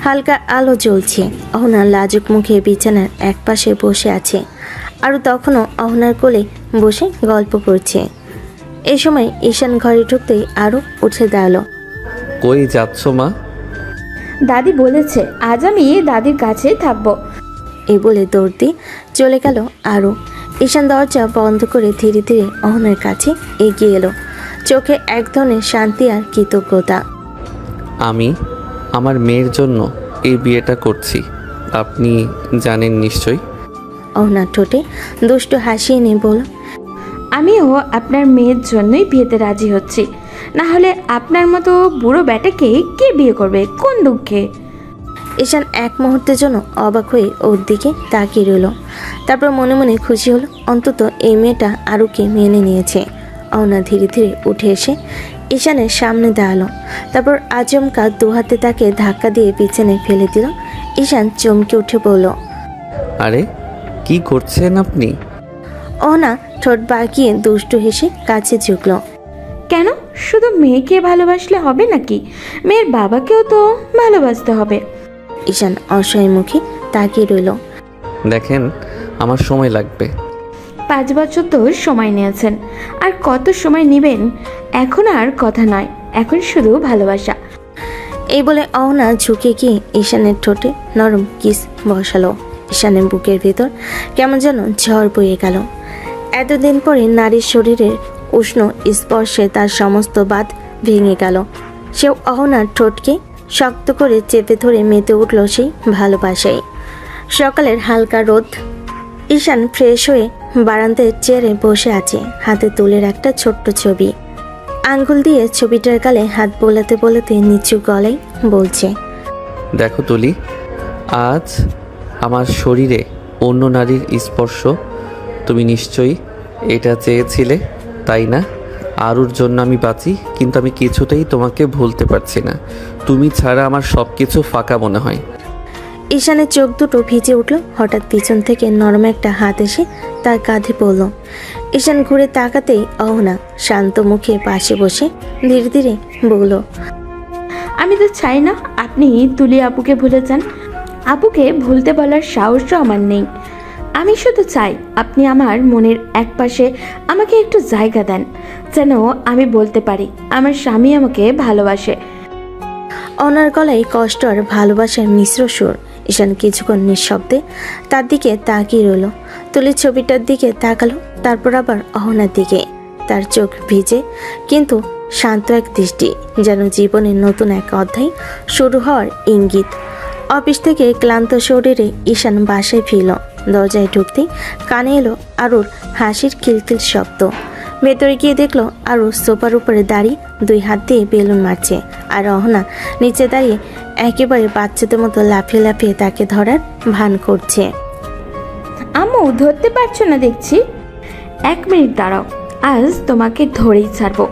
হালকা আলো জ্বলছে। অহনা লাজুক মুখে বিছানার এক পাশে বসে আছে। আরও তখনও অহনার কোলে বসে গল্প করছে। এই সময় ঈশান ঘরে ঢুকতেই আরও উঠে দাঁড়ালো। কই যাচ্ছ মা? দাদি বলেছে আজ আমি দাদির কাছেই থাকবো। এই বলে দৌড় দিয়ে চলে গেল আরও। ঈশান দরজা বন্ধ করে ধীরে ধীরে অহনার কাছে এগিয়ে এলো। চোখে এক ধরনের শান্তি আর কৃতজ্ঞতা। আমি আমার মেয়ের জন্য এই বিয়েটা করছি, আপনি জানেন নিশ্চয়ই। অহনার ঠোঁটে দুষ্টু হাসি এনে বলল, আমিও আপনার মেয়ের জন্যই বিয়েতে রাজি হচ্ছি। না হলে আপনার মতো বুড়ো ব্যাটাকে কে বিয়ে করবে, কোন দুঃখে? ঈশান এক মুহূর্তের জন্য অবাক হয়ে ওর দিকে তাকিয়ে রইল। তারপর মনে মনে খুশি হলো, অন্তত এই মেয়েটা আরুকে মেনে নিয়েছে। অহনা ধীরে ধীরে উঠে এসে ঈশানের সামনে দাঁড়ালো। তারপর আচমকা দু হাতে তাকে ধাক্কা দিয়ে পিছনে ফেলে দিল। ঈশান চমকে উঠে বলল, আরে কি করছেন আপনি? অহনা ঠোঁট বাঁকিয়ে দুষ্টু হেসে কাছে ঝুঁকল। কেন, শুধু মেয়েকে ভালোবাসলে হবে নাকি? মেয়ের বাবাকেও তো ভালোবাসতে হবে। ঈশান অসহায় মুখে তাকিয়ে রইল। দেখেন, আমার সময় লাগবে। 5 বছর তো সময় নিয়েছেন, আর কত সময় নেবেন? এখন আর কথা নয়, এখন শুধু ভালোবাসা। এই বলে অহনা ঝুঁকে গিয়ে ঈশানের ঠোঁটে নরম কিস বসালো। ঈশানের বুকের ভিতর কেমন যেন ঝড় বয়ে গেল। এতদিন পরে নারীর শরীরের উষ্ণ স্পর্শে তার সমস্ত বাঁধ ভেঙে গেল। সেও অহনার ঠোঁটকে শক্ত করে চেপে ধরে মেতে উঠল সেই ভালোবাসায়। সকালের হালকা রোদ। ঈশান ফ্রেশ হয়ে বারান্দায় চেয়ারে বসে আছে, হাতে তুলের একটা ছোট্ট ছবি। আঙ্গুল দিয়ে ছবিটার গালে হাত বোলাতে বোলাতে নিচু গলায় বলছে, দেখো তুলি, আজ আমার শরীরে অন্য নারীর স্পর্শ। তুমি নিশ্চয়ই এটা চেয়েছিলে, তাই না? আরুর জন্য আমি বাঁচি, কিন্তু আমি কিছুতেই তোমাকে ভুলতে পারছি না। তুমি ছাড়া আমার সব কিছু ফাঁকা মনে হয়। ঈশানের চোখ দুটো ভিজে উঠল। হঠাৎ পিছন থেকে নরম একটা হাত এসে তার কাঁধে পড়ল। ঈশান ঘুরে তাকাতেই অহনা শান্ত মুখে পাশে বসে ধীরে ধীরে বলল, আমি তো চাই না আপনি তুলি আপুকে ভুলে যান। আপুকে ভুলতে বলার সাহসও আমার নেই। আমি শুধু চাই আপনি আমার মনের একপাশে আমাকে একটু জায়গা দেন, যেন আমি বলতে পারি আমার স্বামী আমাকে ভালোবাসে। অনার গলায় কষ্ট আর ভালোবাসার মিশ্র সুর। ঈশান কিছুক্ষণ নিঃশব্দে তার দিকে তাকিয়ে রইল। তুলির ছবিটার দিকে তাকালো, তারপর আবার অহনার দিকে। তার চোখ ভিজে কিন্তু শান্ত এক দৃষ্টি, যেন জীবনের নতুন এক অধ্যায় শুরু হওয়ার ইঙ্গিত। অফিস থেকে ক্লান্ত শরীরে ঈশান বাসায় ফিরল। দরজায় ঢুকতেই কানে এলো আরুর হাসির কিলকিল শব্দ। ভেতরে গিয়ে দেখলো আরু সোফার উপরে দাঁড়িয়ে 2 হাত দিয়ে বেলুন মারছে, আর অহনা নিচে দাঁড়িয়ে একেবারে বাচ্চাদের মতো লাফিয়ে লাফিয়ে তাকে ধরার ভান করছে। আম্মু ধরতে পারছো না দেখছি। 1 মিনিট দাঁড়াও, আজ তোমাকে ধরেই ছাড়বো।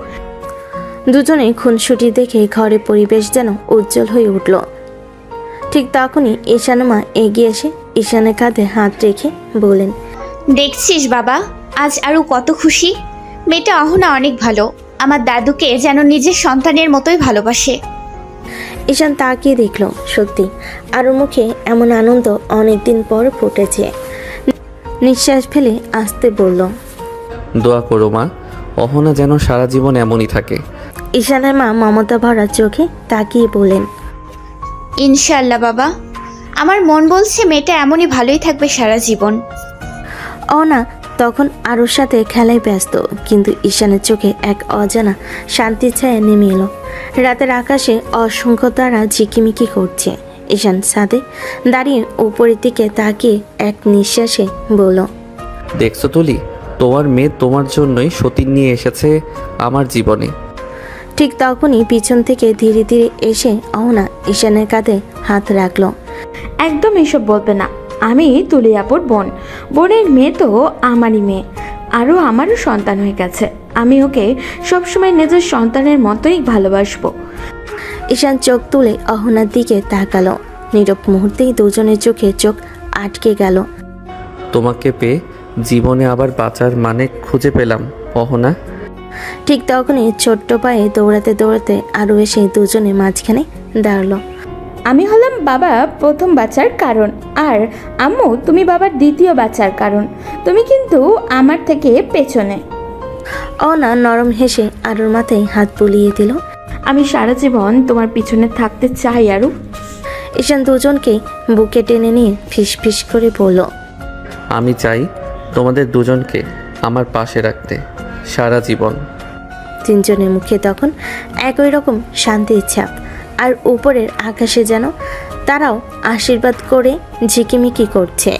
দুজনে খুনসুটি দেখে ঘরের পরিবেশ যেন উজ্জ্বল হয়ে উঠল। ঠিক তখনই ঈশানুমা এগিয়ে এসে ঈশানের কাঁধে হাত রেখে বলেন, দেখছিস বাবা, আজ আরও কত খুশি। মেয়েটা অহনা অনেক ভালো, আমার দাদুকে যেন নিজের সন্তানের মতোই ভালোবাসে। ঈশান তাকিয়ে দেখল, সত্যি আরুর মুখে এমন আনন্দ অনেকদিন পর ফুটেছে। নিঃশ্বাস ফেলে আসতে বলল, দোয়া করো মা, অহনা যেন সারা জীবন এমনই থাকে। ঈশানের মা মমতা ভরা চোখে তাকিয়ে বলেন, ইনশাআল্লাহ বাবা, আমার মন বলছে মেয়েটা এমনই ভালোই থাকবে সারা জীবন। অনা তখন আরুর সাথে খেলায় ব্যস্ত, কিন্তু ঈশানের চোখে এক অজানা শান্তির ছায়া নেমে এলো। রাতের আকাশে অসংখ্য তারা ঝিকিমিকি করছে। ঈশান ছাদে দাঁড়িয়ে উপরের দিকে তাকিয়ে এক নিঃশ্বাসে বলল, দেখছো তুলি, তোমার মেয়ে তোমার জন্যই সতীন নিয়ে এসেছে আমার জীবনে। ঠিক তখনই পিছন থেকে ধীরে ধীরে এসে অহনা ঈশানের কাঁধে হাত রাখলো। একদম এসব বলবে না। আমি তুলি আপুর বোন, বোনের মেয়ে তো আমারই মেয়ে, আরও আমারও সন্তান হয়ে গেছে। আমি ওকে সবসময় নিজের সন্তানের মতোই ভালোবাসবো। ঈশান চোখ তুলে অহনার দিকে তাকালো। নীরব মুহূর্তেই দুজনের চোখে চোখ আটকে গেল। তোমাকে পেয়ে জীবনে আবার বাঁচার মানে খুঁজে পেলাম অহনা। ঠিক তখনই ছোট্ট পায়ে দৌড়াতে দৌড়াতে আরও এসে দুজনে মাঝখানে দাঁড়ালো। আমি হলাম বাবা প্রথম বাচ্চার কারণ, আর আম্মু তুমি বাবার দ্বিতীয় বাচ্চার কারণ। তুমি কিন্তু আমার থেকে পেছনে। অহনা নরম হেসে আরুর মাথায় হাত বুলিয়ে দিল। আমি সারা জীবন তোমার পিছনে থাকতে চাই আরু। ঈশান দুজনকে বুকে টেনে নিয়ে ফিস ফিস করে বলল, আমি চাই তোমাদের দুজনকে আমার পাশে রাখতে সারা জীবন। তিনজনের মুখে তখন একই রকম শান্তির ছাপ, আর উপরের আকাশে যেন তারাও আশীর্বাদ করে ঝিকিমিকি করছে।